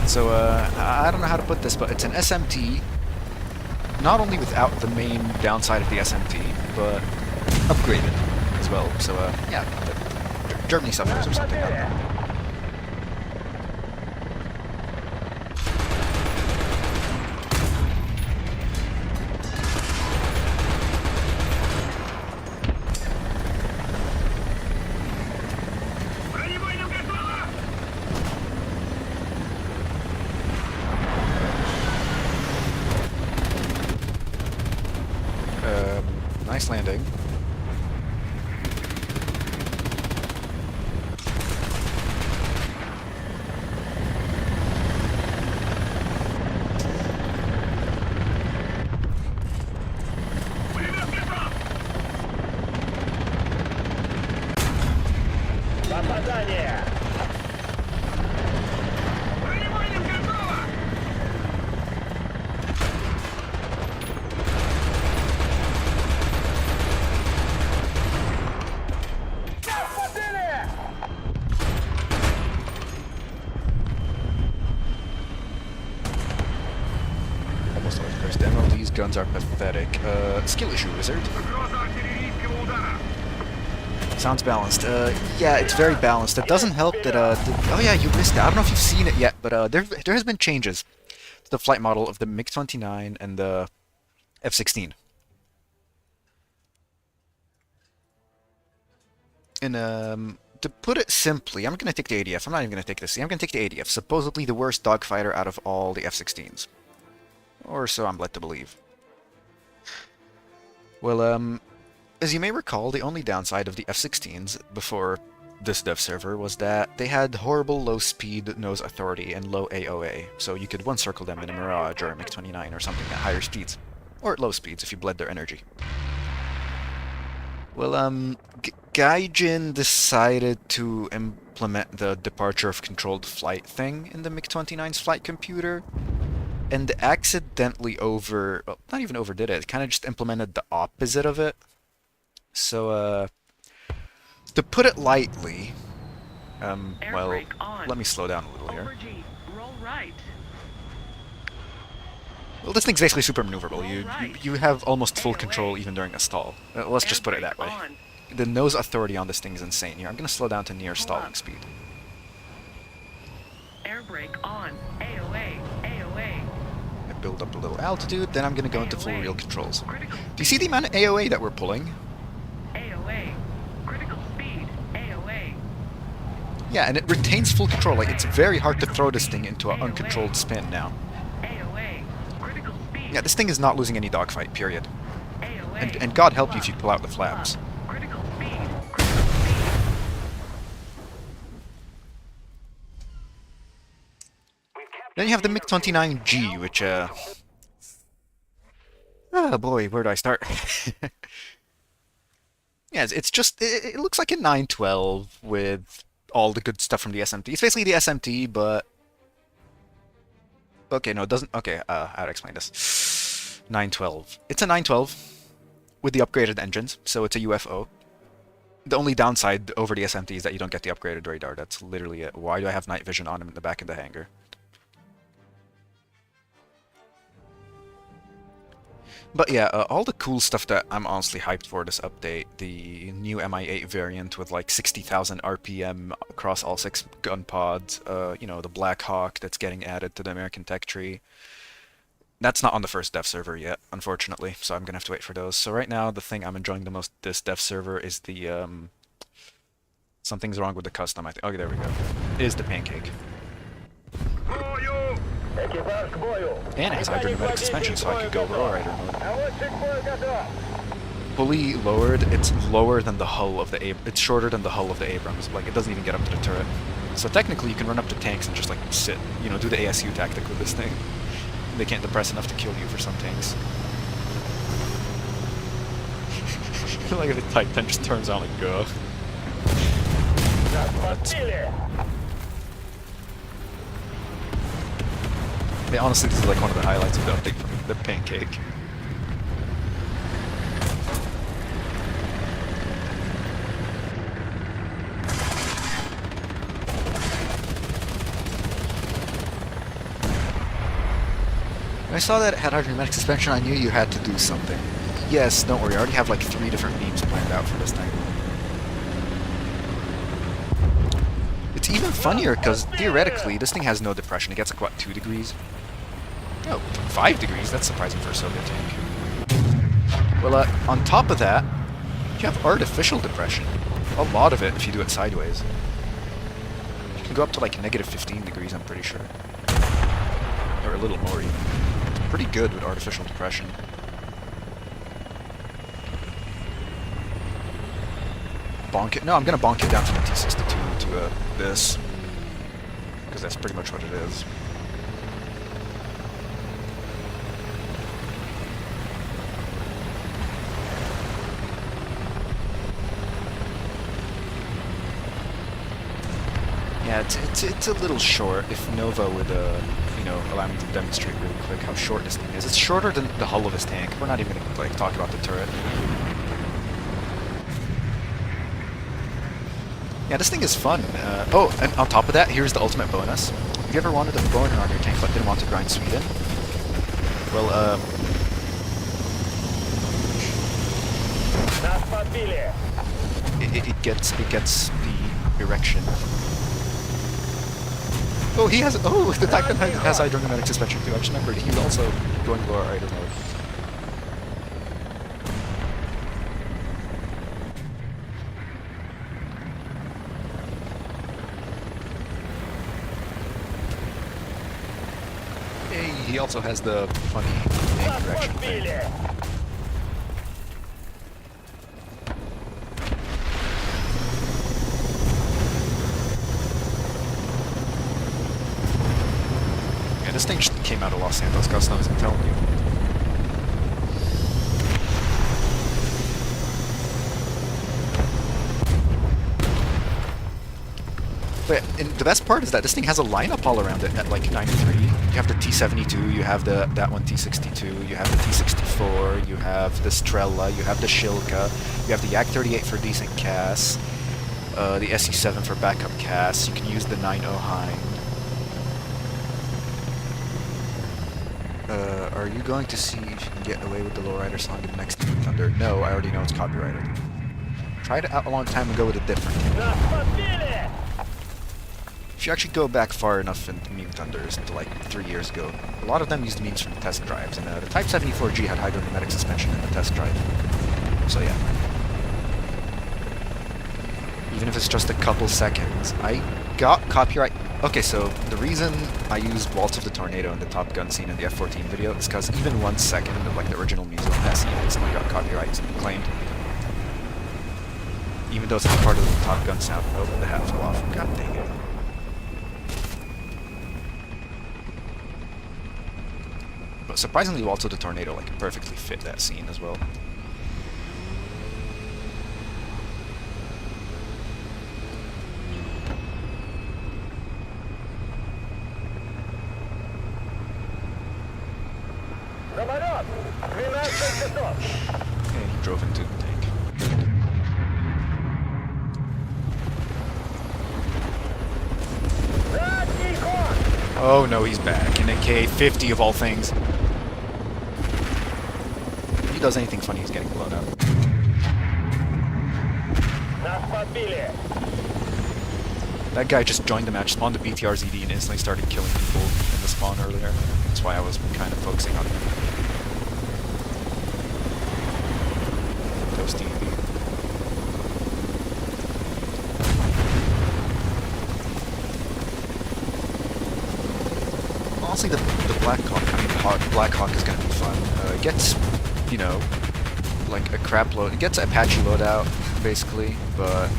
So, I don't know how to put this, but it's an SMT, not only without the main downside of the SMT, but upgraded as well. So, yeah, Germany suffers or something, I don't know. Nice landing. Попадание! Almost out of first demo. These guns are pathetic. Skill issue, wizard. Sounds balanced. Yeah, it's very balanced. It doesn't help that, oh yeah, you missed it. I don't know if you've seen it yet, but there has been changes to the flight model of the MiG-29 and the F-16. And, to put it simply, I'm gonna take the ADF. I'm not even gonna take the C. I'm gonna take the ADF. Supposedly the worst dogfighter out of all the F-16s. Or so I'm led to believe. Well, as you may recall, the only downside of the F-16s before this dev server was that they had horrible low speed nose authority and low AOA, so you could one-circle them in a Mirage or a MiG-29 or something at higher speeds. Or at low speeds if you bled their energy. Well, Gaijin decided to implement the departure of controlled flight thing in the MiG-29's flight computer, and accidentally well, not even overdid it, kind of just implemented the opposite of it. So, to put it lightly, well, let me slow down a little here. Well, this thing's basically super maneuverable. You have almost full control even during a stall. Let's just put it that way. The nose authority on this thing is insane here. I'm gonna slow down to near stalling speed. Air brake on. AOA. AOA. I build up a little altitude, then I'm gonna go into full real controls. Do you see the amount of AOA that we're pulling? AOA. Yeah, and it retains full control. Like, it's very hard to throw this thing into an uncontrolled spin now. AOA. Critical speed. Yeah, this thing is not losing any dogfight, period. AOA. And God help you if you pull out the flaps. Critical speed. Critical speed. Then you have the MiG-29G, which, oh boy, where do I start? Yeah, it's just, it looks like a 912 with all the good stuff from the SMT. It's basically the SMT, but... Okay, no, it doesn't... Okay, how to explain this? 912. It's a 912 with the upgraded engines, so it's a UFO. The only downside over the SMT is that you don't get the upgraded radar. That's literally it. Why do I have night vision on him in the back of the hangar? But yeah, all the cool stuff that I'm honestly hyped for this update, the new Mi-8 variant with like 60,000 RPM across all 6 gun pods, you know, the Black Hawk that's getting added to the American Tech Tree. That's not on the first dev server yet, unfortunately, so I'm gonna have to wait for those. So right now, the thing I'm enjoying the most this dev server is the, something's wrong with the custom, I think. Okay, there we go. Is the pancake. Экипаж к бою. And it has hydropneumatic suspension, so I could go Roar Rider mode. Наводчик к бою готов. Fully lowered, it's lower than the hull of the it's shorter than the hull of the Abrams. Like, it doesn't even get up to the turret. So technically, you can run up to tanks and just like sit, you know, do the ASU tactic with this thing. They can't depress enough to kill you for some tanks. Like the Titan just turns on like go. Нас подбили. Yeah, honestly, this is like one of the highlights of the update for me, the pancake. When I saw that it had hydropneumatic suspension, I knew you had to do something. Yes, don't worry, I already have like 3 different beams planned out for this thing. It's even funnier because theoretically, this thing has no depression. It gets like, what, 2 degrees? No, 5 degrees. That's surprising for a Soviet tank. Well, on top of that, you have artificial depression. A lot of it if you do it sideways. You can go up to like negative 15 degrees, I'm pretty sure. Or a little more even. It's pretty good with artificial depression. Bonk it. No, I'm gonna bonk it down from the T62 to this. Because that's pretty much what it is. Yeah, it's a little short. If Nova would, you know, allow me to demonstrate really quick how short this thing is. It's shorter than the hull of his tank. We're not even gonna like talk about the turret. Yeah, this thing is fun. Oh, and on top of that, here's the ultimate bonus. Have you ever wanted a boner on your tank but didn't want to grind Sweden? Well, Нас подбили. it gets the erection. Oh, he has. Oh, the Titan has hydropneumatic suspension too. I just remembered he's also going lower rider mode. Hey, he also has the funny Нас erection thing. подбили. Yeah, this thing just came out of Los Santos Customs, I'm telling you. But and the best part is that this thing has a lineup all around it at like 93. You have the T-72, you have that one T-62, you have the T-64, you have the Strela, you have the Shilka, you have the Yak-38 for decent CAS, the SE-7 for backup CAS, you can use the 9.0 Hein. Are you going to see if you can get away with the Lowrider song in the next Thunder? No, I already know it's copyrighted. Tried it out a long time ago with a different game. Нас подбили. If you actually go back far enough in meme thunders to like 3 years ago, a lot of them used memes from the test drives, and the Type 74G had hydropneumatic suspension in the test drive. So yeah. even if it's just a couple seconds. I got copyright. Okay, so the reason I used Waltz of the Tornado in the Top Gun scene in the F-14 video is because even 1 second of like the original music in that scene instantly got copyright claimed. Even though it's not part of the Top Gun sound. Oh, the hat fell off. God dang it. But surprisingly, Waltz of the Tornado like perfectly fit that scene as well. Самолет! 12 часов! Okay, he drove into the tank. Задний ход! Oh no, he's back in a K-50 of all things. If he does anything funny, he's getting blown up. Нас подбили! That guy just joined the match, spawned the BTR ZD, and instantly started killing people in the spawn earlier. That's why I was kind of focusing on him. Toasty. Honestly, the Black Hawk, I mean, Black Hawk is going to be fun. It gets, you know, like a crap load. It gets Apache loadout, basically, but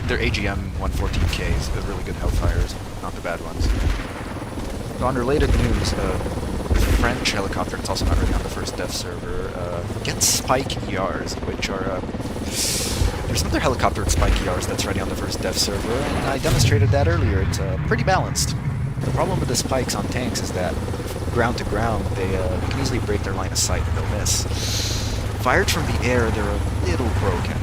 their AGM 114Ks, they're really good Hellfires, not the bad ones. But on related news, French helicopter, it's also not really on the first dev server, gets Spike ERs, which are, there's another helicopter with Spike ERs that's ready on the first dev server, and I demonstrated that earlier. It's pretty balanced. The problem with the spikes on tanks is that ground to ground, they can easily break their line of sight and they'll miss. Fired from the air, they're a little broken.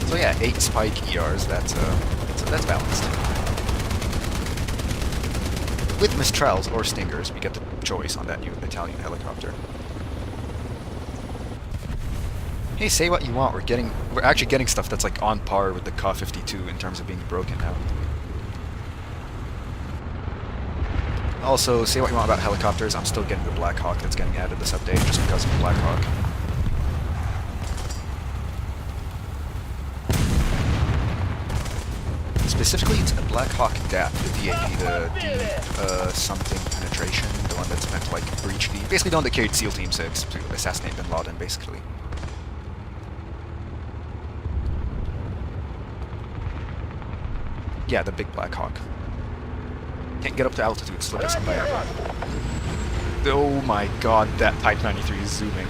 So yeah, 8 Spike ERs, that's balanced. With Mistrals or Stingers, we get the choice on that new Italian helicopter. Hey, say what you want, we're actually getting stuff that's like on par with the Ka-52 in terms of being broken now. Also, say what you want about helicopters, I'm still getting the Black Hawk that's getting added this update just because of the Black Hawk. Specifically, it's a Black Hawk DAP, the DAP, the something penetration, the one that's meant to like breach the, basically the one that carried SEAL Team 6 to assassinate Bin Laden, basically. Yeah, the big Black Hawk. Can't get up to altitude, slip us by. Oh my god, that Type 93 is zooming.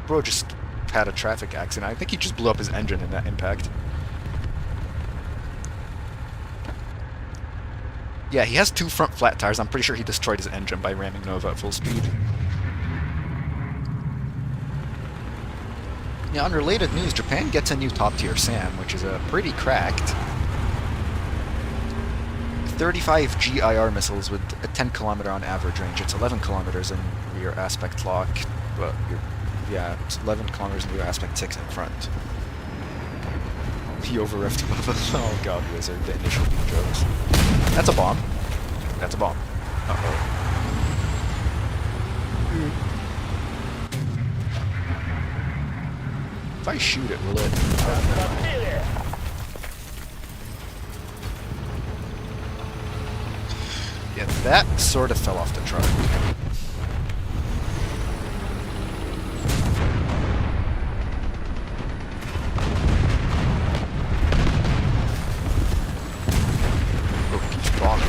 Bro just had a traffic accident. I think he just blew up his engine in that impact. Yeah, he has 2 front flat tires. I'm pretty sure he destroyed his engine by ramming Nova at full speed. Yeah, on related news, Japan gets a new top-tier SAM, which is pretty cracked. 35 GIR missiles with a 10 kilometer on average range. It's 11 kilometers in rear aspect lock, but yeah, it's 11 kilometers in rear aspect 6 in front. He over-reffed above us. Oh god, Wizard, the initial beam jokes. That's a bomb. That's a bomb. Uh-oh. If I shoot it, will it? Oh, never mind. Yeah, that sort of fell off the truck. Oh, he's bombing.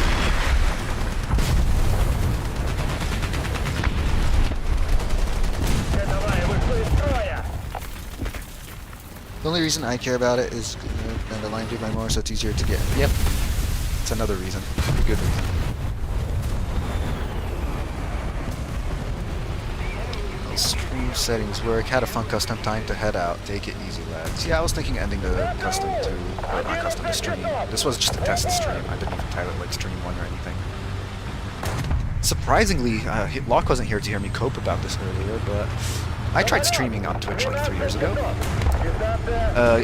The only reason I care about it is the line dude by more, so it's easier to get. Yep, it's another reason. Good reason. Stream settings work. Had a fun custom time to head out. Take it easy, lads. Yeah, I was thinking ending the custom to, or not custom, the stream. This was just a test stream. I didn't even title it like stream 1 or anything. Surprisingly, Locke wasn't here to hear me cope about this earlier, but I tried streaming on Twitch like 3 years ago.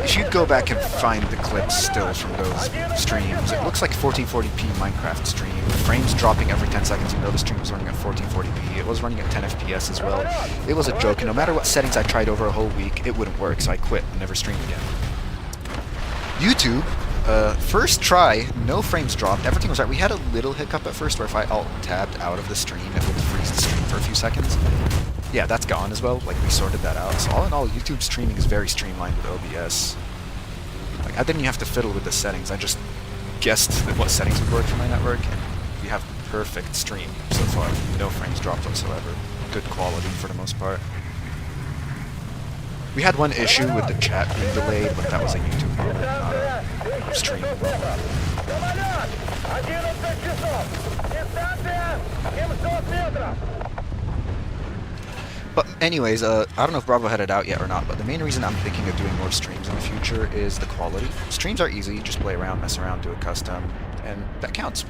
If you go back and find the clips still from those streams, it looks like 1440p Minecraft stream. Frames dropping every 10 seconds. You know the stream was running at 1440p. It was running at 10 FPS as well. It was a joke, and no matter what settings I tried over a whole week, it wouldn't work, so I quit and never streamed again. YouTube, first try, no frames dropped, everything was right. We had a little hiccup at first where if I alt-tabbed out of the stream, it would freeze the stream for a few seconds. Yeah, that's gone as well, like we sorted that out. So all in all, YouTube streaming is very streamlined with OBS. Like, I didn't even have to fiddle with the settings, I just guessed what settings would work for my network, and we have perfect stream so far. No frames dropped whatsoever. Good quality for the most part. We had one issue with the chat being delayed, but that was a YouTube moment, not a stream. Самолет! 11 часов! Дистанция 700 метров! But anyways, I don't know if Bravo had it out yet or not, but the main reason I'm thinking of doing more streams in the future is the quality. Streams are easy, just play around, mess around, do a custom, and that counts.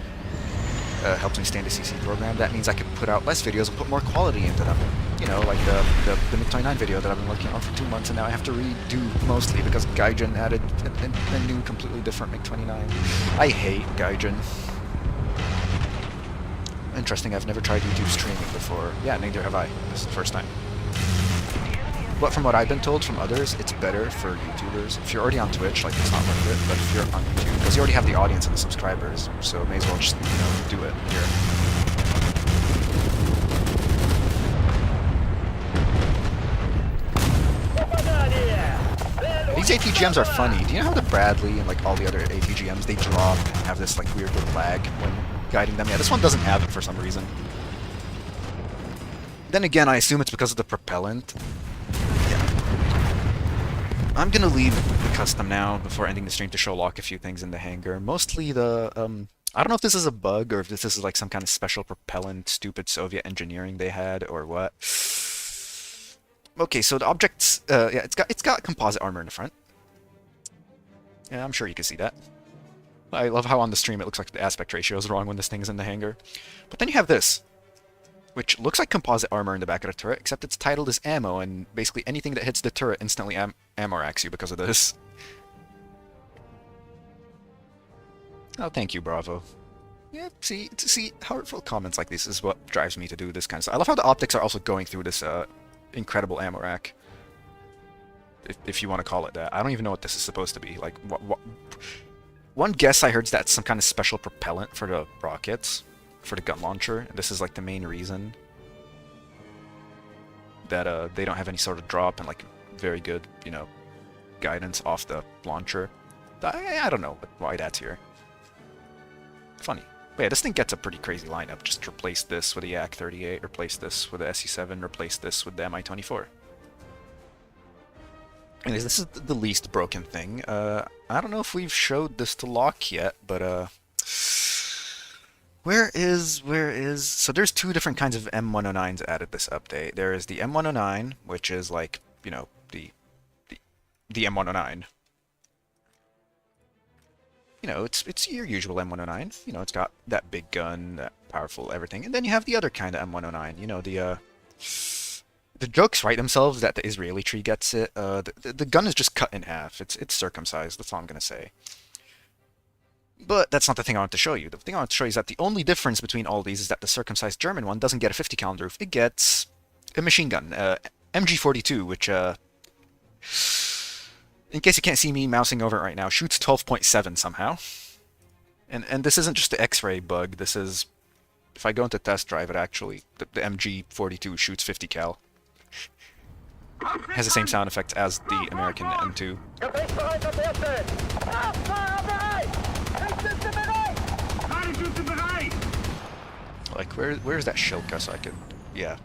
Helps me stay in the CC program. That means I can put out less videos and put more quality into them. You know, like the MiG-29 video that I've been working on for 2 months, and now I have to redo mostly because Gaijin added a new, completely different MiG-29. I hate Gaijin. Interesting, I've never tried YouTube streaming before. Yeah, neither have I. This is the first time. But from what I've been told from others, it's better for YouTubers. If you're already on Twitch, like, it's not worth it, but if you're on YouTube, because you already have the audience and the subscribers, so may as well just, you know, do it here. These ATGMs are funny. Do you know how the Bradley and, like, all the other ATGMs, they drop and have this, like, weird little lag when guiding them? Yeah, this one doesn't have it for some reason. Then again, I assume it's because of the propellant. I'm gonna leave the custom now before ending the stream to show Locke a few things in the hangar. Mostly the, I don't know if this is a bug or if this is like some kind of special propellant, stupid Soviet engineering they had or what. Okay, so the objects, yeah, it's got composite armor in the front. Yeah, I'm sure you can see that. I love how on the stream it looks like the aspect ratio is wrong when this thing's in the hangar. But then you have this, which looks like composite armor in the back of the turret, except it's titled as ammo, and basically anything that hits the turret instantly ammo-racks you because of this. Oh, thank you, Bravo. Yeah, see, heartfelt comments like this is what drives me to do this kind of stuff. I love how the optics are also going through this incredible ammo rack, if you want to call it that. I don't even know what this is supposed to be. Like, one guess I heard is that's some kind of special propellant for the rockets, for the gun launcher. This is like the main reason that they don't have any sort of drop and like very good, you know, guidance off the launcher. I don't know why that's here. Funny. But yeah, this thing gets a pretty crazy lineup. Just replace this with the Yak-38, replace this with the SE-7, replace this with the Mi-24. Anyways, this is the least broken thing. I don't know if we've showed this to Locke yet, but where is... So there's two different kinds of M109s added this update. There is the M109, which is like, you know, the M109. You know, it's your usual M109. You know, it's got that big gun, that powerful everything. And then you have the other kind of M109. You know, the jokes write themselves that the Israeli tree gets it. The gun is just cut in half. It's circumcised. That's all I'm gonna say. But that's not the thing I want to show you. The thing I want to show you is that the only difference between all these is that the circumcised German one doesn't get a 50 cal on the roof. It gets a machine gun, MG42, which in case you can't see me mousing over it right now, shoots 12.7 somehow. And this isn't just the X-ray bug. This is, if I go into test drive, it actually, the MG42 shoots 50 cal. Has the same sound effect as the American M2. Like, where's that Shilka so I could, yeah.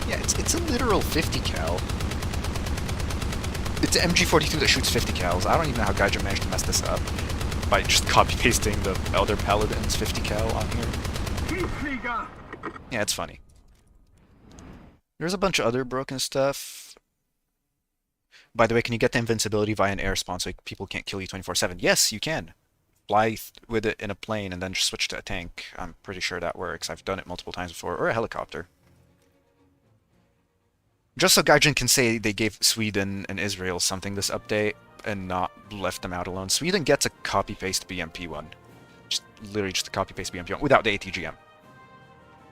Yeah, it's a literal 50 cal. It's an MG42 that shoots 50 cals. I don't even know how Gaijin managed to mess this up by just copy-pasting the Elder Paladin's 50 cal on here. Yeah, it's funny. There's a bunch of other broken stuff. By the way, can you get the invincibility via an air spawn so people can't kill you 24/7? Yes, you can. fly with it in a plane and then just switch to a tank. I'm pretty sure that works. I've done it multiple times before. Or a helicopter. Just so Gaijin can say they gave Sweden and Israel something this update and not left them out alone. Sweden gets a copy-paste BMP one. Just literally just a copy-paste BMP one without the ATGM.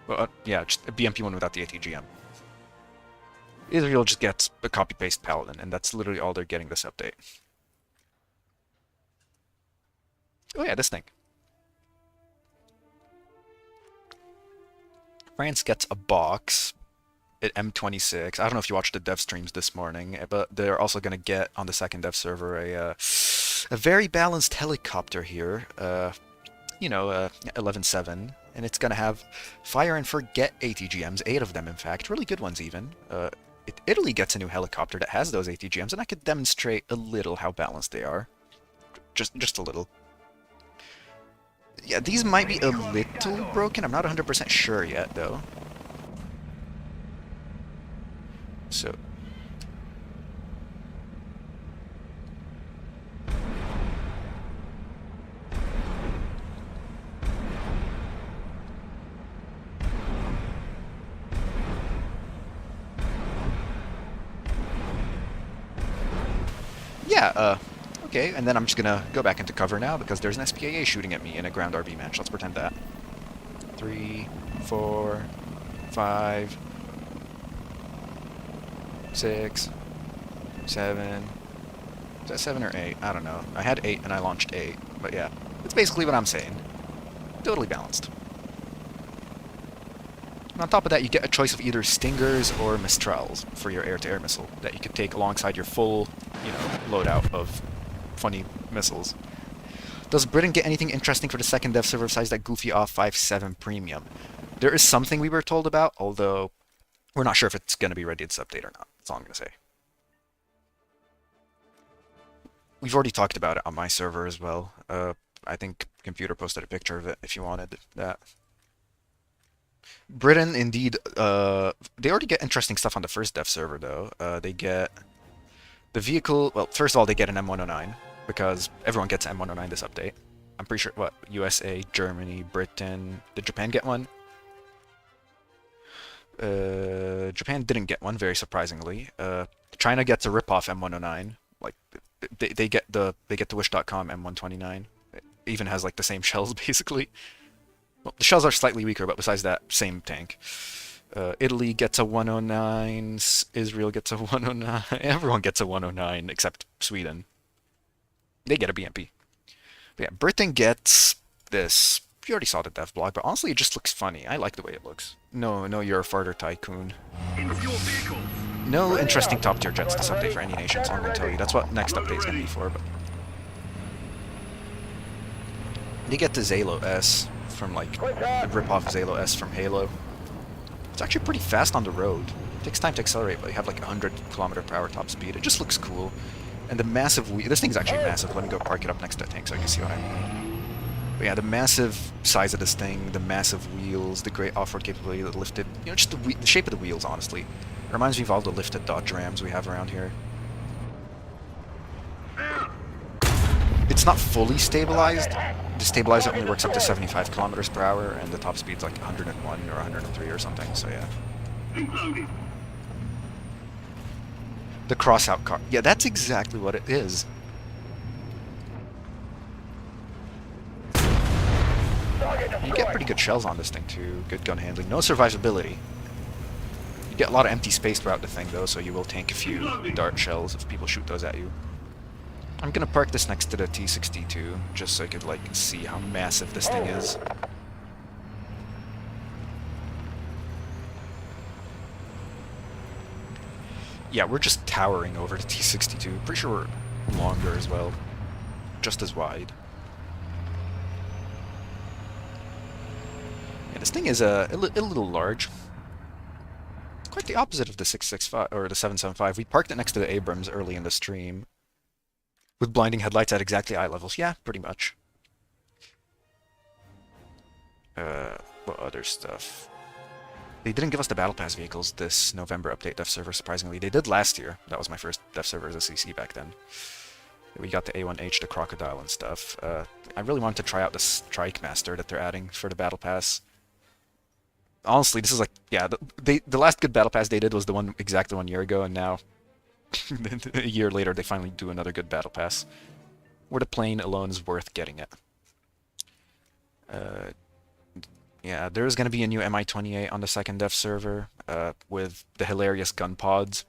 Well, yeah, just a BMP one without the ATGM. Israel just gets a copy-paste Paladin, and that's literally all they're getting this update. Oh yeah, this thing. France gets a box at M26. I don't know if you watched the dev streams this morning, but they're also going to get on the second dev server a very balanced helicopter here. 11.7, and it's going to have fire and forget ATGMs, 8 of them in fact, really good ones even. Italy gets a new helicopter that has those ATGMs, and I could demonstrate a little how balanced they are. Just a little. Yeah, these might be a little broken. I'm not 100% sure yet, though. So... yeah, okay, and then I'm just gonna go back into cover now because there's an SPAA shooting at me in a ground RB match. Let's pretend that. 3, 4, 5, 6, 7. Is that 7 or 8? I don't know. I had 8 and I launched 8, but yeah. That's basically what I'm saying. Totally balanced. And on top of that, you get a choice of either Stingers or Mistrals for your air-to-air missile that you could take alongside your full, loadout of funny missiles. Does Britain get anything interesting for the second dev server besides that goofy off 5.7 premium? There is something we were told about, although we're not sure if it's going to be ready this update or not. That's all I'm going to say. We've already talked about it on my server as well. I think Computer posted a picture of it if you wanted that. Britain, indeed, they already get interesting stuff on the first dev server, though. They get the vehicle... Well, first of all, they get an M109, because everyone gets an M109 this update. I'm pretty sure, USA, Germany, Britain... Did Japan get one? Japan didn't get one, very surprisingly. China gets a rip-off M109. Like, they get the Wish.com M129. It even has, like, the same shells, basically. Well, the shells are slightly weaker, but besides that, same tank. Italy gets a 109, Israel gets a 109, everyone gets a 109 except Sweden. They get a BMP. But yeah, Britain gets this. You already saw the dev blog, but honestly it just looks funny. I like the way it looks. No, you're a farter tycoon. No interesting top tier jets this update for any nation, so I'm going to tell you. That's what next update is going to be for, but... They get the Zalo S from, like, the rip-off Zalo S from Halo. It's actually pretty fast on the road. It takes time to accelerate, but you have like 100 km/h top speed. It just looks cool. And the massive wheel... This thing's actually massive. Let me go park it up next to that tank so you can see what I mean. But yeah, the massive size of this thing, the massive wheels, the great off-road capability, the lifted... just the shape of the wheels, honestly. It reminds me of all the lifted Dodge Rams we have around here. It's not fully stabilized. The stabilizer only works up to 75 km/h, and the top speed's like 101 or 103 or something, so yeah. The crossout car. Yeah, that's exactly what it is. You get pretty good shells on this thing too, good gun handling, no survivability. You get a lot of empty space throughout the thing though, so you will tank a few dart shells if people shoot those at you. I'm gonna park this next to the T-62, just so I could, like, see how massive this thing is. Yeah, we're just towering over the T-62. Pretty sure we're longer as well. Just as wide. Yeah, this thing is a little large. It's quite the opposite of the 665, or the 775. We parked it next to the Abrams early in the stream. With blinding headlights at exactly eye levels. Yeah, pretty much. What other stuff? They didn't give us the Battle Pass vehicles this November update dev server, surprisingly. They did last year. That was my first dev server as a CC back then. We got the A1H, the Crocodile and stuff. I really wanted to try out the Strike Master that they're adding for the Battle Pass. Honestly, this is like, yeah, the last good Battle Pass they did was the one exactly 1 year ago, and now, a year later, they finally do another good Battle Pass. Where the plane alone is worth getting it. Yeah, there's going to be a new Mi-28 on the second dev server with the hilarious gun pods.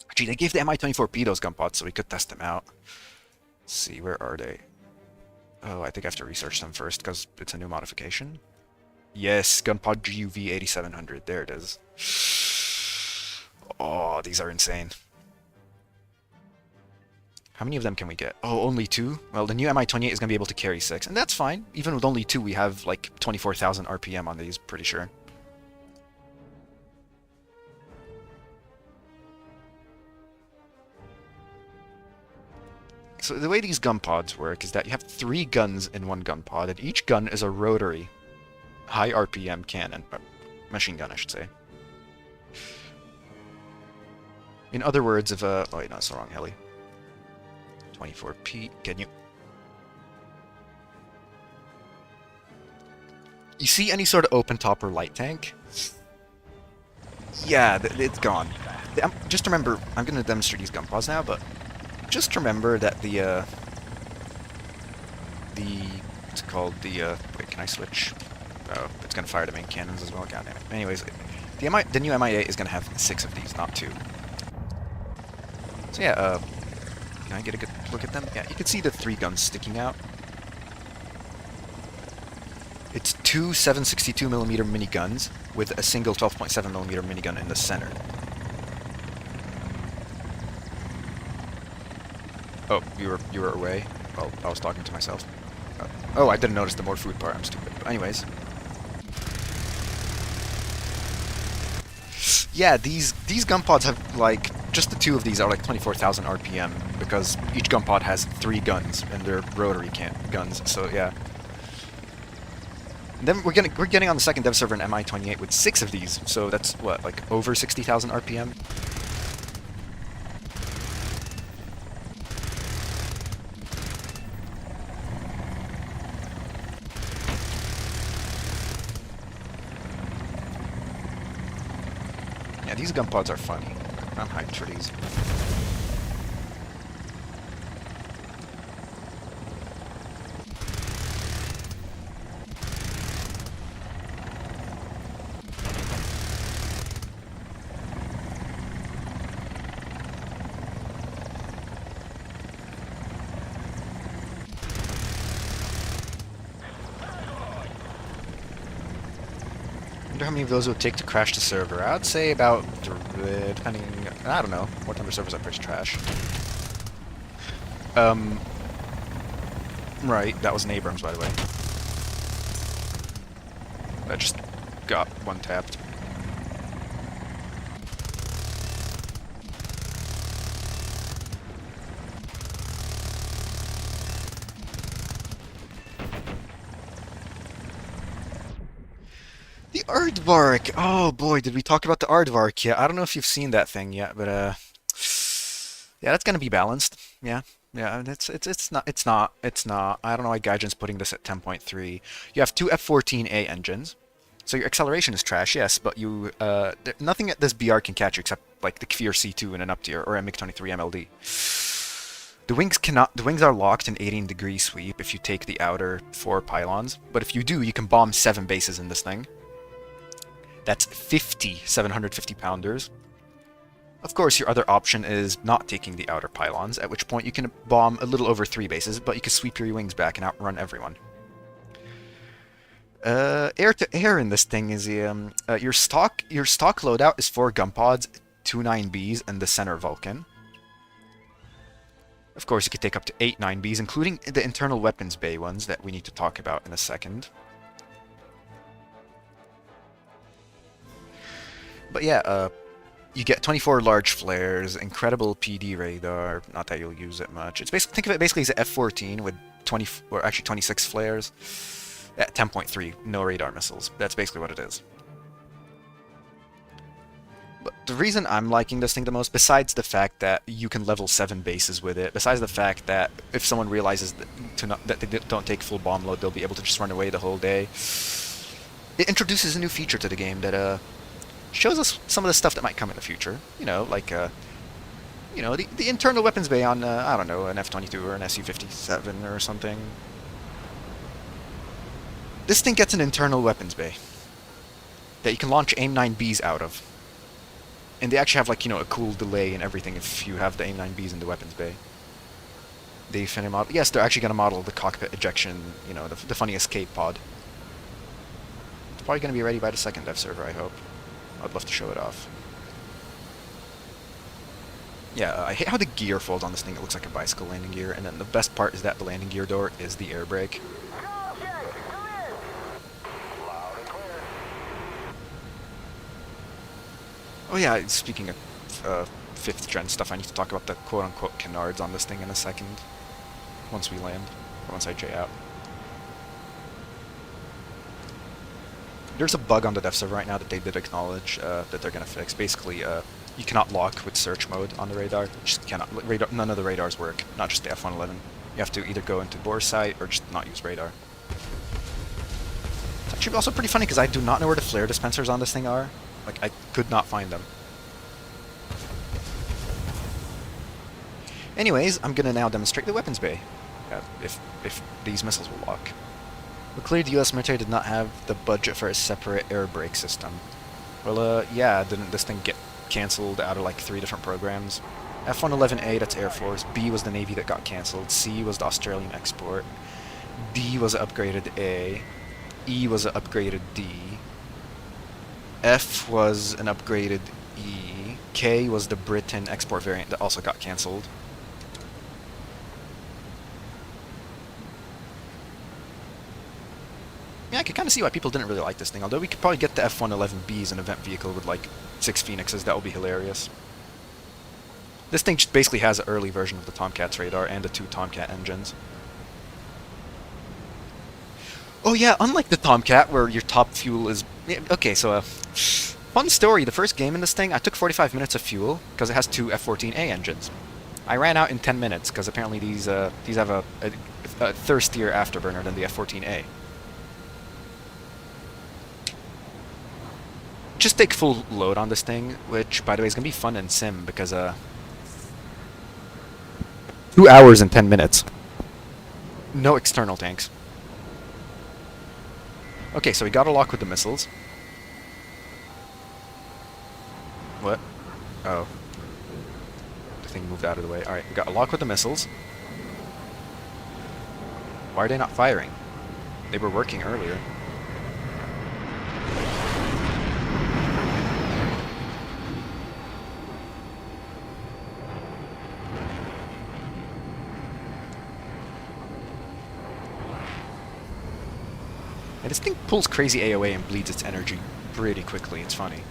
Actually, they gave the Mi-24P those gun pods so we could test them out. Let's see, where are they? Oh, I think I have to research them first because it's a new modification. Yes, Gunpod GUV 8700. There it is. Oh, these are insane. How many of them can we get? Oh, only 2? Well, the new Mi-28 is going to be able to carry 6, and that's fine. Even with only 2, we have like 24,000 RPM on these, pretty sure. So the way these gun pods work is that you have 3 guns in one gun pod, and each gun is a rotary, high RPM cannon. Machine gun, I should say. In other words, if oh wait, no, that's the wrong heli. 24P, can you... You see any sort of open top or light tank? Yeah, it's gone. Just remember, I'm going to demonstrate these gun pods now, but just remember that what's it called? Wait, can I switch? Oh, it's going to fire the main cannons as well. God damn it. Anyways, the new Mi-8 is going to have 6 of these, not 2. So yeah, can I get a good look at them? Yeah, you can see the 3 guns sticking out. It's 2 7.62mm miniguns with a single 12.7mm minigun in the center. Oh, you were away? Well, I was talking to myself. Oh, I didn't notice the more food part. I'm stupid. But anyways. Yeah, these gun pods have, like, just the 2 of these are like 24,000 RPM because each gun pod has 3 guns and they're rotary guns. So yeah. And then we're getting on the second dev server an Mi-28 with 6 of these. So that's what, like over 60,000 RPM. Yeah, these gun pods are funny. I'm hyped for these. Wonder how many of those it would take to crash the server. I'd say about, depending, I don't know, what number of servers are pretty trash. Right, that was an Abrams, by the way. That just got one tapped. The Aardvark! Oh boy, did we talk about the Aardvark yet? I don't know if you've seen that thing yet, but yeah, that's gonna be balanced. Yeah, yeah, it's not. I don't know why Gaijin's putting this at 10.3. You have 2 F-14A engines, so your acceleration is trash, yes, but you nothing at this BR can catch you except like the Kfir C2 in an up tier or a MiG-23 MLD. The wings are locked in 18-degree sweep if you take the outer 4 pylons, but if you do, you can bomb 7 bases in this thing. That's 50 750-pounders. Of course, your other option is not taking the outer pylons, at which point you can bomb a little over 3 bases, but you can sweep your wings back and outrun everyone. Air-to-air in this thing is your stock loadout is 4 gun pods, 2 9Bs, and the center Vulcan. Of course, you could take up to 8 9Bs, including the internal weapons bay ones that we need to talk about in a second. But yeah, you get 24 large flares, incredible PD radar. Not that you'll use it much. It's basically, think of it basically as a F-14 with 20, or actually 26 flares at 10.3, no radar missiles. That's basically what it is. But the reason I'm liking this thing the most, besides the fact that you can level 7 bases with it, besides the fact that if someone realizes that they don't take full bomb load, they'll be able to just run away the whole day, it introduces a new feature to the game that shows us some of the stuff that might come in the future. You know, like the internal weapons bay on I don't know, an F-22 or an Su-57 or something. This thing gets an internal weapons bay that you can launch AIM-9Bs out of. And they actually have, like, a cool delay and everything if you have the AIM-9Bs in the weapons bay. They finna model... Yes, they're actually going to model the cockpit ejection, the funny escape pod. It's probably going to be ready by the second dev server, I hope. I'd love to show it off. Yeah, I hate how the gear folds on this thing. It looks like a bicycle landing gear. And then the best part is that the landing gear door is the air brake. Oh yeah, speaking of 5th gen stuff, I need to talk about the quote-unquote canards on this thing in a second. Once we land. Or once I J out. There's a bug on the dev server right now that they did acknowledge that they're going to fix. Basically, you cannot lock with search mode on the radar. You just cannot. None of the radars work, not just the F-111. You have to either go into bore sight or just not use radar. It's actually also pretty funny because I do not know where the flare dispensers on this thing are. Like, I could not find them. Anyways, I'm going to now demonstrate the weapons bay. If these missiles will lock. We're clear the US military did not have the budget for a separate air brake system. Well, yeah, didn't this thing get cancelled out of like 3 different programs? F-111A, that's Air Force. B was the Navy that got cancelled. C was the Australian export. D was upgraded A. E was an upgraded D. F was an upgraded E. K was the Britain export variant that also got cancelled. Yeah, I can kind of see why people didn't really like this thing, although we could probably get the F-111B as an event vehicle with like 6 Phoenixes. That would be hilarious. This thing just basically has an early version of the Tomcat's radar and the 2 Tomcat engines. Oh yeah, unlike the Tomcat, where your top fuel is... Okay, so fun story, the first game in this thing, I took 45 minutes of fuel, because it has 2 F-14A engines. I ran out in 10 minutes, because apparently these have a thirstier afterburner than the F-14A. Just take full load on this thing, which, by the way, is going to be fun in sim, because 2 hours and 10 minutes. No external tanks. Okay, so we got a lock with the missiles. What? Oh. The thing moved out of the way. Alright, we got a lock with the missiles. Why are they not firing? They were working earlier. And this thing pulls crazy AOA and bleeds its energy pretty quickly. It's funny.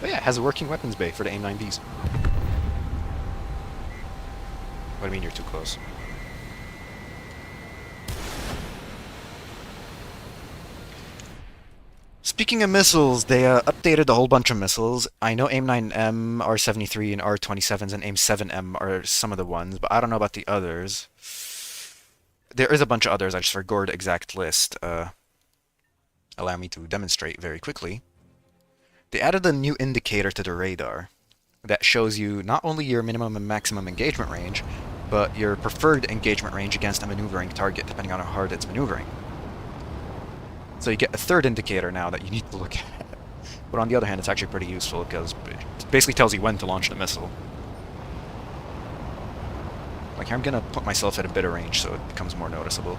But yeah, it has a working weapons bay for the AIM-9Bs. What do you mean you're too close? Speaking of missiles, they updated a whole bunch of missiles. I know AIM-9M, R-73, and R-27s and AIM-7M are some of the ones, but I don't know about the others. There is a bunch of others, I just forgot the exact list. Allow me to demonstrate very quickly. They added a new indicator to the radar that shows you not only your minimum and maximum engagement range, but your preferred engagement range against a maneuvering target, depending on how hard it's maneuvering. So you get a third indicator now that you need to look at. But on the other hand, it's actually pretty useful because it basically tells you when to launch the missile. Like here, I'm gonna put myself at a better range so it becomes more noticeable.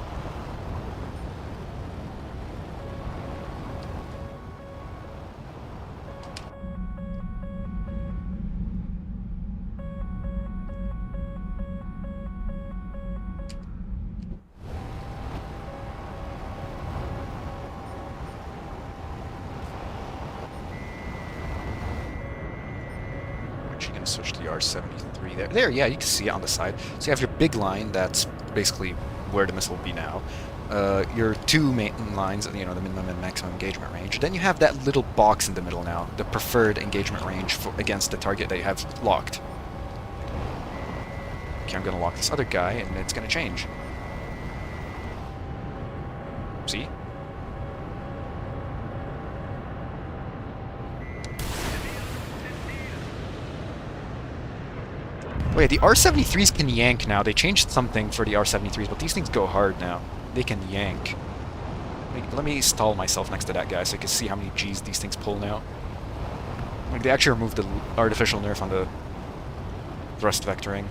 me switch to the R73 there. There, yeah, you can see it on the side. So you have your big line, that's basically where the missile will be now. Your two main lines, you know, the minimum and maximum engagement range. Then you have that little box in the middle now, the preferred engagement range against the target that you have locked. Okay, I'm gonna lock this other guy, and it's gonna change. See? Wait, the R73s can yank now. They changed something for the R73s, but these things go hard now. They can yank. Let me stall myself next to that guy so you can see how many Gs these things pull now. Like, they actually removed the artificial nerf on the thrust vectoring.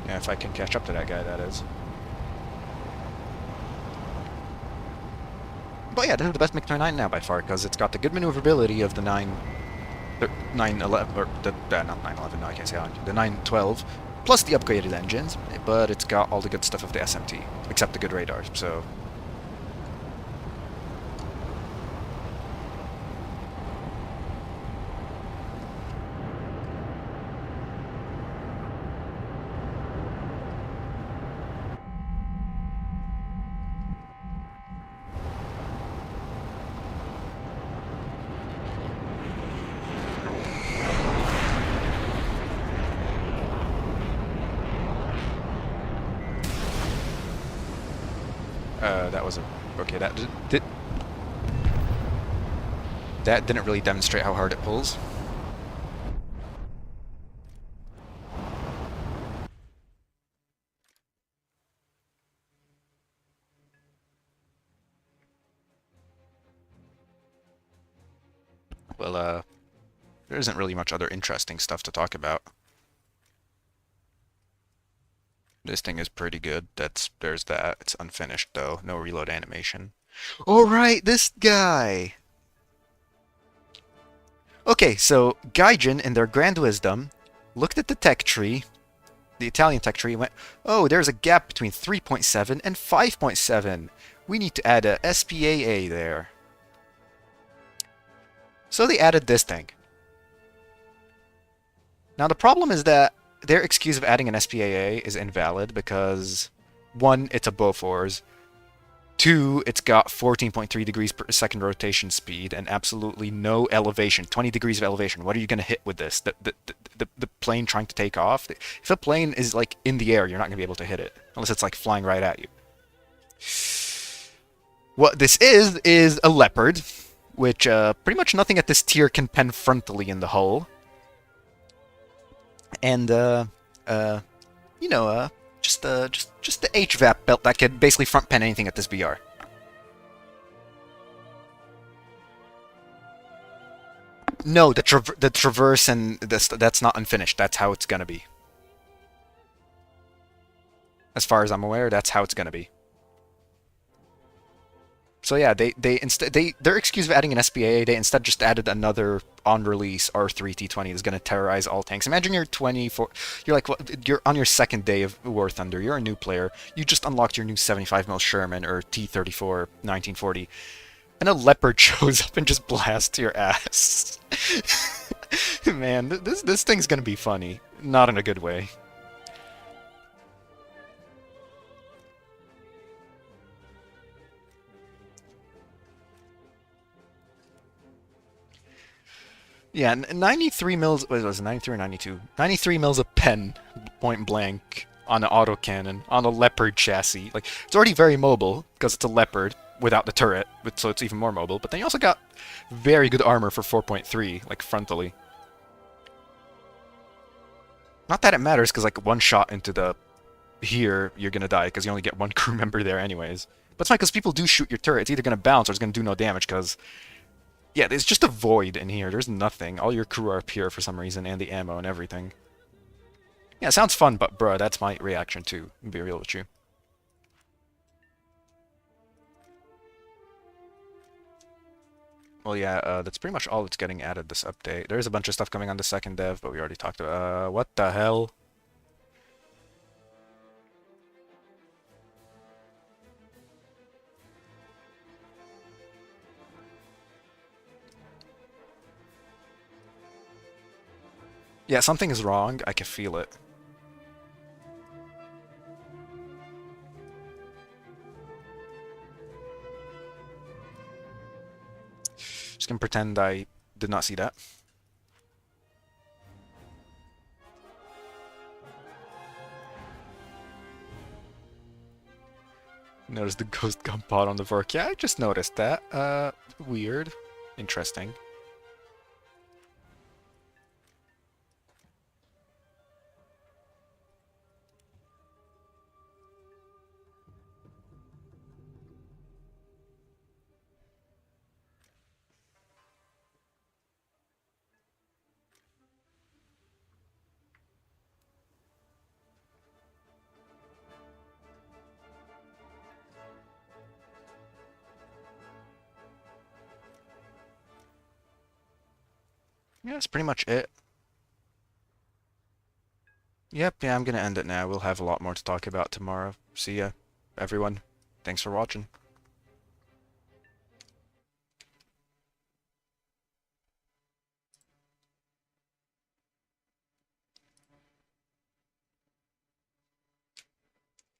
Yeah, if I can catch up to that guy, that is. But yeah, this is the best MiG-29 now by far, because it's got the good maneuverability of the 911, or not 911, no, I can't say that, the 912, plus the upgraded engines, but it's got all the good stuff of the SMT, except the good radar, so... that was a... okay, that that didn't really demonstrate how hard it pulls. Well, there isn't really much other interesting stuff to talk about. This thing is pretty good. There's that. It's unfinished though. No reload animation. Alright, this guy! Okay, so Gaijin, in their grand wisdom, looked at the tech tree, the Italian tech tree, and went, oh, there's a gap between 3.7 and 5.7. We need to add a SPAA there. So they added this thing. Now the problem is that their excuse of adding an SPAA is invalid because, one, it's a Bofors, two, it's got 14.3 degrees per second rotation speed and absolutely no elevation, 20 degrees of elevation. What are you going to hit with this? The plane trying to take off? If a plane is like in the air, you're not going to be able to hit it unless it's like flying right at you. What this is a Leopard, which pretty much nothing at this tier can pen frontally in the hull. And you know, just the HVAP belt that could basically front pen anything at this BR. No, the traverse and that's not unfinished. That's how it's gonna be. As far as I'm aware, that's how it's gonna be. So yeah, their excuse of adding an SPAA, they instead just added another on-release R3 T20 that's going to terrorize all tanks. Imagine you're you're on your second day of War Thunder, you're a new player, you just unlocked your new 75mm Sherman or T-34 1940, and a Leopard shows up and just blasts your ass. Man, this thing's going to be funny. Not in a good way. Yeah, 93 mils, what was it, 93 or 92? 93 mils of pen, point blank, on an autocannon, on a Leopard chassis. Like, it's already very mobile, because it's a Leopard, without the turret, so it's even more mobile. But then you also got very good armor for 4.3, like, frontally. Not that it matters, because, like, one shot into the... here, you're gonna die, because you only get one crew member there anyways. But it's fine, because people do shoot your turret. It's either gonna bounce or it's gonna do no damage, because... yeah, there's just a void in here. There's nothing. All your crew are up here for some reason, and the ammo and everything. Yeah, it sounds fun, but bruh, that's my reaction too. To be real with you. Well, yeah, that's pretty much all that's getting added this update. There is a bunch of stuff coming on the second dev, but we already talked about. What the hell? Yeah, something is wrong. I can feel it. Just gonna pretend I did not see that. Notice the ghost gun pod on the Vork. Yeah, I just noticed that. Weird. Interesting. Yeah, that's pretty much it. Yep, yeah, I'm gonna end it now. We'll have a lot more to talk about tomorrow. See ya, everyone. Thanks for watching.